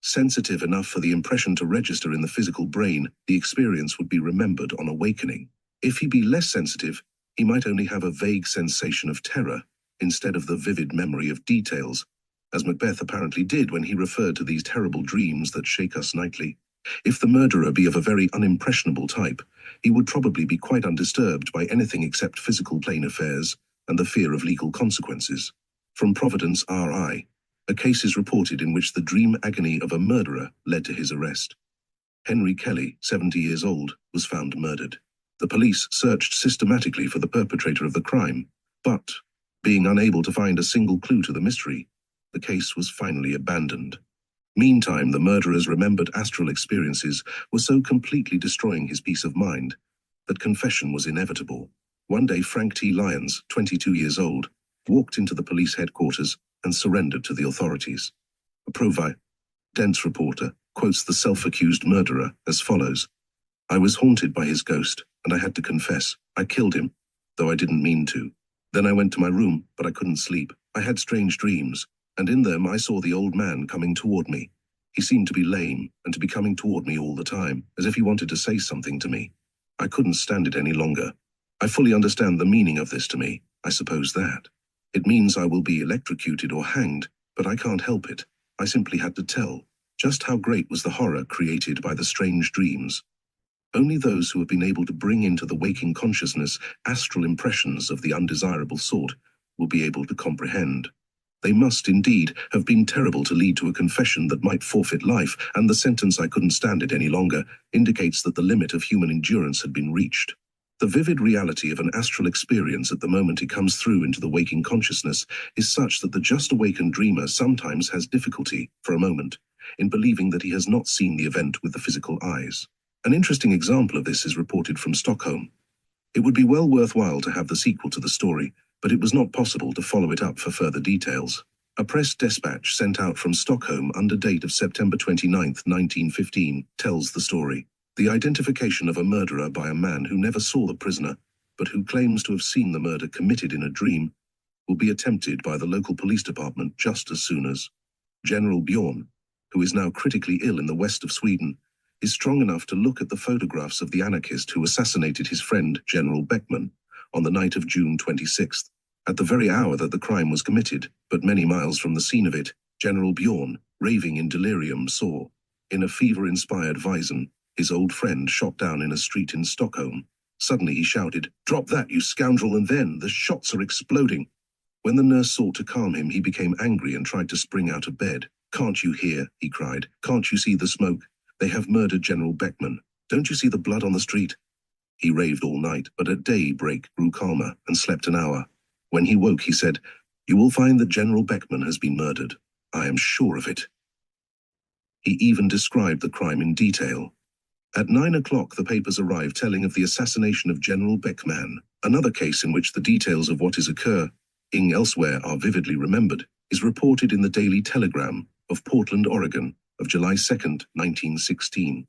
sensitive enough for the impression to register in the physical brain, the experience would be remembered on awakening. If he be less sensitive, he might only have a vague sensation of terror, instead of the vivid memory of details, as Macbeth apparently did when he referred to these terrible dreams that shake us nightly. If the murderer be of a very unimpressionable type, he would probably be quite undisturbed by anything except physical plane affairs and the fear of legal consequences. From Providence, RI, a case is reported in which the dream agony of a murderer led to his arrest. Henry Kelly, 70 years old, was found murdered. The police searched systematically for the perpetrator of the crime, but, being unable to find a single clue to the mystery, the case was finally abandoned. Meantime, the murderer's remembered astral experiences were so completely destroying his peace of mind that confession was inevitable. One day, Frank T. Lyons, 22 years old, walked into the police headquarters and surrendered to the authorities. A Providence reporter quotes the self-accused murderer as follows: "I was haunted by his ghost, and I had to confess. I killed him, though I didn't mean to. Then I went to my room, but I couldn't sleep. I had strange dreams, and in them I saw the old man coming toward me. He seemed to be lame, and to be coming toward me all the time, as if he wanted to say something to me. I couldn't stand it any longer. I fully understand the meaning of this to me. I suppose that it means I will be electrocuted or hanged, but I can't help it. I simply had to tell." Just how great was the horror created by the strange dreams? Only those who have been able to bring into the waking consciousness astral impressions of the undesirable sort will be able to comprehend. They must indeed have been terrible to lead to a confession that might forfeit life, and the sentence "I couldn't stand it any longer" indicates that the limit of human endurance had been reached. The vivid reality of an astral experience at the moment it comes through into the waking consciousness is such that the just awakened dreamer sometimes has difficulty, for a moment, in believing that he has not seen the event with the physical eyes. An interesting example of this is reported from Stockholm. It would be well worthwhile to have the sequel to the story, but it was not possible to follow it up for further details. A press dispatch sent out from Stockholm under date of September 29, 1915, tells the story. The identification of a murderer by a man who never saw the prisoner, but who claims to have seen the murder committed in a dream, will be attempted by the local police department just as soon as General Bjorn, who is now critically ill in the west of Sweden, is strong enough to look at the photographs of the anarchist who assassinated his friend General Beckman on the night of June 26th, at the very hour that the crime was committed, but many miles from the scene of it. General Bjorn, raving in delirium, saw, in a fever-inspired vision, his old friend shot down in a street in Stockholm. Suddenly he shouted, "Drop that, you scoundrel," and then the shots are exploding. When the nurse sought to calm him, he became angry and tried to spring out of bed. "Can't you hear?" he cried. "Can't you see the smoke? They have murdered General Beckman. Don't you see the blood on the street?" He raved all night, but at daybreak grew calmer and slept an hour. When he woke, he said, "You will find that General Beckman has been murdered. I am sure of it." He even described the crime in detail. At 9 o'clock, the papers arrived telling of the assassination of General Beckman. Another case in which the details of what is occurring elsewhere are vividly remembered is reported in the Daily Telegram of Portland, Oregon, of July 2nd, 1916.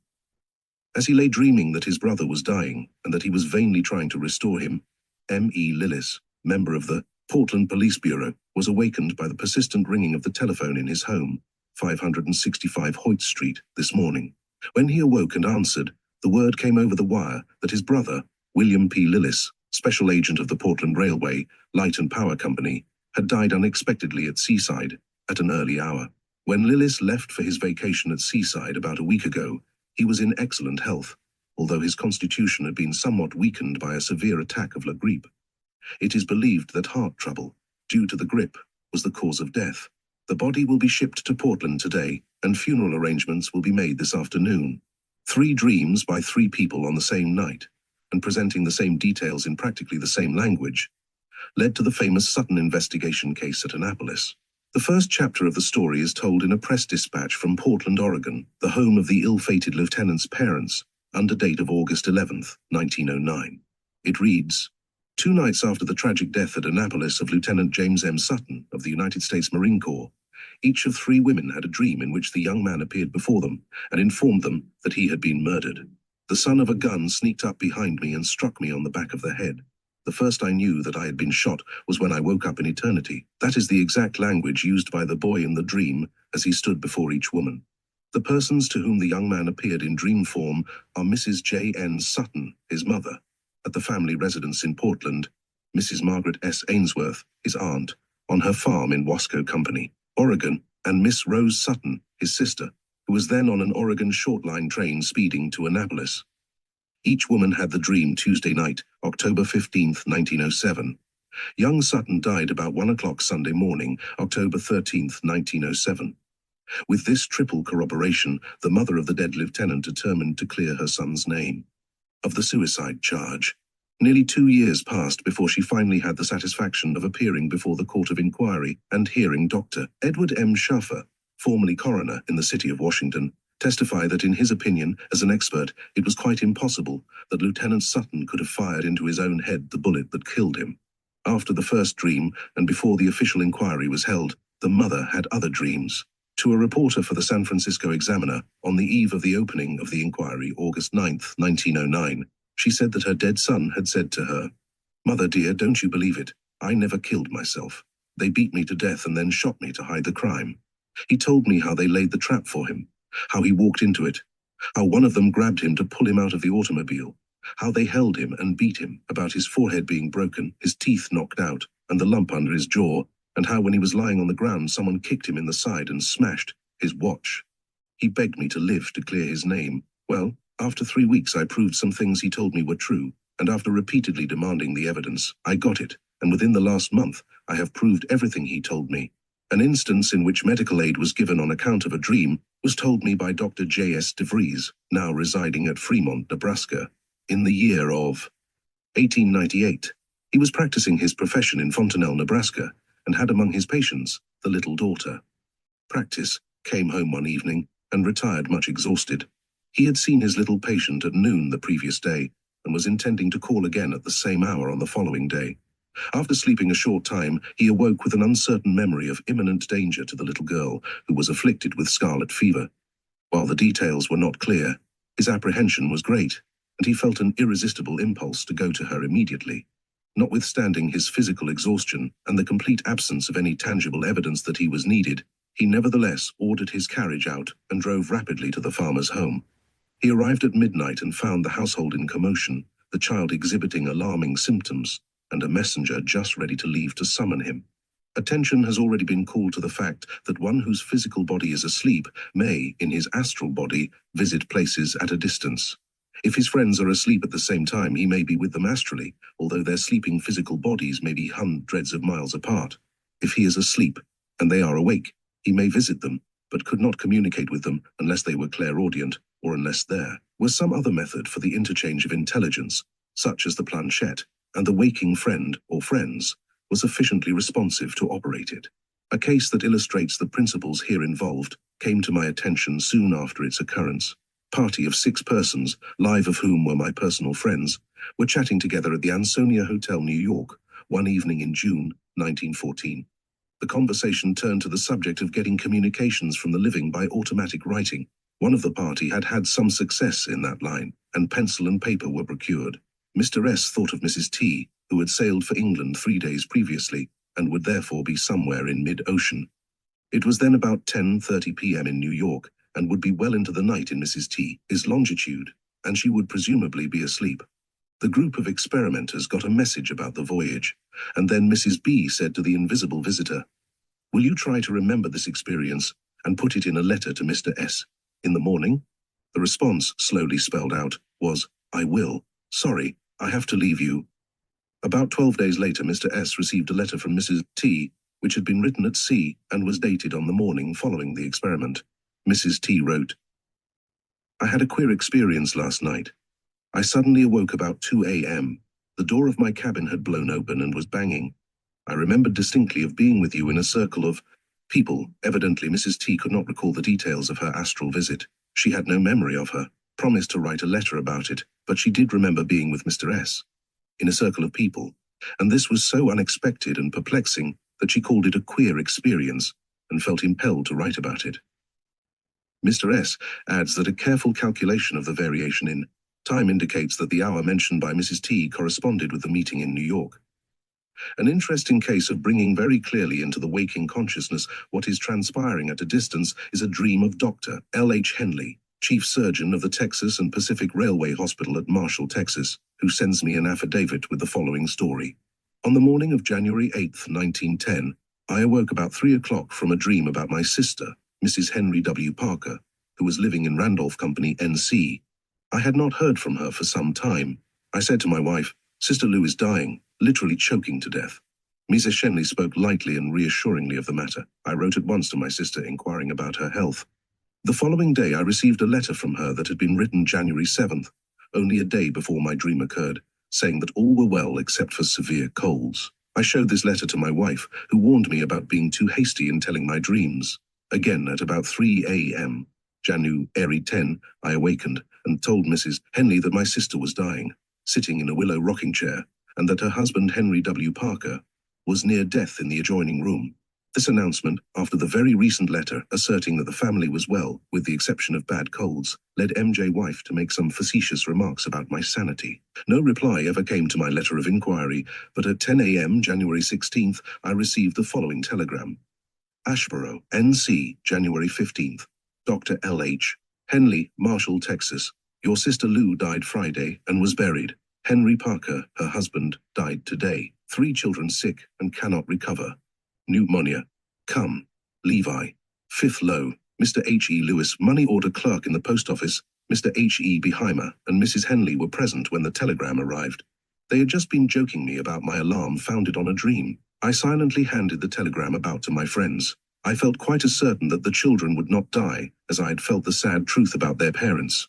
As he lay dreaming that his brother was dying and that he was vainly trying to restore him, M.E. Lillis, member of the Portland Police Bureau, was awakened by the persistent ringing of the telephone in his home, 565 Hoyt Street, this morning. When he awoke and answered, the word came over the wire that his brother, William P. Lillis, special agent of the Portland Railway, Light and Power Company, had died unexpectedly at Seaside at an early hour. When Lillis left for his vacation at Seaside about a week ago, he was in excellent health, although his constitution had been somewhat weakened by a severe attack of la grippe. It is believed that heart trouble, due to the grippe, was the cause of death. The body will be shipped to Portland today, and funeral arrangements will be made this afternoon. 3 dreams by 3 people on the same night, and presenting the same details in practically the same language, led to the famous Sutton investigation case at Annapolis. The first chapter of the story is told in a press dispatch from Portland, Oregon, the home of the ill-fated lieutenant's parents, under date of August 11th, 1909. It reads, 2 nights after the tragic death at Annapolis of Lieutenant James M. Sutton of the United States Marine Corps, each of 3 women had a dream in which the young man appeared before them and informed them that he had been murdered. The son of a gun sneaked up behind me and struck me on the back of the head. The first I knew that I had been shot was when I woke up in eternity. That is the exact language used by the boy in the dream as he stood before each woman. The persons to whom the young man appeared in dream form are Mrs. J. N. Sutton, his mother, at the family residence in Portland, Mrs. Margaret S. Ainsworth, his aunt, on her farm in Wasco Company, Oregon, and Miss Rose Sutton, his sister, who was then on an Oregon short-line train speeding to Annapolis. Each woman had the dream Tuesday night, October 15th, 1907. Young Sutton died about 1 o'clock Sunday morning, October 13th, 1907. With this triple corroboration, the mother of the dead lieutenant determined to clear her son's name of the suicide charge. Nearly 2 years passed before she finally had the satisfaction of appearing before the Court of Inquiry and hearing Dr. Edward M. Schaffer, formerly coroner in the city of Washington, testify that in his opinion, as an expert, it was quite impossible that Lieutenant Sutton could have fired into his own head the bullet that killed him. After the first dream, and before the official inquiry was held, the mother had other dreams. To a reporter for the San Francisco Examiner, on the eve of the opening of the inquiry, August 9th, 1909, she said that her dead son had said to her, "Mother dear, don't you believe it? I never killed myself. They beat me to death and then shot me to hide the crime. He told me how they laid the trap for him, how he walked into it, how one of them grabbed him to pull him out of the automobile, how they held him and beat him about his forehead being broken, his teeth knocked out, and the lump under his jaw, and how when he was lying on the ground someone kicked him in the side and smashed his watch. He begged me to live to clear his name. Well, after 3 weeks I proved some things he told me were true, and after repeatedly demanding the evidence, I got it, and within the last month I have proved everything he told me. An instance in which medical aid was given on account of a dream was told me by Dr. J.S. DeVries, now residing at Fremont, Nebraska, in the year of 1898. He was practicing his profession in Fontanelle, Nebraska, and had among his patients the little daughter. Practice, came home one evening, and retired much exhausted. He had seen his little patient at noon the previous day, and was intending to call again at the same hour on the following day. After sleeping a short time, he awoke with an uncertain memory of imminent danger to the little girl, who was afflicted with scarlet fever. While the details were not clear, his apprehension was great, and he felt an irresistible impulse to go to her immediately. Notwithstanding his physical exhaustion and the complete absence of any tangible evidence that he was needed, he nevertheless ordered his carriage out and drove rapidly to the farmer's home. He arrived at midnight and found the household in commotion, the child exhibiting alarming symptoms, and a messenger just ready to leave to summon him. Attention has already been called to the fact that one whose physical body is asleep may, in his astral body, visit places at a distance. If his friends are asleep at the same time, he may be with them astrally, although their sleeping physical bodies may be hundreds of miles apart. If he is asleep, and they are awake, he may visit them, but could not communicate with them unless they were clairaudient, or unless there were some other method for the interchange of intelligence, such as the planchette, and the waking friend, or friends, was sufficiently responsive to operate it. A case that illustrates the principles here involved came to my attention soon after its occurrence. Party of 6 persons, 5 of whom were my personal friends, were chatting together at the Ansonia Hotel, New York, one evening in June 1914. The conversation turned to the subject of getting communications from the living by automatic writing. One of the party had had some success in that line, and pencil and paper were procured. Mr. S. thought of Mrs. T., who had sailed for England 3 days previously, and would therefore be somewhere in mid-ocean. It was then about 10:30 p.m. in New York, and would be well into the night in Mrs. T.'s longitude, and she would presumably be asleep. The group of experimenters got a message about the voyage, and then Mrs. B. said to the invisible visitor, "Will you try to remember this experience and put it in a letter to Mr. S. in the morning?" The response, slowly spelled out, was, "I will. Sorry, I have to leave you." About 12 days later, Mr. S. received a letter from Mrs. T., which had been written at sea and was dated on the morning following the experiment. Mrs. T. wrote, "I had a queer experience last night. I suddenly awoke about 2 a.m. The door of my cabin had blown open and was banging. I remembered distinctly of being with you in a circle of people." Evidently, Mrs. T. could not recall the details of her astral visit. She had no memory of her, promised to write a letter about it, but she did remember being with Mr. S. in a circle of people, and this was so unexpected and perplexing that she called it a queer experience and felt impelled to write about it. Mr. S. adds that a careful calculation of the variation in time indicates that the hour mentioned by Mrs. T. corresponded with the meeting in New York. An interesting case of bringing very clearly into the waking consciousness what is transpiring at a distance is a dream of Dr. L. H. Henley, chief surgeon of the Texas and Pacific Railway Hospital at Marshall, Texas, who sends me an affidavit with the following story. On the morning of January 8, 1910, I awoke about 3 o'clock from a dream about my sister, Mrs. Henry W. Parker, who was living in Randolph Company, NC. I had not heard from her for some time. I said to my wife, "Sister Lou is dying, literally choking to death." Mrs. Henley spoke lightly and reassuringly of the matter. I wrote at once to my sister inquiring about her health. The following day I received a letter from her that had been written January 7th, only a day before my dream occurred, saying that all were well except for severe colds. I showed this letter to my wife, who warned me about being too hasty in telling my dreams. Again, at about 3 a.m., January 10, I awakened and told Mrs. Henley that my sister was dying, sitting in a willow rocking chair, and that her husband, Henry W. Parker, was near death in the adjoining room. This announcement, after the very recent letter asserting that the family was well, with the exception of bad colds, led MJ wife to make some facetious remarks about my sanity. No reply ever came to my letter of inquiry, but at 10 a.m. January 16th, I received the following telegram. Ashboro, NC, January 15th. Dr. L. H. Henley, Marshall, Texas. Your sister Lou died Friday and was buried. Henry Parker, her husband, died today. 3 children sick and cannot recover. Pneumonia. Come. Levi. 5th low. Mr. H. E. Lewis, money order clerk in the post office, Mr. H. E. Beheimer, and Mrs. Henley were present when the telegram arrived. They had just been joking me about my alarm founded on a dream. I silently handed the telegram about to my friends. I felt quite as certain that the children would not die as I had felt the sad truth about their parents.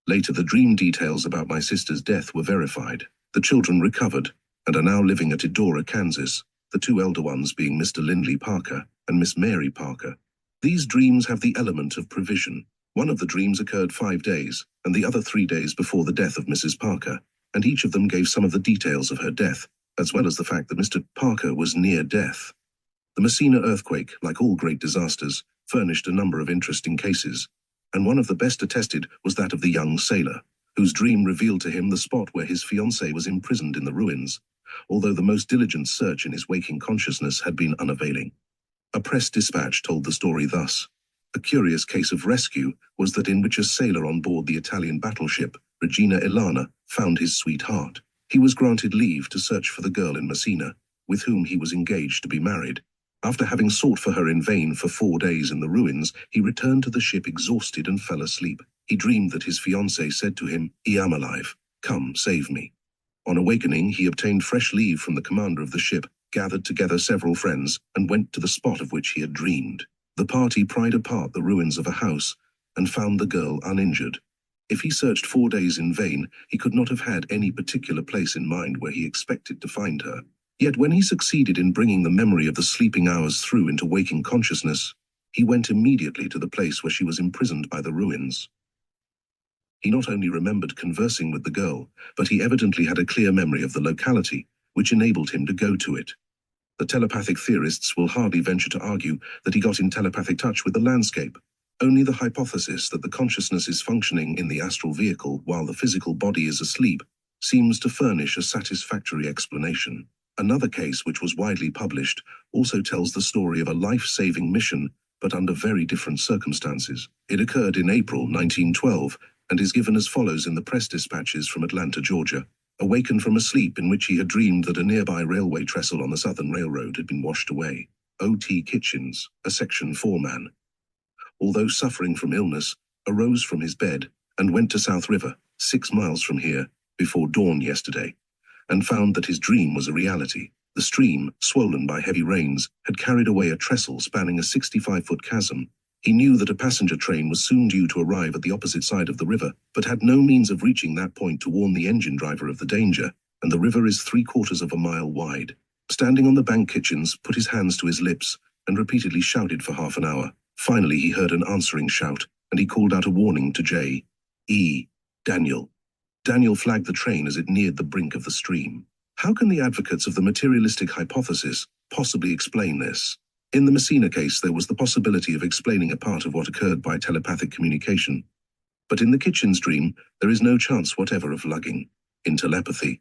Later, the dream details about my sister's death were verified. The children recovered and are now living at Eudora, Kansas, the 2 elder ones being Mr. Lindley Parker and Miss Mary Parker. These dreams have the element of prevision. One of the dreams occurred 5 days, and the other 3 days before the death of Mrs. Parker, and each of them gave some of the details of her death, as well as the fact that Mr. Parker was near death. The Messina earthquake, like all great disasters, furnished a number of interesting cases, and one of the best attested was that of the young sailor, whose dream revealed to him the spot where his fiancée was imprisoned in the ruins, although the most diligent search in his waking consciousness had been unavailing. A press dispatch told the story thus. A curious case of rescue was that in which a sailor on board the Italian battleship, Regina Ilana, found his sweetheart. He was granted leave to search for the girl in Messina, with whom he was engaged to be married. After having sought for her in vain for 4 days in the ruins, he returned to the ship exhausted and fell asleep. He dreamed that his fiancée said to him, "I am alive. Come, save me." On awakening, he obtained fresh leave from the commander of the ship, gathered together several friends, and went to the spot of which he had dreamed. The party pried apart the ruins of a house and found the girl uninjured. If he searched 4 days in vain, he could not have had any particular place in mind where he expected to find her. Yet when he succeeded in bringing the memory of the sleeping hours through into waking consciousness, he went immediately to the place where she was imprisoned by the ruins. He not only remembered conversing with the girl, but he evidently had a clear memory of the locality, which enabled him to go to it. The telepathic theorists will hardly venture to argue that he got in telepathic touch with the landscape. Only the hypothesis that the consciousness is functioning in the astral vehicle while the physical body is asleep seems to furnish a satisfactory explanation. Another case, which was widely published, also tells the story of a life-saving mission, but under very different circumstances. It occurred in April 1912 and is given as follows in the press dispatches from Atlanta, Georgia. Awakened from a sleep in which he had dreamed that a nearby railway trestle on the Southern Railroad had been washed away. O.T. Kitchens, a Section 4 man, although suffering from illness, arose from his bed and went to South River, 6 miles from here, before dawn yesterday, and found that his dream was a reality. The stream, swollen by heavy rains, had carried away a trestle spanning a 65-foot chasm. He knew that a passenger train was soon due to arrive at the opposite side of the river, but had no means of reaching that point to warn the engine driver of the danger, and the river is 3/4 of a mile wide. Standing on the bank, Kitchens put his hands to his lips and repeatedly shouted for half an hour. Finally, he heard an answering shout, and he called out a warning to J.E. Daniel. Daniel flagged the train as it neared the brink of the stream. How can the advocates of the materialistic hypothesis possibly explain this? In the Messina case, there was the possibility of explaining a part of what occurred by telepathic communication. But in the Kitchens dream, there is no chance whatever of lugging in telepathy.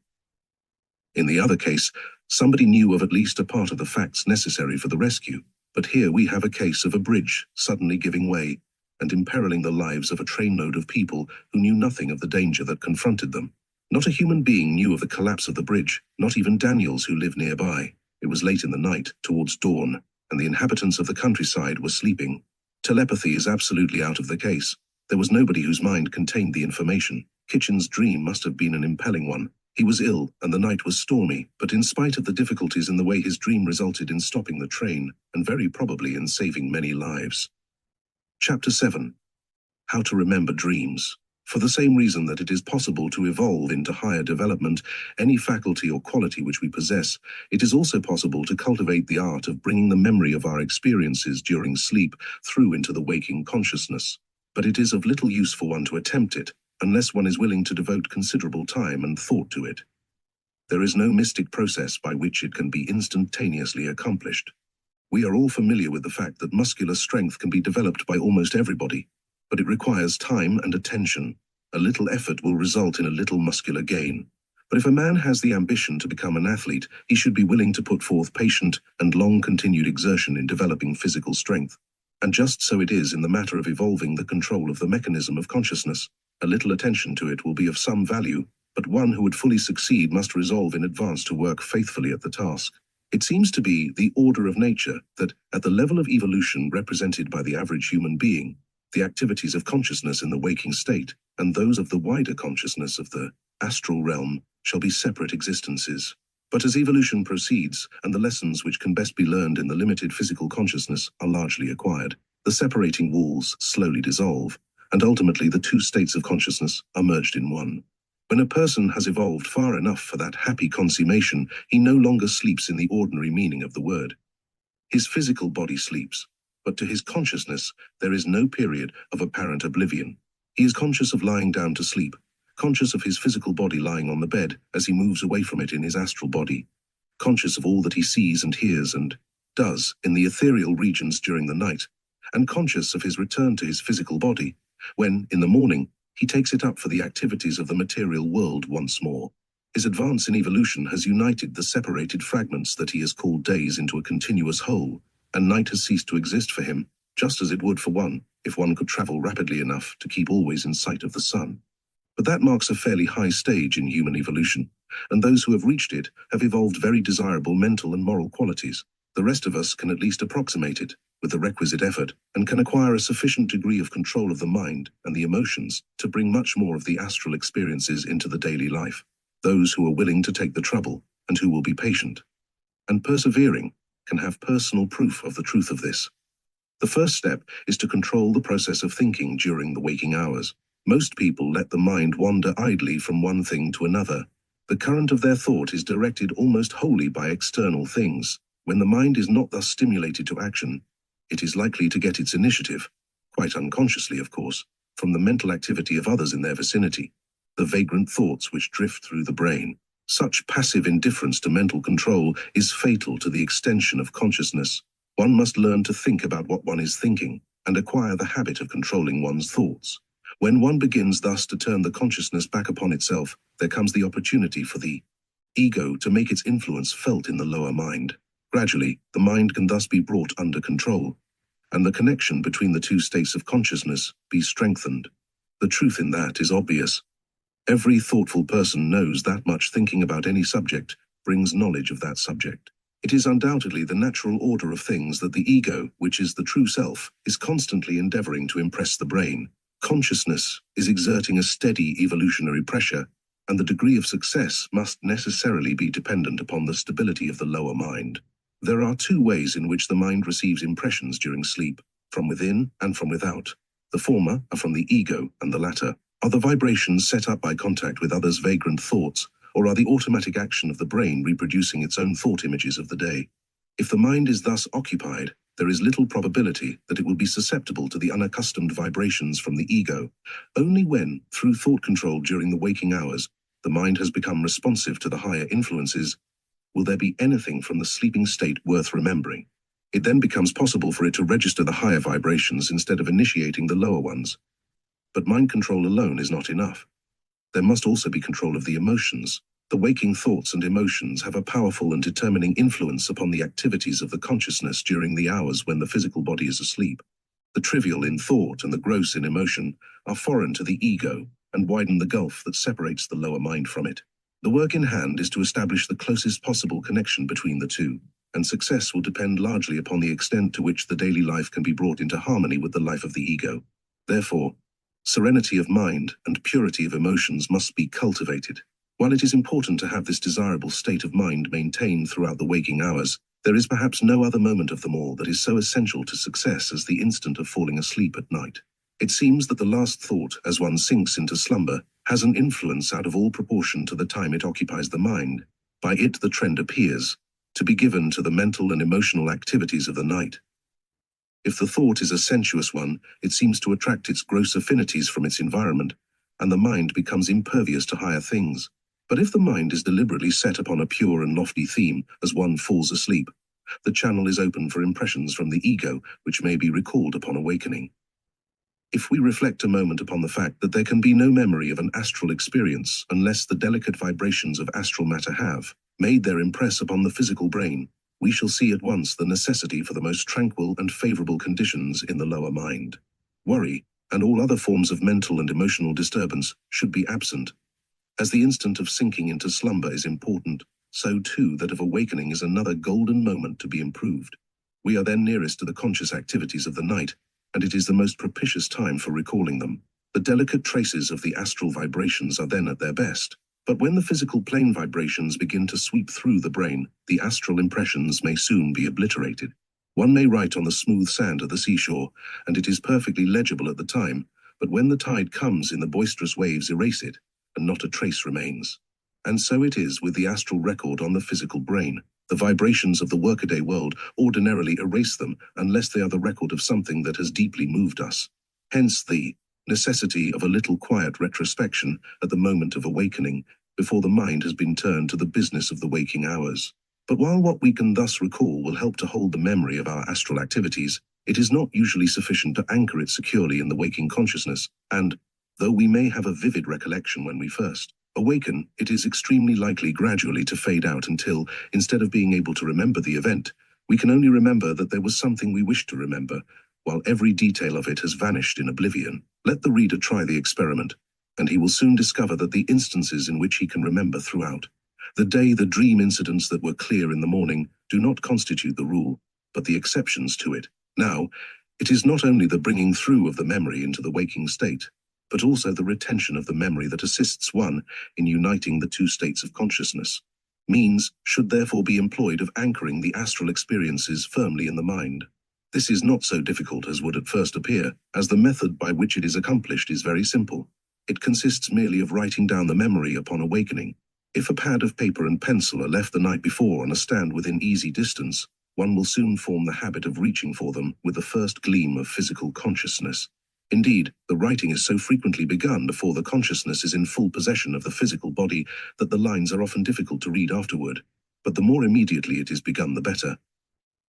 In the other case, somebody knew of at least a part of the facts necessary for the rescue. But here we have a case of a bridge suddenly giving way and imperiling the lives of a trainload of people who knew nothing of the danger that confronted them. Not a human being knew of the collapse of the bridge, not even Daniels, who lived nearby. It was late in the night, towards dawn, and the inhabitants of the countryside were sleeping. Telepathy is absolutely out of the case. There was nobody whose mind contained the information. Kitchen's dream must have been an impelling one. He was ill, and the night was stormy, but in spite of the difficulties in the way, his dream resulted in stopping the train, and very probably in saving many lives. Chapter 7. How to Remember Dreams. For the same reason that it is possible to evolve into higher development any faculty or quality which we possess, it is also possible to cultivate the art of bringing the memory of our experiences during sleep through into the waking consciousness. But it is of little use for one to attempt it, unless one is willing to devote considerable time and thought to it. There is no mystic process by which it can be instantaneously accomplished. We are all familiar with the fact that muscular strength can be developed by almost everybody, but it requires time and attention. A little effort will result in a little muscular gain. But if a man has the ambition to become an athlete, he should be willing to put forth patient and long-continued exertion in developing physical strength. And just so it is in the matter of evolving the control of the mechanism of consciousness. A little attention to it will be of some value, but one who would fully succeed must resolve in advance to work faithfully at the task. It seems to be the order of nature that, at the level of evolution represented by the average human being, the activities of consciousness in the waking state and those of the wider consciousness of the astral realm shall be separate existences. But as evolution proceeds and the lessons which can best be learned in the limited physical consciousness are largely acquired, the separating walls slowly dissolve, and ultimately the two states of consciousness are merged in one. When a person has evolved far enough for that happy consummation, he no longer sleeps in the ordinary meaning of the word. His physical body sleeps, but to his consciousness there is no period of apparent oblivion. He is conscious of lying down to sleep, conscious of his physical body lying on the bed as he moves away from it in his astral body, conscious of all that he sees and hears and does in the ethereal regions during the night, and conscious of his return to his physical body, when, in the morning, he takes it up for the activities of the material world once more. His advance in evolution has united the separated fragments that he has called days into a continuous whole, and night has ceased to exist for him, just as it would for one, if one could travel rapidly enough to keep always in sight of the sun. But that marks a fairly high stage in human evolution, and those who have reached it have evolved very desirable mental and moral qualities. The rest of us can at least approximate it, with the requisite effort, and can acquire a sufficient degree of control of the mind and the emotions to bring much more of the astral experiences into the daily life. Those who are willing to take the trouble, and who will be patient and persevering, can have personal proof of the truth of this. The first step is to control the process of thinking during the waking hours. Most people let the mind wander idly from one thing to another. The current of their thought is directed almost wholly by external things. When the mind is not thus stimulated to action, it is likely to get its initiative, quite unconsciously of course, from the mental activity of others in their vicinity, the vagrant thoughts which drift through the brain. Such passive indifference to mental control is fatal to the extension of consciousness. One must learn to think about what one is thinking, and acquire the habit of controlling one's thoughts. When one begins thus to turn the consciousness back upon itself, there comes the opportunity for the ego to make its influence felt in the lower mind. Gradually, the mind can thus be brought under control, and the connection between the two states of consciousness be strengthened. The truth in that is obvious. Every thoughtful person knows that much thinking about any subject brings knowledge of that subject. It is undoubtedly the natural order of things that the ego, which is the true self, is constantly endeavoring to impress the brain. Consciousness is exerting a steady evolutionary pressure, and the degree of success must necessarily be dependent upon the stability of the lower mind. There are two ways in which the mind receives impressions during sleep, from within and from without. The former are from the ego, and the latter are the vibrations set up by contact with others' vagrant thoughts, or are the automatic action of the brain reproducing its own thought images of the day. If the mind is thus occupied, there is little probability that it will be susceptible to the unaccustomed vibrations from the ego. Only when, through thought control during the waking hours, the mind has become responsive to the higher influences, will there be anything from the sleeping state worth remembering. It then becomes possible for it to register the higher vibrations instead of initiating the lower ones. But mind control alone is not enough. There must also be control of the emotions. The waking thoughts and emotions have a powerful and determining influence upon the activities of the consciousness during the hours when the physical body is asleep. The trivial in thought and the gross in emotion are foreign to the ego and widen the gulf that separates the lower mind from it. The work in hand is to establish the closest possible connection between the two, and success will depend largely upon the extent to which the daily life can be brought into harmony with the life of the ego. Therefore, serenity of mind and purity of emotions must be cultivated. While it is important to have this desirable state of mind maintained throughout the waking hours, there is perhaps no other moment of them all that is so essential to success as the instant of falling asleep at night. It seems that the last thought, as one sinks into slumber, has an influence out of all proportion to the time it occupies the mind. By it the trend appears to be given to the mental and emotional activities of the night. If the thought is a sensuous one, it seems to attract its gross affinities from its environment, and the mind becomes impervious to higher things. But if the mind is deliberately set upon a pure and lofty theme as one falls asleep, the channel is open for impressions from the ego which may be recalled upon awakening. If we reflect a moment upon the fact that there can be no memory of an astral experience unless the delicate vibrations of astral matter have made their impress upon the physical brain, we shall see at once the necessity for the most tranquil and favorable conditions in the lower mind. Worry, and all other forms of mental and emotional disturbance, should be absent. As the instant of sinking into slumber is important, so too that of awakening is another golden moment to be improved. We are then nearest to the conscious activities of the night, and it is the most propitious time for recalling them. The delicate traces of the astral vibrations are then at their best. But when the physical plane vibrations begin to sweep through the brain, the astral impressions may soon be obliterated. One may write on the smooth sand of the seashore, and it is perfectly legible at the time, but when the tide comes in the boisterous waves erase it, and not a trace remains. And so it is with the astral record on the physical brain. The vibrations of the workaday world ordinarily erase them unless they are the record of something that has deeply moved us. Hence the necessity of a little quiet retrospection at the moment of awakening, before the mind has been turned to the business of the waking hours. But while what we can thus recall will help to hold the memory of our astral activities, it is not usually sufficient to anchor it securely in the waking consciousness, and, Though we may have a vivid recollection when we first awaken, it is extremely likely gradually to fade out until, instead of being able to remember the event, we can only remember that there was something we wished to remember, while every detail of it has vanished in oblivion. Let the reader try the experiment, and he will soon discover that the instances in which he can remember throughout the day the dream incidents that were clear in the morning do not constitute the rule, but the exceptions to it. Now, it is not only the bringing through of the memory into the waking state, but also the retention of the memory that assists one in uniting the two states of consciousness. Means should therefore be employed of anchoring the astral experiences firmly in the mind. This is not so difficult as would at first appear, as the method by which it is accomplished is very simple. It consists merely of writing down the memory upon awakening. If a pad of paper and pencil are left the night before on a stand within easy distance, one will soon form the habit of reaching for them with the first gleam of physical consciousness. Indeed, the writing is so frequently begun before the consciousness is in full possession of the physical body that the lines are often difficult to read afterward, but the more immediately it is begun the better.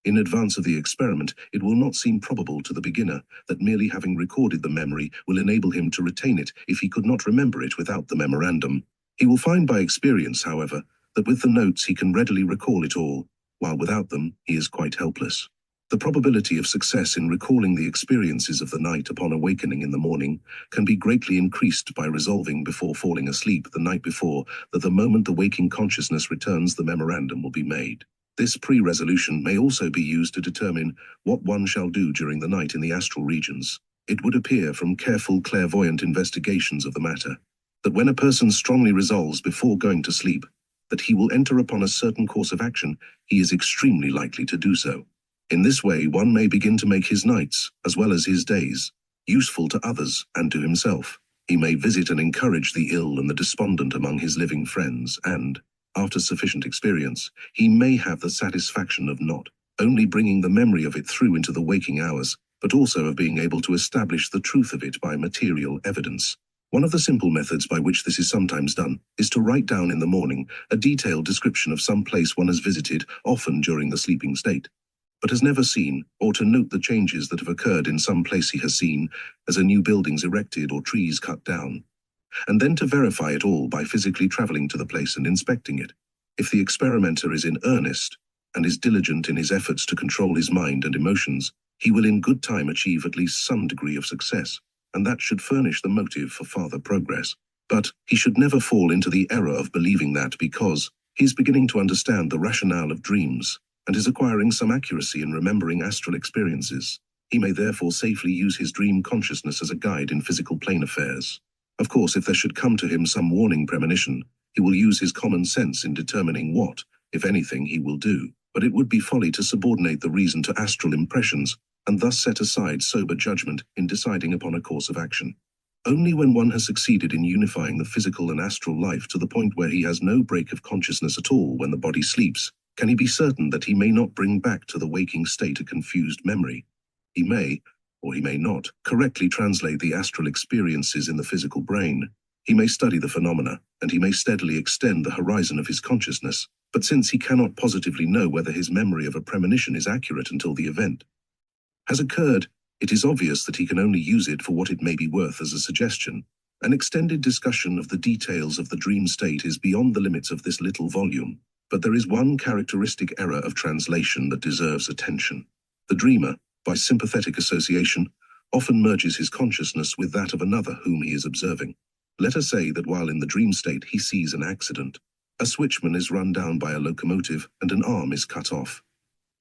In advance of the experiment, it will not seem probable to the beginner that merely having recorded the memory will enable him to retain it if he could not remember it without the memorandum. He will find by experience, however, that with the notes he can readily recall it all, while without them he is quite helpless. The probability of success in recalling the experiences of the night upon awakening in the morning can be greatly increased by resolving before falling asleep the night before that the moment the waking consciousness returns the memorandum will be made. This pre-resolution may also be used to determine what one shall do during the night in the astral regions. It would appear from careful clairvoyant investigations of the matter that when a person strongly resolves before going to sleep that he will enter upon a certain course of action, he is extremely likely to do so. In this way, one may begin to make his nights, as well as his days, useful to others and to himself. He may visit and encourage the ill and the despondent among his living friends, and, after sufficient experience, he may have the satisfaction of not only bringing the memory of it through into the waking hours, but also of being able to establish the truth of it by material evidence. One of the simple methods by which this is sometimes done is to write down in the morning a detailed description of some place one has visited, often during the sleeping state, but has never seen, or to note the changes that have occurred in some place he has seen, as a new buildings erected or trees cut down, and then to verify it all by physically traveling to the place and inspecting it. If the experimenter is in earnest and is diligent in his efforts to control his mind and emotions, he will in good time achieve at least some degree of success, and that should furnish the motive for farther progress. But he should never fall into the error of believing that because he is beginning to understand the rationale of dreams and is acquiring some accuracy in remembering astral experiences, he may therefore safely use his dream consciousness as a guide in physical plane affairs. Of course, if there should come to him some warning premonition, he will use his common sense in determining what, if anything, he will do. But it would be folly to subordinate the reason to astral impressions, and thus set aside sober judgment in deciding upon a course of action. Only when one has succeeded in unifying the physical and astral life to the point where he has no break of consciousness at all when the body sleeps, can he be certain that he may not bring back to the waking state a confused memory. He may, or he may not, correctly translate the astral experiences in the physical brain. He may study the phenomena, and he may steadily extend the horizon of his consciousness, but since he cannot positively know whether his memory of a premonition is accurate until the event has occurred, it is obvious that he can only use it for what it may be worth as a suggestion. An extended discussion of the details of the dream state is beyond the limits of this little volume, but there is one characteristic error of translation that deserves attention. The dreamer, by sympathetic association, often merges his consciousness with that of another whom he is observing. Let us say that while in the dream state he sees an accident. A switchman is run down by a locomotive and an arm is cut off.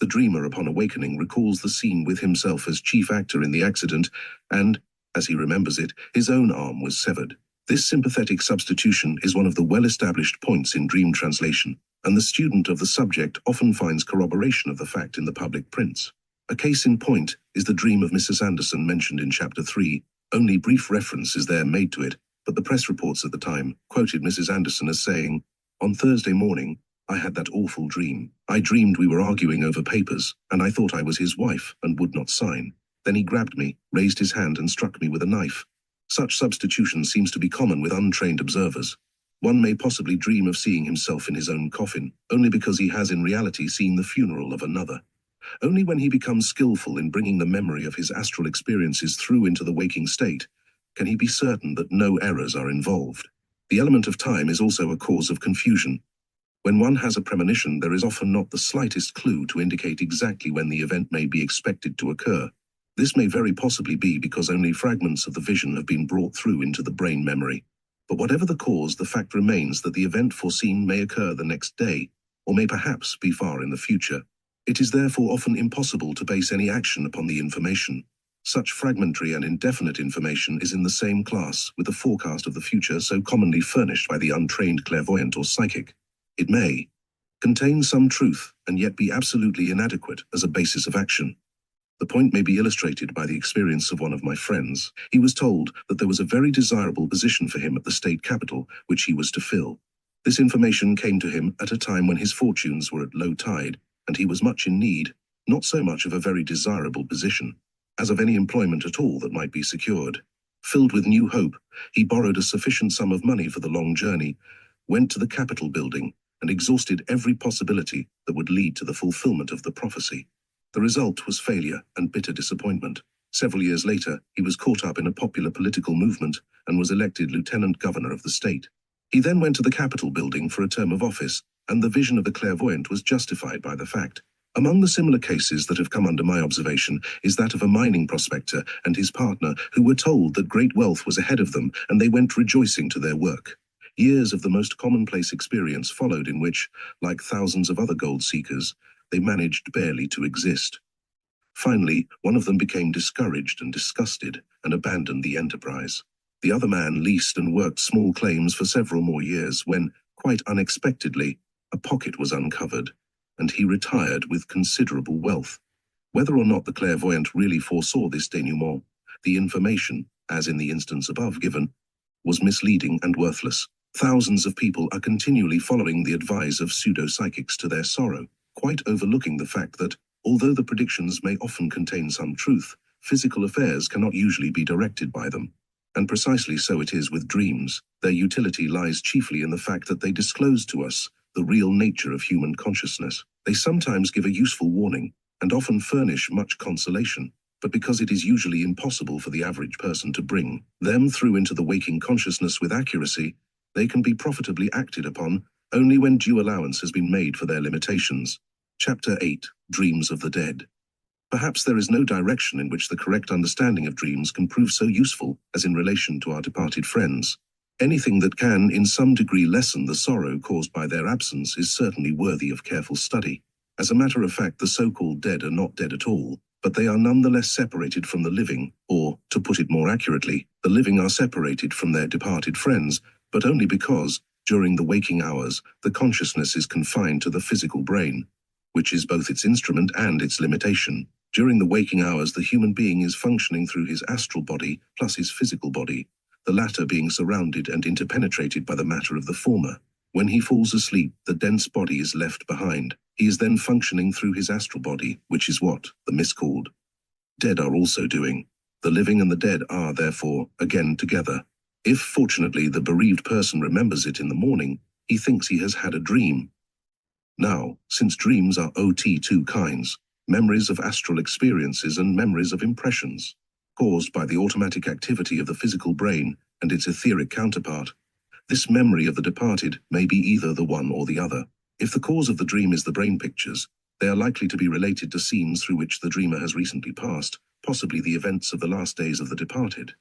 The dreamer, upon awakening, recalls the scene with himself as chief actor in the accident, and, as he remembers it, his own arm was severed. This sympathetic substitution is one of the well-established points in dream translation, and the student of the subject often finds corroboration of the fact in the public prints. A case in point is the dream of Mrs. Anderson mentioned in Chapter 3. Only brief reference is there made to it, but the press reports at the time quoted Mrs. Anderson as saying, "On Thursday morning, I had that awful dream. I dreamed we were arguing over papers, and I thought I was his wife and would not sign. Then he grabbed me, raised his hand and struck me with a knife." Such substitution seems to be common with untrained observers. One may possibly dream of seeing himself in his own coffin, only because he has in reality seen the funeral of another. Only when he becomes skillful in bringing the memory of his astral experiences through into the waking state can he be certain that no errors are involved? The element of time is also a cause of confusion. When one has a premonition, there is often not the slightest clue to indicate exactly when the event may be expected to occur. This may very possibly be because only fragments of the vision have been brought through into the brain memory. But whatever the cause, the fact remains that the event foreseen may occur the next day, or may perhaps be far in the future. It is therefore often impossible to base any action upon the information. Such fragmentary and indefinite information is in the same class with the forecast of the future so commonly furnished by the untrained clairvoyant or psychic. It may contain some truth and yet be absolutely inadequate as a basis of action. The point may be illustrated by the experience of one of my friends. He was told that there was a very desirable position for him at the state capital, which he was to fill. This information came to him at a time when his fortunes were at low tide, and he was much in need, not so much of a very desirable position, as of any employment at all that might be secured. Filled with new hope, he borrowed a sufficient sum of money for the long journey, went to the Capitol building, and exhausted every possibility that would lead to the fulfillment of the prophecy. The result was failure and bitter disappointment. Several years later, he was caught up in a popular political movement and was elected lieutenant governor of the state. He then went to the Capitol building for a term of office, and the vision of the clairvoyant was justified by the fact. Among the similar cases that have come under my observation is that of a mining prospector and his partner who were told that great wealth was ahead of them, and they went rejoicing to their work. Years of the most commonplace experience followed in which, like thousands of other gold seekers, they managed barely to exist. Finally, one of them became discouraged and disgusted and abandoned the enterprise. The other man leased and worked small claims for several more years when, quite unexpectedly, a pocket was uncovered, and he retired with considerable wealth. Whether or not the clairvoyant really foresaw this denouement, the information, as in the instance above given, was misleading and worthless. Thousands of people are continually following the advice of pseudo-psychics to their sorrow, quite overlooking the fact that, although the predictions may often contain some truth, physical affairs cannot usually be directed by them. And precisely so it is with dreams. Their utility lies chiefly in the fact that they disclose to us the real nature of human consciousness. They sometimes give a useful warning, and often furnish much consolation, but because it is usually impossible for the average person to bring them through into the waking consciousness with accuracy, they can be profitably acted upon only when due allowance has been made for their limitations. Chapter 8. Dreams of the Dead. Perhaps there is no direction in which the correct understanding of dreams can prove so useful as in relation to our departed friends. Anything that can, in some degree, lessen the sorrow caused by their absence is certainly worthy of careful study. As a matter of fact, the so-called dead are not dead at all, but they are nonetheless separated from the living, or, to put it more accurately, the living are separated from their departed friends, but only because, during the waking hours, the consciousness is confined to the physical brain, which is both its instrument and its limitation. During the waking hours, the human being is functioning through his astral body plus his physical body, the latter being surrounded and interpenetrated by the matter of the former. When he falls asleep, the dense body is left behind. He is then functioning through his astral body, which is what the miscalled dead are also doing. The living and the dead are, therefore, again together. If, fortunately, the bereaved person remembers it in the morning, he thinks he has had a dream. Now, since dreams are two kinds, memories of astral experiences and memories of impressions, caused by the automatic activity of the physical brain and its etheric counterpart, this memory of the departed may be either the one or the other. If the cause of the dream is the brain pictures, they are likely to be related to scenes through which the dreamer has recently passed, possibly the events of the last days of the departed.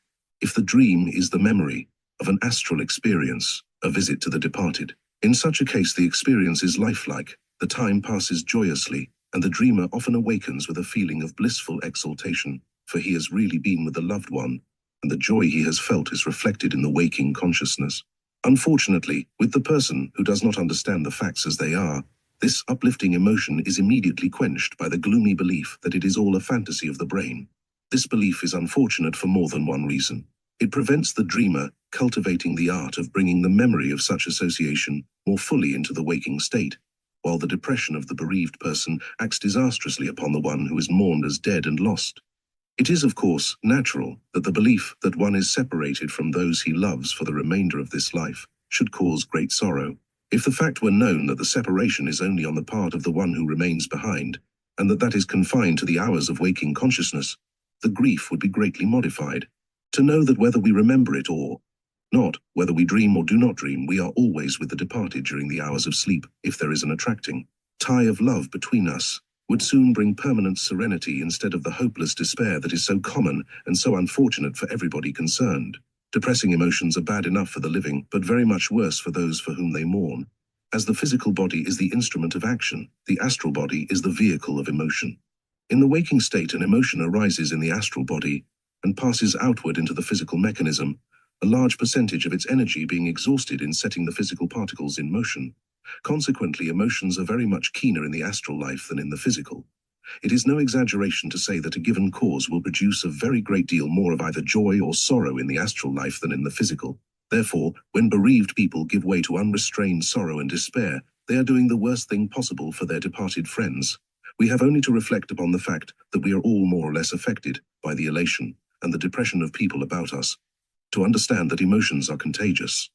If the dream is the memory of an astral experience, a visit to the departed, in such a case the experience is lifelike, the time passes joyously, and the dreamer often awakens with a feeling of blissful exaltation, for he has really been with the loved one, and the joy he has felt is reflected in the waking consciousness. Unfortunately, with the person who does not understand the facts as they are, this uplifting emotion is immediately quenched by the gloomy belief that it is all a fantasy of the brain. This belief is unfortunate for more than one reason. It prevents the dreamer cultivating the art of bringing the memory of such association more fully into the waking state, while the depression of the bereaved person acts disastrously upon the one who is mourned as dead and lost. It is, of course, natural that the belief that one is separated from those he loves for the remainder of this life should cause great sorrow. If the fact were known that the separation is only on the part of the one who remains behind, and that is confined to the hours of waking consciousness, the grief would be greatly modified. To know that whether we remember it or not, whether we dream or do not dream, we are always with the departed during the hours of sleep, if there is an attracting tie of love between us, would soon bring permanent serenity instead of the hopeless despair that is so common and so unfortunate for everybody concerned. Depressing emotions are bad enough for the living, but very much worse for those for whom they mourn. As the physical body is the instrument of action, the astral body is the vehicle of emotion. In the waking state, an emotion arises in the astral body and passes outward into the physical mechanism, a large percentage of its energy being exhausted in setting the physical particles in motion. Consequently, emotions are very much keener in the astral life than in the physical. It is no exaggeration to say that a given cause will produce a very great deal more of either joy or sorrow in the astral life than in the physical. Therefore, when bereaved people give way to unrestrained sorrow and despair, they are doing the worst thing possible for their departed friends. We have only to reflect upon the fact that we are all more or less affected by the elation and the depression of people about us, to understand that emotions are contagious.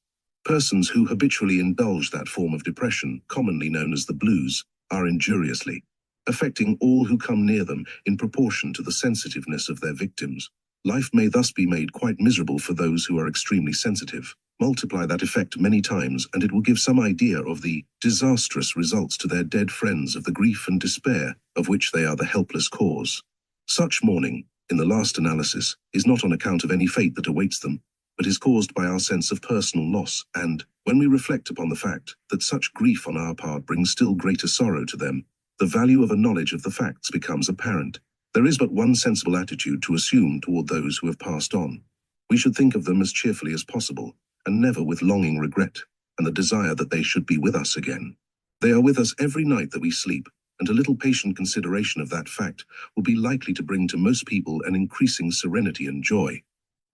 Persons who habitually indulge that form of depression, commonly known as the blues, are injuriously affecting all who come near them in proportion to the sensitiveness of their victims. Life may thus be made quite miserable for those who are extremely sensitive. Multiply that effect many times, and it will give some idea of the disastrous results to their dead friends of the grief and despair of which they are the helpless cause. Such mourning, in the last analysis, is not on account of any fate that awaits them, but is caused by our sense of personal loss, and, when we reflect upon the fact that such grief on our part brings still greater sorrow to them, the value of a knowledge of the facts becomes apparent. There is but one sensible attitude to assume toward those who have passed on. We should think of them as cheerfully as possible, and never with longing regret, and the desire that they should be with us again. They are with us every night that we sleep, and a little patient consideration of that fact will be likely to bring to most people an increasing serenity and joy.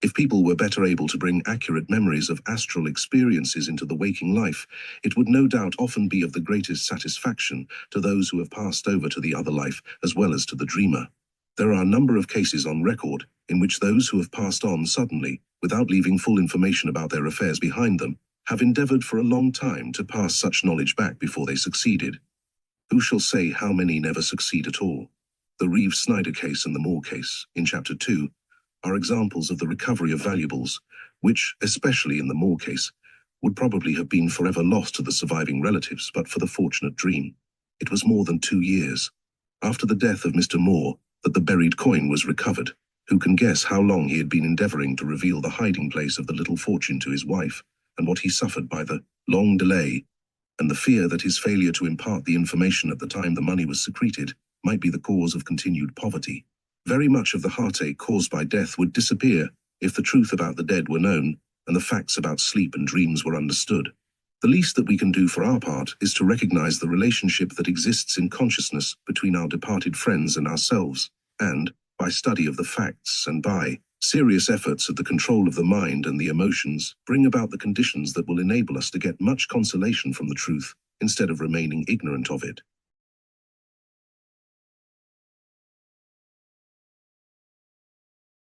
If people were better able to bring accurate memories of astral experiences into the waking life, it would no doubt often be of the greatest satisfaction to those who have passed over to the other life as well as to the dreamer. There are a number of cases on record in which those who have passed on suddenly, without leaving full information about their affairs behind them, have endeavored for a long time to pass such knowledge back before they succeeded. Who shall say how many never succeed at all? The Reeves-Snyder case and the Moore case, in Chapter 2, are examples of the recovery of valuables, which, especially in the Moore case, would probably have been forever lost to the surviving relatives but for the fortunate dream. It was more than 2 years after the death of Mr. Moore that the buried coin was recovered. Who can guess how long he had been endeavoring to reveal the hiding place of the little fortune to his wife, and what he suffered by the long delay, and the fear that his failure to impart the information at the time the money was secreted might be the cause of continued poverty. Very much of the heartache caused by death would disappear if the truth about the dead were known and the facts about sleep and dreams were understood. The least that we can do for our part is to recognize the relationship that exists in consciousness between our departed friends and ourselves, and, by study of the facts and by serious efforts at the control of the mind and the emotions, bring about the conditions that will enable us to get much consolation from the truth instead of remaining ignorant of it.